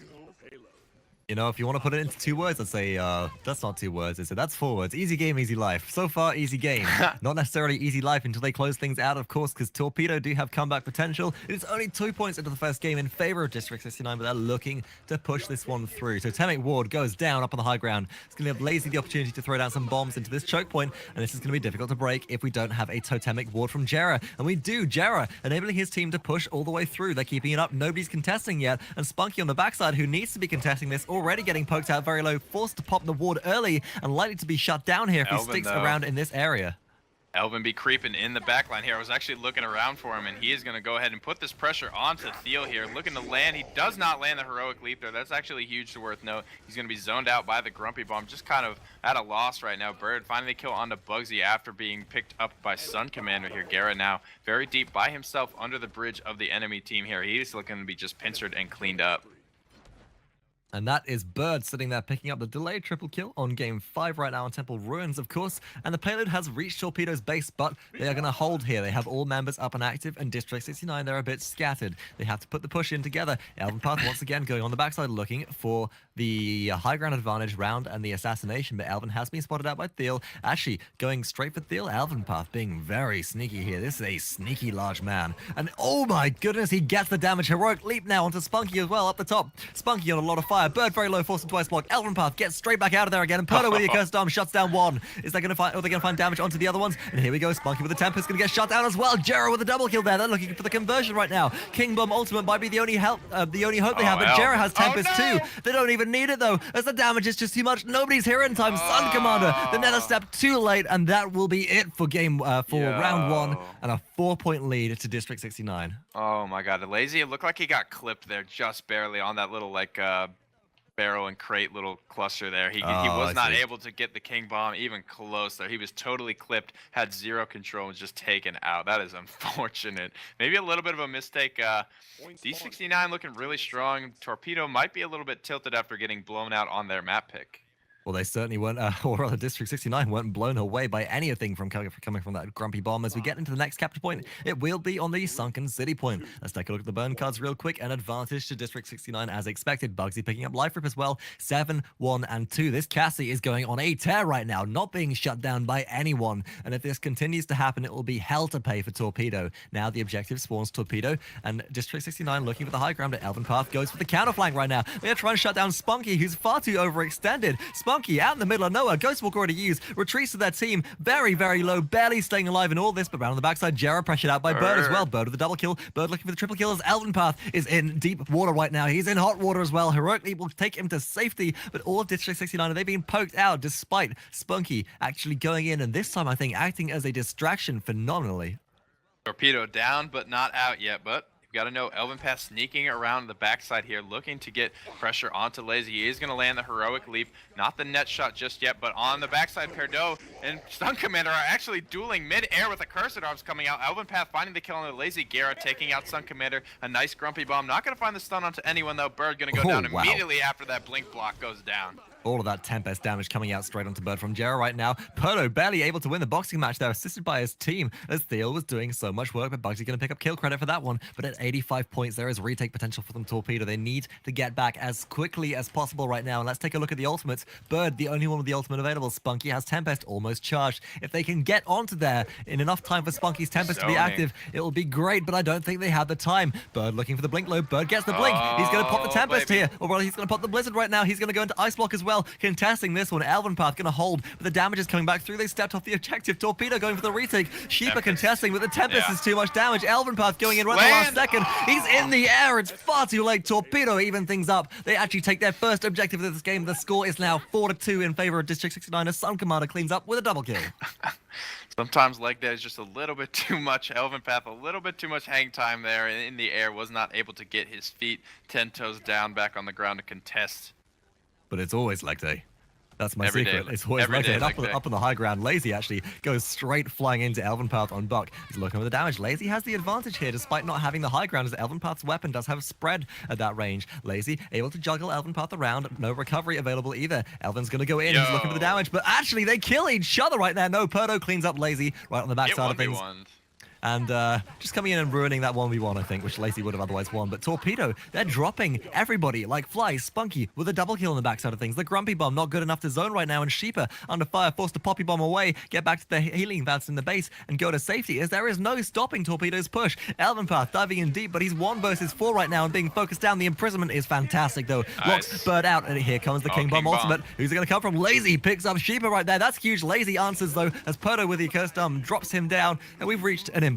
You know, if you want to put it into 2 words, I'd say, that's not 2 words. I'd say that's 4 words. Easy game, easy life. So far, easy game. Not necessarily easy life until they close things out, of course, because Torpedo do have comeback potential. It's only 2 points into the first game in favor of District 69, but they're looking to push this one through. So Totemic Ward goes down up on the high ground. It's going to give Laizy the opportunity to throw down some bombs into this choke point, and this is going to be difficult to break if we don't have a Totemic Ward from gerrah. And we do. gerrah enabling his team to push all the way through. They're keeping it up. Nobody's contesting yet. And Spunkki on the backside, who needs to be contesting this, already getting poked out very low, forced to pop the ward early and likely to be shut down here if he sticks around in this area. eLven be creeping in the backline here. I was actually looking around for him, and he is going to go ahead and put this pressure onto Thiel here, looking to land. He does not land the heroic leap there. That's actually huge to worth note. He's going to be zoned out by the Grumpy Bomb, just kind of at a loss right now. Bird finally kill onto bugzy after being picked up by Suncommander here. gerrah now very deep by himself under the bridge of the enemy team here. He is looking to be just pincered and cleaned up. And that is Bird sitting there picking up the delayed triple kill on game 5 right now on Temple Ruins, of course. And the Payload has reached Torpedo's base, but they are going to hold here. They have all members up and active, and District 69, they're a bit scattered. They have to put the push in together. eLvenpath once again going on the backside looking for the high ground advantage round and the assassination, but eLven has been spotted out by Thiel. Actually, going straight for Thiel. eLvenpath being very sneaky here. This is a sneaky large man. And oh my goodness, he gets the damage. Heroic leap now onto Spunkki as well up the top. Spunkki on a lot of fire. Bird very low, forced him twice block. eLvenpath gets straight back out of there again, and PERDO with the accursed arm shuts down one. Is they going to find? Are they going to find damage onto the other ones? And here we go. Spunkki with the Tempest going to get shut down as well. gerrah with a double kill there. They're looking for the conversion right now. King Bomb ultimate might be the only hope they have, but gerrah has Tempest too. They don't even need it though, as the damage is just too much. Nobody's here in time. Suncommander, the nether step too late, and that will be it for game round 1, and a 4-point lead to District 69. Oh my god, the Laizy, it looked like he got clipped there just barely on that little barrel and crate little cluster there. He was not able to get the King Bomb even close there. He was totally clipped, had 0 control, and was just taken out. That is unfortunate. Maybe a little bit of a mistake. D69 looking really strong. Torpedo might be a little bit tilted after getting blown out on their map pick. Well, they certainly weren't, or rather District 69 weren't blown away by anything from coming from that Grumpy Bomb. As we get into the next capture point, it will be on the Sunken City point. Let's take a look at the burn cards real quick. An advantage to District 69 as expected. bugzy picking up Life Rip as well. 7, 1, and 2. This Cassie is going on a tear right now, not being shut down by anyone. And if this continues to happen, it will be hell to pay for Torpedo. Now the objective spawns Torpedo, and District 69 looking for the high ground. eLvenpath goes for the counterflank right now. They are trying to shut down Spunkki, who's far too overextended. Spunkki out in the middle of nowhere. Ghostwalk already used. Retreats to their team. Very, very low. Barely staying alive in all this, but round on the backside, gerrah pressured out by Bird as well. Bird with the double kill. Bird looking for the triple kill as eLvenpath is in deep water right now. He's in hot water as well. Heroic Leap will take him to safety, but all of District 69 they've been poked out despite Spunkki actually going in, and this time I think acting as a distraction phenomenally. Torpedo down, but not out yet, but got to know eLvenpath sneaking around the backside here, looking to get pressure onto Laizy. He is going to land the heroic leap, not the net shot just yet, but on the backside, PERDO and Suncommander are actually dueling mid-air with the cursed arms coming out. eLvenpath finding the kill on the Laizy. gerrah taking out Suncommander. A nice Grumpy Bomb. Not going to find the stun onto anyone though. Bird going to go down immediately after that blink block goes down. All of that Tempest damage coming out straight onto Bird from gerrah right now. PERDO barely able to win the boxing match there, assisted by his team, as Thiel was doing so much work, but bugzy going to pick up kill credit for that one. But at 85 points, there is retake potential for them. Torpedo, they need to get back as quickly as possible right now. And let's take a look at the ultimates. Bird, the only one with the ultimate available. Spunkki has Tempest almost charged. If they can get onto there in enough time for Spunkki's Tempest to be active, it will be great, but I don't think they have the time. Bird looking for the blink low. Bird gets the blink. He's going to pop the Tempest here, or rather he's going to pop the Blizzard right now. He's going to go into Ice Block as well. well, contesting this one. eLvenpath gonna hold, but the damage is coming back through. They stepped off the objective. Torpedo going for the retake. Shipa contesting, but the Tempest is too much damage. eLvenpath going in right at the last second. He's in the air. It's far too late. Torpedo even things up. They actually take their first objective of this game. The score is now 4-2 in favor of District 69 as Suncommander cleans up with a double kill. Sometimes leg day is just a little bit too much. eLvenpath, a little bit too much hang time there in the air. Was not able to get his feet 10 toes down back on the ground to contest. But it's always leg day. That's my Every secret. day. It's always Every leg day day. leg day. Up on the high ground, Laizy actually goes straight flying into eLvenpath on Buck. He's looking for the damage. Laizy has the advantage here despite not having the high ground as eLvenpath's weapon does have spread at that range. Laizy able to juggle eLvenpath around. No recovery available either. Elvin's going to go in. He's looking for the damage, but actually they kill each other right there. No, PERDO cleans up Laizy right on the backside of things. And just coming in and ruining that 1v1, I think, which Laizy would have otherwise won. But Torpedo, they're dropping everybody like flies. Spunkki with a double kill on the backside of things. The Grumpy Bomb not good enough to zone right now. And Shipa under fire, forced to Poppy Bomb away, get back to the healing vats in the base and go to safety as there is no stopping Torpedo's push. eLvenpath diving in deep, but he's 1 versus 4 right now and being focused down. The imprisonment is fantastic, though. Nice. Locks Bird out, and here comes the King Bomb ultimate. Who's it going to come from? Laizy picks up Shipa right there. That's huge. Laizy answers, though, as PERDO with the Cursed drops him down, and we've reached an impasse.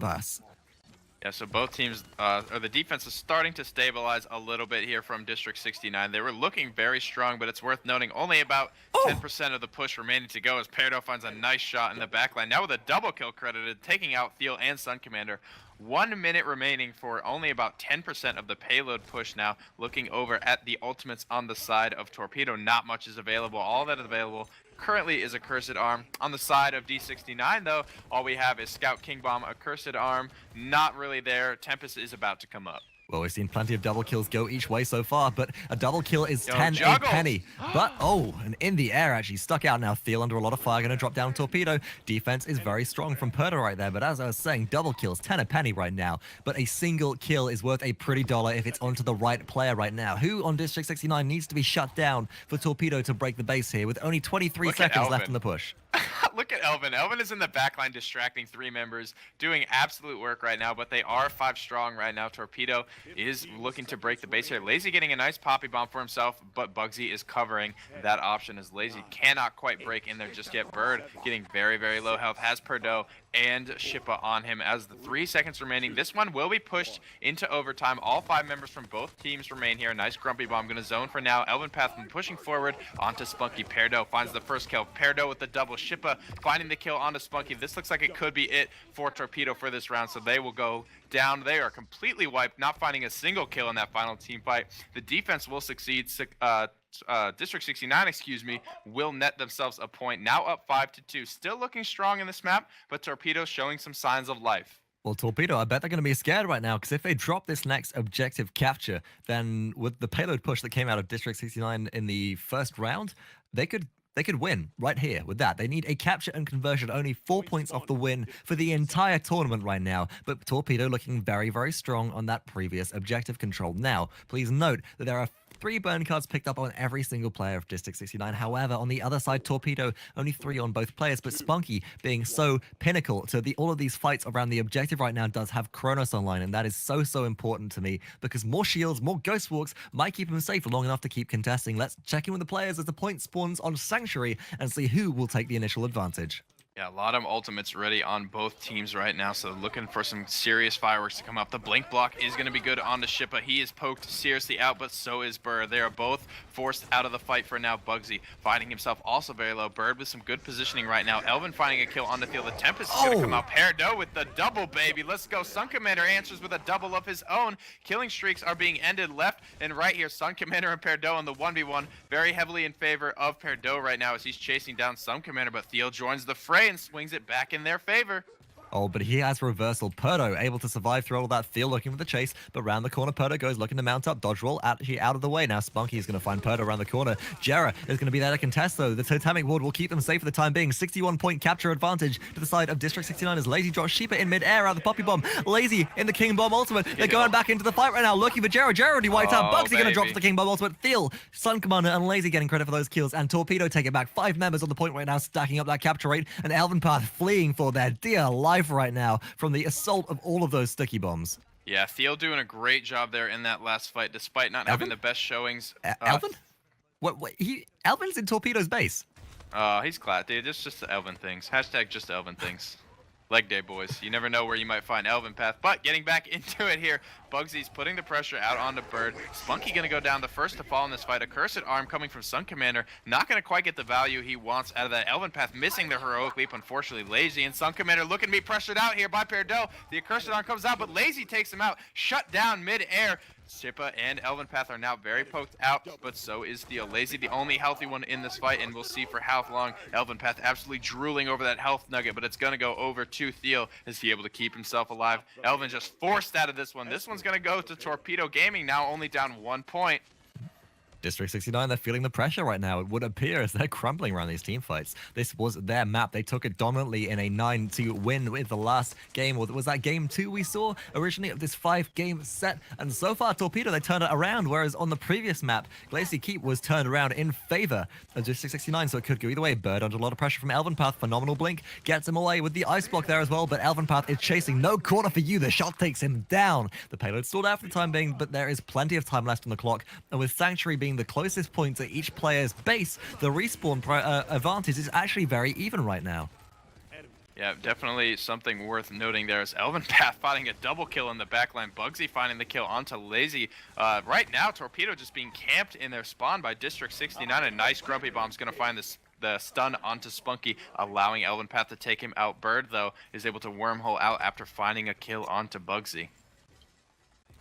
Yeah, so both teams, or the defense is starting to stabilize a little bit here from District 69. They were looking very strong, but it's worth noting only about 10% of the push remaining to go as PERDO finds a nice shot in the backline. Now with a double kill credited, taking out Thiel and Suncommander. 1 minute remaining for only about 10% of the payload push now. Looking over at the ultimates on the side of Torpedo, not much is available. All that is available currently is a Cursed Arm. On the side of D69, though, all we have is Scout King Bomb, a Cursed Arm. Not really there. Tempest is about to come up. Well, we've seen plenty of double kills go each way so far, but a double kill is 10 a juggles. penny. But, and in the air, actually stuck out now. Thiel under a lot of fire, going to drop down Torpedo. Defense is very strong from PERDO right there, but as I was saying, double kills, 10 a penny right now. But a single kill is worth a pretty dollar if it's onto the right player right now. Who on District 69 needs to be shut down for Torpedo to break the base here with only 23 seconds left in the push? Look at Elvin. Elvin is in the backline distracting 3 members, doing absolute work right now, but they are 5 strong right now. Torpedo is looking to break the base here. Laizy getting a nice Poppy Bomb for himself, but bugzy is covering that option as Laizy cannot quite break in there just yet. Bird getting very, very low health, has PERDO and Shipa on him as the 3 seconds remaining. This one will be pushed into overtime. All 5 members from both teams remain here. Nice Grumpy Bomb, going to zone for now. eLvenpath pushing forward onto Spunkki. PERDO finds the first kill. PERDO with the double. Shipa finding the kill onto Spunkki. This looks like it could be it for Torpedo for this round, so they will go down. They are completely wiped, not finding a single kill in that final team fight. The defense will succeed. District 69, will net themselves a point. Now up 5-2. Still looking strong in this map, but Torpedo showing some signs of life. Well, Torpedo, I bet they're going to be scared right now, because if they drop this next objective capture, then with the payload push that came out of District 69 in the first round, they could win right here with that. They need a capture and conversion, only 4 points off the win for the entire tournament right now. But Torpedo looking very, very strong on that previous objective control. Now, please note that there are 3 burn cards picked up on every single player of District 69. However, on the other side, Torpedo, only 3 on both players, but Spunkki being so pinnacle to all of these fights around the objective right now does have Kronos online, and that is so, so important to me, because more shields, more Ghost Walks might keep him safe long enough to keep contesting. Let's check in with the players as the point spawns on Sanctuary and see who will take the initial advantage. Yeah, a lot of ultimates ready on both teams right now, so looking for some serious fireworks to come up. The blink block is going to be good on the Shipa. He is poked seriously out, but so is Bird. They are both forced out of the fight for now. Bugzy finding himself also very low. Bird with some good positioning right now. Elvin finding a kill on the Thiel. The Tempest is going to come out. PERDO with the double, baby. Let's go. Suncommander answers with a double of his own. Killing streaks are being ended left and right here. Suncommander and PERDO on the 1v1. Very heavily in favor of PERDO right now as he's chasing down Suncommander, but Thiel joins the fray and swings it back in their favor. Oh, but he has reversal. PERDO able to survive through all of that. Thiel looking for the chase, but round the corner, PERDO goes looking to mount up. Dodge roll actually out of the way. Now Spunkki is going to find PERDO around the corner. Gerrah is going to be there to contest, though. The totemic ward will keep them safe for the time being. 61-point capture advantage to the side of District 69 as Laizy drops Shipa in mid-air out of the Poppy Bomb. Laizy in the King Bomb ultimate. They're going back into the fight right now, looking for Gerrah. Gerrah already wiped out. Bugzy going to drop the King Bomb ultimate. Thiel, Suncommander, and Laizy getting credit for those kills, and Torpedo take it back. 5 members on the point right now, stacking up that capture rate, and eLvenpath fleeing for their dear life right now from the assault of all of those sticky bombs. Yeah, Thiel doing a great job there in that last fight, despite not having the best showings. Elvin? What Elvin's in Torpedo's base. He's class, dude. It's just the Elven things. Hashtag just Elven things. Leg day, boys. You never know where you might find eLvenpath. But getting back into it here, bugzy's putting the pressure out onto Bird. Spunkki gonna go down the first to fall in this fight. A cursed arm coming from Suncommander. Not gonna quite get the value he wants out of that. eLvenpath missing the heroic leap, unfortunately. Laizy and Suncommander looking to be pressured out here by PERDO. The accursed arm comes out, but Laizy takes him out. Shut down mid-air. Shipa and eLvenpath are now very poked out, but so is Thiel. Laizy, the only healthy one in this fight, and we'll see for how long. eLvenpath absolutely drooling over that health nugget, but it's going to go over to Thiel. Is he able to keep himself alive? Elvin just forced out of this one. This one's going to go to Torpedo Gaming, now only down 1 point. District 69, they're feeling the pressure right now. It would appear as they're crumbling around these team fights. This was their map. They took it dominantly in a 9-2 win with the last game. Or was that game 2 we saw originally of this 5-game set? And so far, Torpedo, they turned it around, whereas on the previous map, Glacier Keep was turned around in favor of District 69, so it could go either way. Bird under a lot of pressure from eLvenpath. Phenomenal blink. Gets him away with the ice block there as well, but eLvenpath is chasing. No corner for you. The shot takes him down. The payload stalled out for the time being, but there is plenty of time left on the clock. And with Sanctuary being the closest point to each player's base, the respawn advantage is actually very even right now. Yeah, definitely something worth noting there is eLvenpath finding a double kill in the backline. Bugzy finding the kill onto Laizy. Right now, Torpedo just being camped in their spawn by District 69. A nice Grumpy Bomb's going to find the stun onto Spunkki, allowing eLvenpath to take him out. Bird, though, is able to wormhole out after finding a kill onto Bugzy.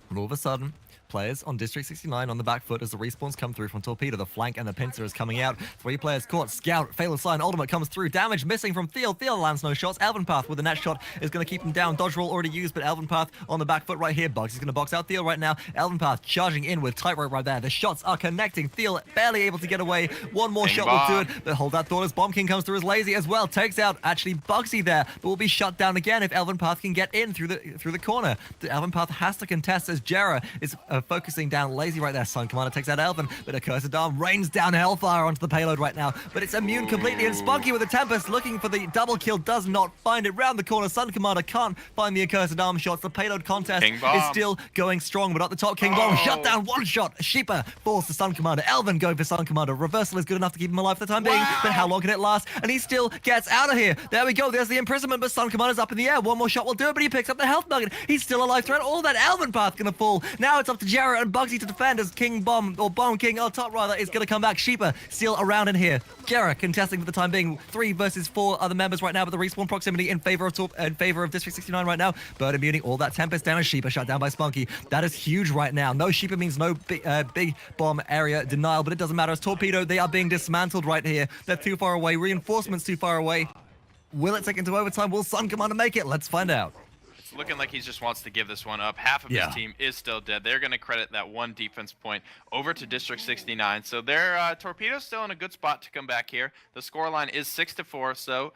And all of a sudden, players on District 69 on the back foot as the respawns come through from Torpedo. The flank and the pincer is coming out. 3 players caught. Scout, Fatal Sign, Ultimate comes through. Damage missing from Thiel. Thiel lands no shots. eLvenpath with the net shot is going to keep him down. Dodge roll already used, but eLvenpath on the back foot right here. Bugs is going to box out Thiel right now. eLvenpath charging in with tightrope right there. The shots are connecting. Thiel barely able to get away. One more shot will do it, but hold that thought as Bomb King comes through as Laizy as well. Takes out actually Bugzy there, but will be shut down again if eLvenpath can get in through the corner. The eLvenpath has to contest as gerrah is focusing down Laizy right there. Suncommander takes out Elven, but a Cursed Arm rains down Hellfire onto the payload right now, but it's immune completely, and Spunkki with the Tempest looking for the double kill does not find it. Round the corner, Suncommander can't find the Accursed Arm shots. The payload contest is still going strong, but at the top, King Bomb shut down, one shot. Shipa falls to Suncommander. Elven going for Suncommander. Reversal is good enough to keep him alive for the time being, but how long can it last? And he still gets out of here. There we go, there's the imprisonment, but Suncommander's up in the air. One more shot will do it, but he picks up the health nugget. He's still alive throughout all that. eLvenpath gonna fall. Now it's up to gerrah and Bugzy to defend as King Bomb, or Bomb King on top rather, is going to come back. Shipa still around in here. gerrah contesting for the time being. 3 versus 4 other members right now, but the respawn proximity in favor of District 69 right now. Bird immuning all that Tempest damage. Shipa shut down by Spunkki. That is huge right now. No Shipa means no big bomb area denial, but it doesn't matter as Torpedo, they are being dismantled right here. They're too far away. Reinforcements too far away. Will it take into overtime? Will Suncommander make it? Let's find out. Looking like he just wants to give this one up. Half of his team is still dead. They're going to credit that 1 defense point over to District 69. So their Torpedo's still in a good spot to come back here. The scoreline is 6-4. So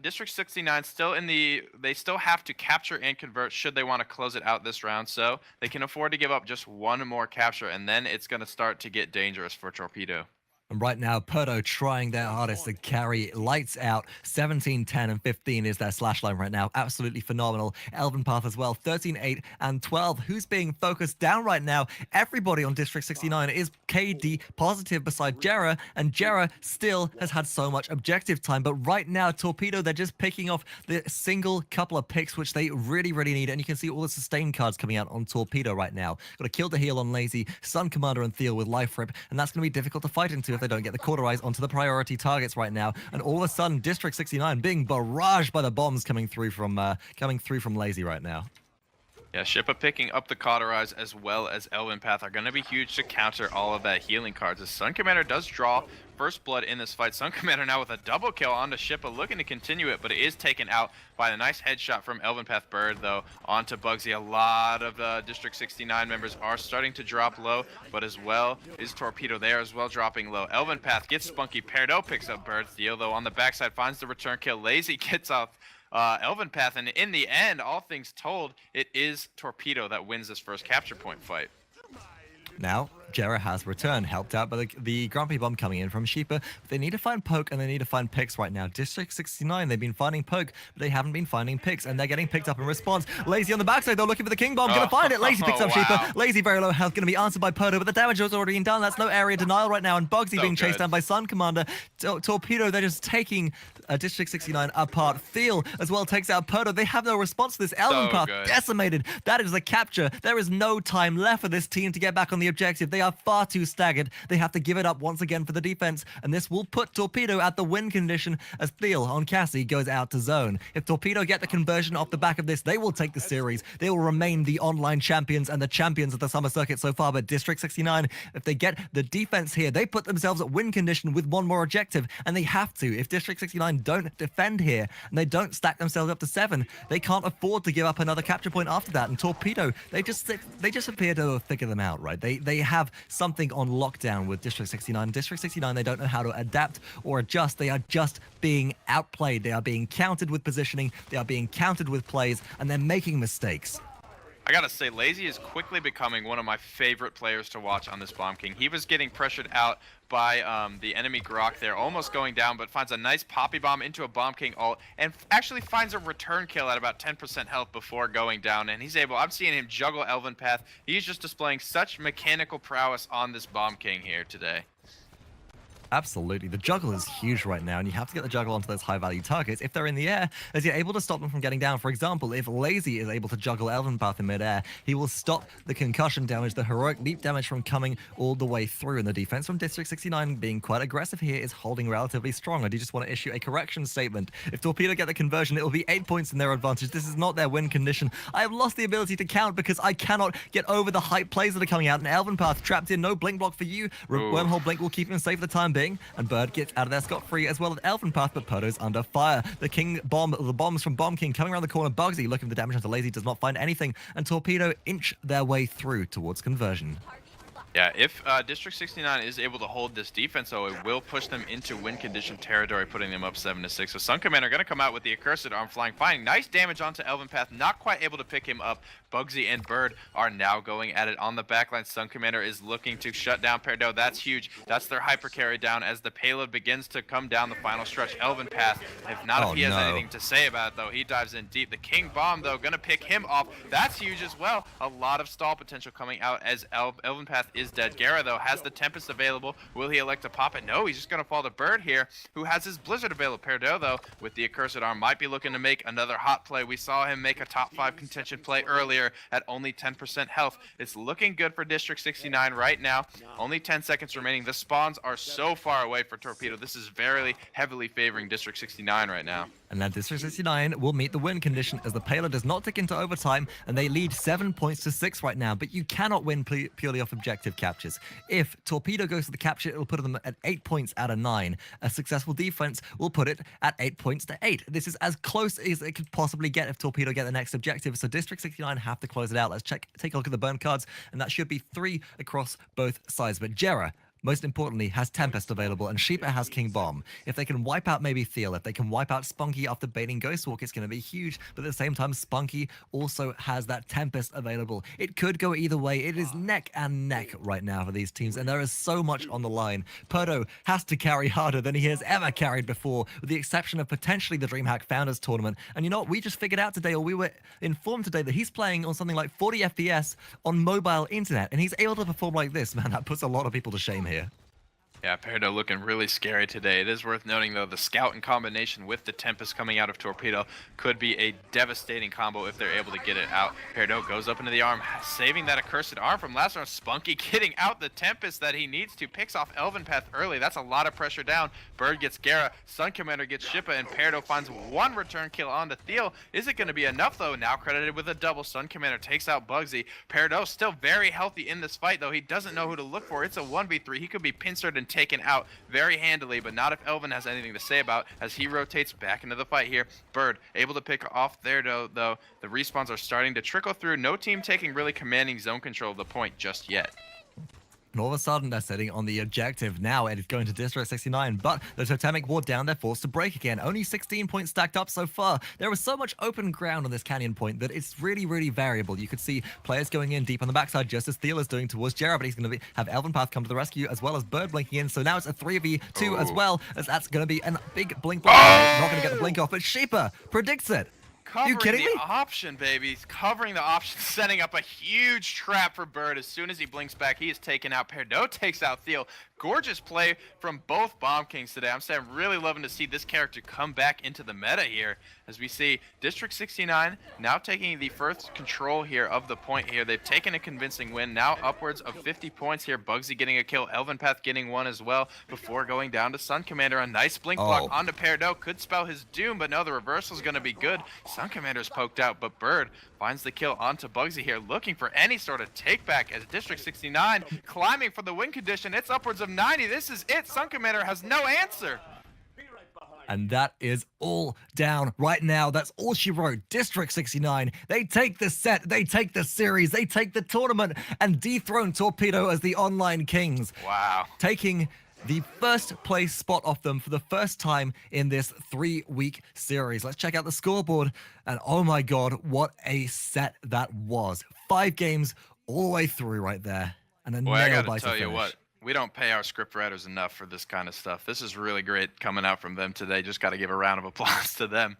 District 69 still in the. They still have to capture and convert should they want to close it out this round. So they can afford to give up just 1 more capture, and then it's going to start to get dangerous for Torpedo. And right now, PERDO trying their hardest to carry lights out. 17, 10, and 15 is their slash line right now. Absolutely phenomenal. eLvenpath as well. 13, 8, and 12. Who's being focused down right now? Everybody on District 69 is KD positive beside gerrah, and gerrah still has had so much objective time. But right now, Torpedo, they're just picking off the single couple of picks, which they really, really need. And you can see all the sustain cards coming out on Torpedo right now. Got to kill the heal on Laizy, Suncommander and Thiel with life rip, and that's going to be difficult to fight into if they don't get the cauterize onto the priority targets right now. And all of a sudden, District 69 being barraged by the bombs coming through from Laizy right now. Yeah, Shipa picking up the cauterize as well as eLvenpath are going to be huge to counter all of that healing cards. As Suncommander does draw first blood in this fight. Suncommander now with a double kill onto Shipa, looking to continue it, but it is taken out by the nice headshot from eLvenpath. Bird, though, onto Bugzy. A lot of District 69 members are starting to drop low, but as well is Torpedo there as well, dropping low. eLvenpath gets Spunkki. PERDO picks up Bird. Thiel, though, on the backside finds the return kill. Laizy gets off eLvenpath, and in the end, all things told, it is Torpedo that wins this first capture point fight. Now, gerrah has returned, helped out by the Grumpy Bomb coming in from Shipa. But they need to find poke and they need to find picks right now. District 69, they've been finding poke, but they haven't been finding picks, and they're getting picked up in response. Laizy on the backside, though, looking for the King Bomb. Gonna find it. Laizy picks up Shipa. Laizy very low health, gonna be answered by PERDO, but the damage has already been done. That's no area denial right now, and bugzy being chased down by Suncommander. Torpedo, they're just taking District 69 apart. Thiel as well takes out PERDO. They have no response to this. eLvenpath decimated. That is the capture. There is no time left for this team to get back on the objective. They are far too staggered. They have to give it up once again for the defense, and this will put Torpedo at the win condition as Thiel on Cassie goes out to zone. If Torpedo get the conversion off the back of this, they will take the series. They will remain the online champions and the champions of the summer circuit so far, but District 69, if they get the defense here, they put themselves at win condition with one more objective, and they have to. If District 69 don't defend here, and they don't stack themselves up to 7, they can't afford to give up another capture point after that. And Torpedo, they just appear to figure them out, right? They have something on lockdown with District 69. District 69, they don't know how to adapt or adjust. They are just being outplayed. They are being countered with positioning. They are being countered with plays, and they're making mistakes. I gotta say, Laizy is quickly becoming one of my favorite players to watch on this Bomb King. He was getting pressured out by the enemy Grok there, almost going down, but finds a nice Poppy Bomb into a Bomb King ult, and actually finds a return kill at about 10% health before going down, and he's able, I'm seeing him juggle eLvenpath. He's just displaying such mechanical prowess on this Bomb King here today. Absolutely. The juggle is huge right now, and you have to get the juggle onto those high-value targets if they're in the air, as you're able to stop them from getting down. For example, if Laizy is able to juggle eLvenpath in midair, he will stop the concussion damage, the heroic leap damage from coming all the way through. And the defense from District 69 being quite aggressive here is holding relatively strong. I do just want to issue a correction statement. If Torpedo get the conversion, it will be 8 points in their advantage. This is not their win condition. I have lost the ability to count because I cannot get over the hype plays that are coming out. And eLvenpath trapped in, no blink block for you. Wormhole blink will keep him safe for the time being. And Bird gets out of there scot-free as well as eLvenpath, but PERDO's under fire. The King Bomb, the bombs from Bomb King coming around the corner. Bugzy looking for the damage onto Laizy, does not find anything, and Torpedo inch their way through towards conversion. Yeah, if District 69 is able to hold this defense, though, it will push them into win condition territory, putting them up 7-6. So Suncommander are going to come out with the accursed arm flying, finding nice damage onto eLvenpath, not quite able to pick him up. Bugzy and Bird are now going at it on the backline. Suncommander is looking to shut down PERDO. That's huge. That's their hyper carry down as the payload begins to come down the final stretch. eLvenpath, if he has anything to say about it, though, he dives in deep. The King Bomb, though, going to pick him off. That's huge as well. A lot of stall potential coming out as eLvenpath is dead. gerrah, though, has the Tempest available. Will he elect to pop it? No, he's just going to fall to Bird here, who has his Blizzard available. PERDO, though, with the accursed arm, might be looking to make another hot play. We saw him make a top 5 contention play earlier at only 10% health. It's looking good for District 69 right now. Only 10 seconds remaining. The spawns are so far away for Torpedo. This is very heavily favoring District 69 right now. And now District 69 will meet the win condition as the payload does not tick into overtime, and they lead 7 points to 6 right now. But you cannot win purely off objective captures. If Torpedo goes to the capture, it will put them at 8 points out of 9. A successful defense will put it at 8 points to 8. This is as close as it could possibly get if Torpedo get the next objective. So District 69 have to close it out. Let's take a look at the burn cards, and that should be 3 across both sides. But gerrah, most importantly, has Tempest available, and Shipa has King Bomb. If they can wipe out maybe Thiel, if they can wipe out spunkki after baiting Ghostwalk, it's going to be huge. But at the same time, spunkki also has that Tempest available. It could go either way. It is neck and neck right now for these teams, and there is so much on the line. PERDO has to carry harder than he has ever carried before, with the exception of potentially the DreamHack Founders Tournament. And you know what? We just figured out today, or we were informed today, that he's playing on something like 40 FPS on mobile internet, and he's able to perform like this. Man, that puts a lot of people to shame here. Yeah, PERDO looking really scary today. It is worth noting, though, the Scout in combination with the Tempest coming out of Torpedo could be a devastating combo if they're able to get it out. PERDO goes up into the arm, saving that accursed arm from last round. spunkki getting out the Tempest that he needs to. Picks off eLvenpath early. That's a lot of pressure down. Bird gets gerrah. Suncommander gets Shipa, and PERDO finds 1 return kill onto Thiel. Is it going to be enough, though? Now credited with a double. Suncommander takes out Bugzy. PERDO still very healthy in this fight, though. He doesn't know who to look for. It's a 1v3. He could be pincered and taken out very handily, but not if eLven has anything to say about as he rotates back into the fight here. Bird able to pick off there, though. The respawns are starting to trickle through. No team taking really commanding zone control of the point just yet. And all of a sudden, they're sitting on the objective. Now it is going to District 69, but the totemic ward down, they're forced to break again. Only 16 points stacked up so far. There is so much open ground on this canyon point that it's really, really variable. You could see players going in deep on the backside, just as Thiel is doing towards gerrah, but he's going to have eLvenpath come to the rescue, as well as Bird blinking in. So now it's a 3v2 as well, as that's going to be a big blink block. Not going to get the blink off, but Shipa predicts it. Covering you kidding the me? option, baby. Covering the option, setting up a huge trap for Bird. As soon as he blinks back, he is taken out. PERDO takes out Thiel. Gorgeous play from both Bomb Kings today. I'm really loving to see this character come back into the meta here. As we see District 69 now taking the first control here of the point here. They've taken a convincing win. Now upwards of 50 points here. Bugzy getting a kill. eLvenpath getting one as well before going down to Suncommander. A nice blink block onto PERDO. Could spell his doom, but no, the reversal is going to be good. Suncommander's poked out, but Bird finds the kill onto Bugzy here, looking for any sort of take back as District 69 climbing for the win condition. It's upwards of 90. This is it. Suncommander has no answer. And that is all down right now. That's all she wrote. District 69. They take the set, they take the series, they take the tournament, and dethrone Torpedo as the online kings. Wow. Taking the first place spot off them for the first time in this 3-week series. Let's check out the scoreboard. And oh my god, what a set that was. 5 games all the way through right there. And a nail biter tell you finish. what, we don't pay our script writers enough for this kind of stuff. This is really great coming out from them today. Just got to give a round of applause to them.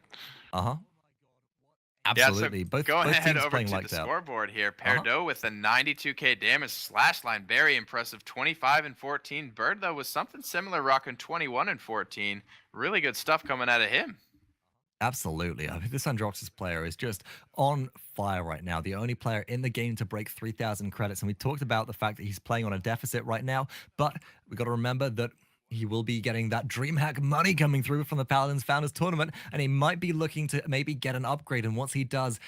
Absolutely. Yeah, so both go ahead teams over playing to like the that. scoreboard here. PERDO with a 92k damage slash line, very impressive. 25 and 14. Bird though was something similar, rocking 21 and 14. Really good stuff coming out of him. Absolutely. I mean, this Androxus player is just on fire right now. The only player in the game to break 3,000 credits. And we talked about the fact that he's playing on a deficit right now, but we got to remember that he will be getting that DreamHack money coming through from the Paladins Founders Tournament, and he might be looking to maybe get an upgrade. And once he does,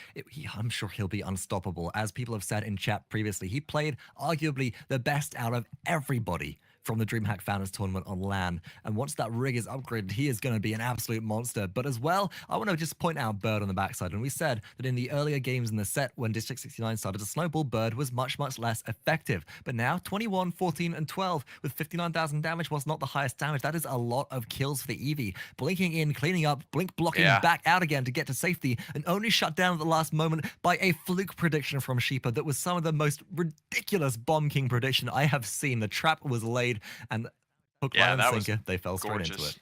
I'm sure he'll be unstoppable. As people have said in chat previously, he played arguably the best out of everybody from the DreamHack Founders Tournament on LAN. And once that rig is upgraded, he is going to be an absolute monster. But as well, I want to just point out Bird on the backside. And we said that in the earlier games in the set, when District 69 started to snowball, Bird was much, much less effective. But now, 21, 14, and 12 with 59,000 damage was not the highest damage. That is a lot of kills for the Eevee. Blinking in, cleaning up, blink blocking back out again to get to safety, and only shut down at the last moment by a fluke prediction from Shipa that was some of the most ridiculous Bomb King prediction I have seen. The trap was laid, and hook, line, and sinker, they fell straight into it.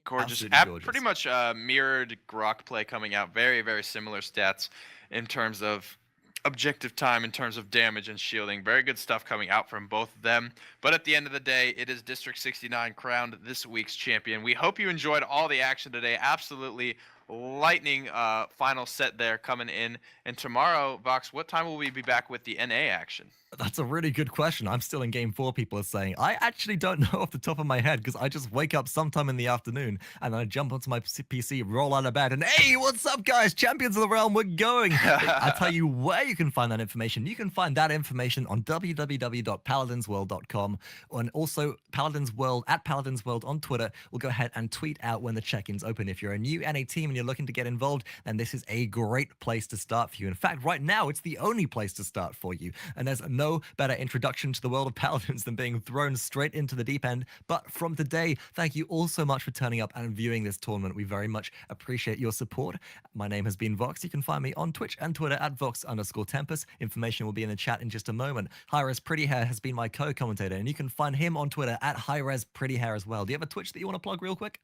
Gorgeous. Pretty much mirrored Grok play coming out. Very, very similar stats in terms of objective time, in terms of damage and shielding. Very good stuff coming out from both of them. But at the end of the day, it is District 69 crowned this week's champion. We hope you enjoyed all the action today. Absolutely lightning final set there coming in. And tomorrow, Vox, what time will we be back with the NA action? That's a really good question. I'm still in game 4, people are saying. I actually don't know off the top of my head because I just wake up sometime in the afternoon and I jump onto my PC, roll out of bed, and hey, what's up, guys? Champions of the Realm, we're going. I'll tell you where you can find that information. You can find that information on www.paladinsworld.com, and also Paladins World, at Paladins World on Twitter. We'll go ahead and tweet out when the check-in's open. If you're a new NA team and you're looking to get involved, then this is a great place to start for you. In fact, right now, it's the only place to start for you. And there's no better introduction to the world of Paladins than being thrown straight into the deep end. But from today, thank you all so much for turning up and viewing this tournament. We very much appreciate your support. My name has been Vox. You can find me on Twitch and Twitter at Vox_Tempest. Information will be in the chat in just a moment. Hi-Rez Pretty Hair has been my co-commentator, and you can find him on Twitter at Hi-Rez Pretty Hair as well. Do you have a Twitch that you want to plug real quick?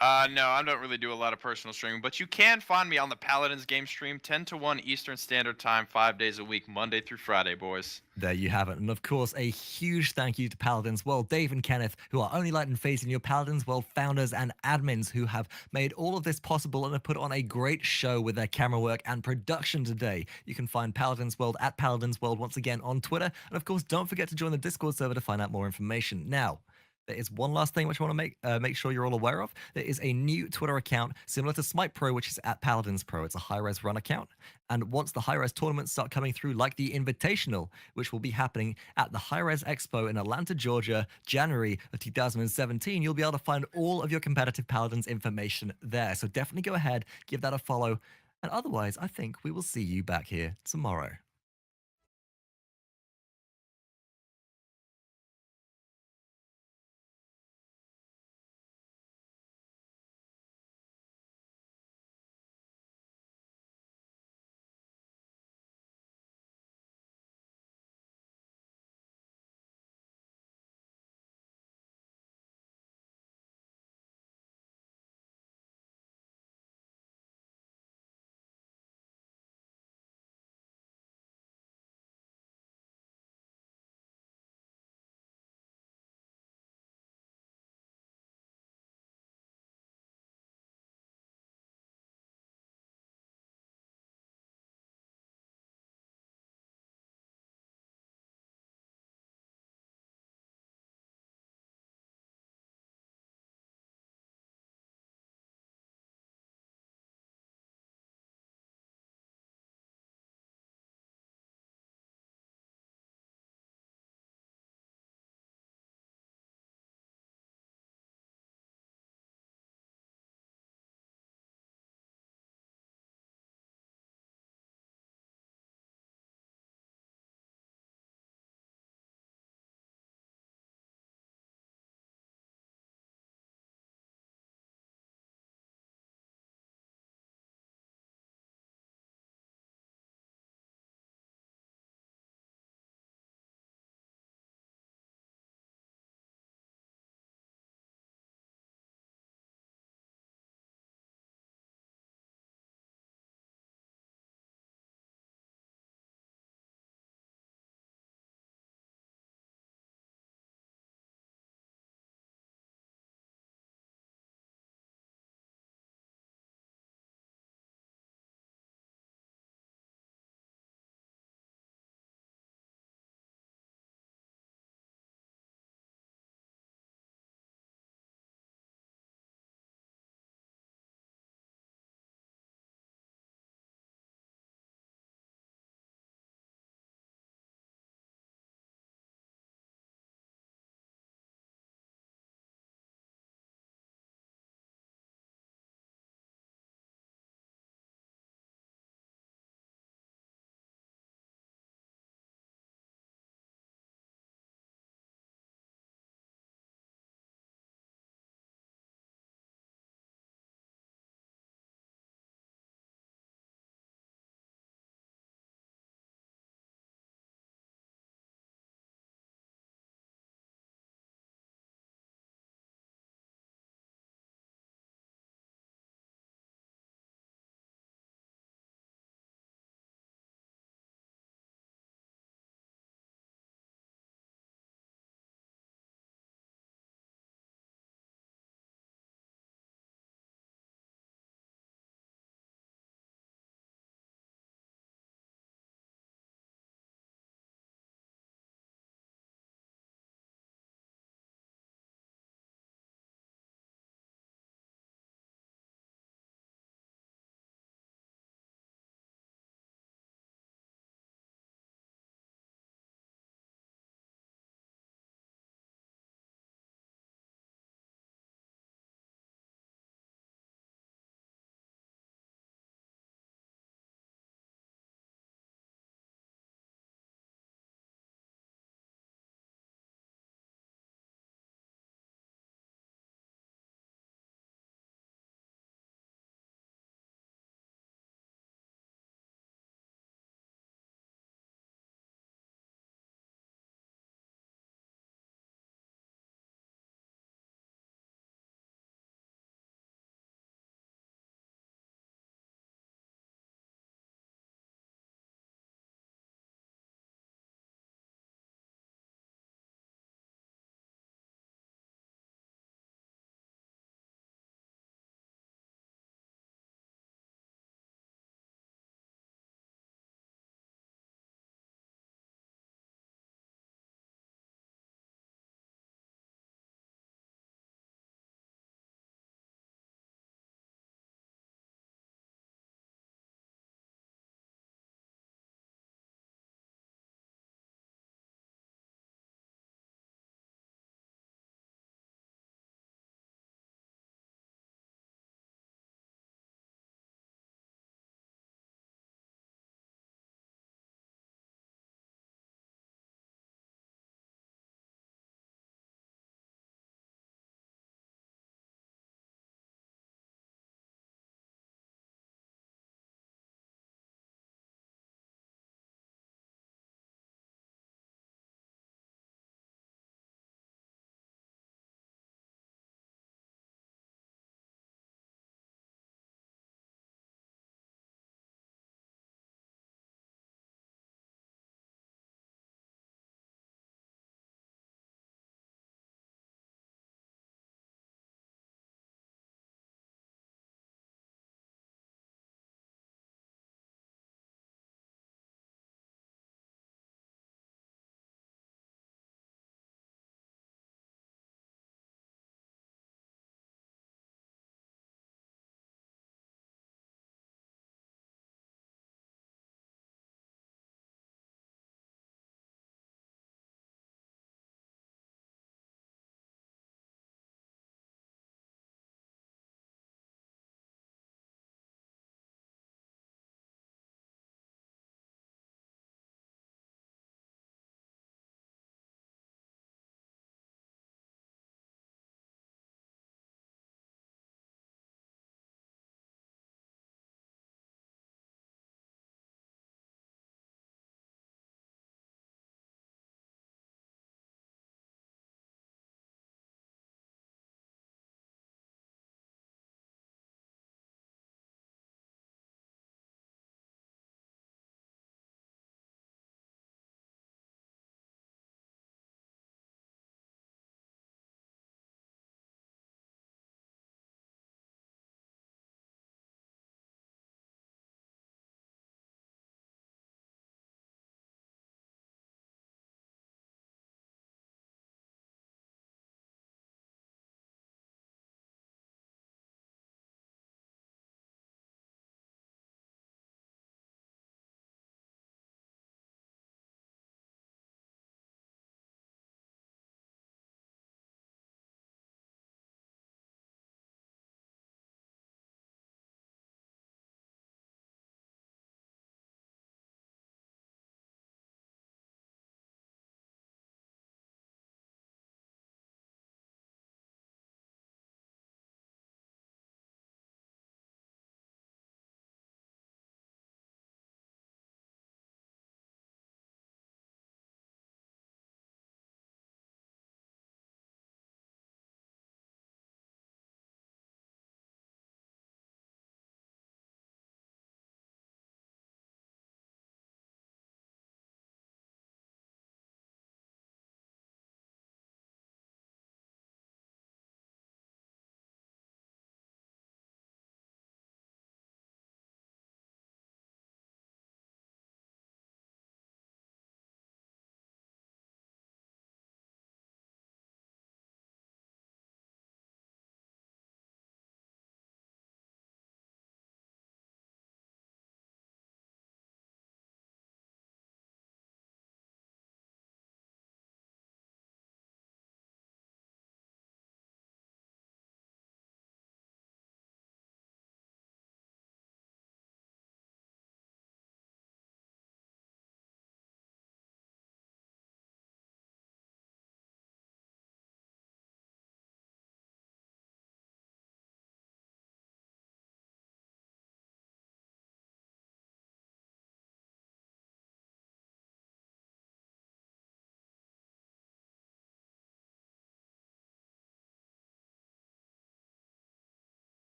No, I don't really do a lot of personal streaming, but you can find me on the Paladins game stream, 10 to 1 Eastern Standard Time, 5 days a week, Monday through Friday, boys. There you have it. And of course, a huge thank you to Paladins World, Dave and Kenneth, who are Only Light and Phasing, your Paladins World founders and admins who have made all of this possible and have put on a great show with their camera work and production today. You can find Paladins World at Paladins World once again on Twitter. And of course, don't forget to join the Discord server to find out more information. Now, there is one last thing which I want to make sure you're all aware of. There is a new Twitter account similar to Smite Pro, which is at Paladins Pro. It's a Hi-Rez run account. And once the Hi-Rez tournaments start coming through, like the Invitational, which will be happening at the Hi-Rez Expo in Atlanta, Georgia, January of 2017, you'll be able to find all of your competitive Paladins information there. So definitely go ahead, give that a follow. And otherwise, I think we will see you back here tomorrow.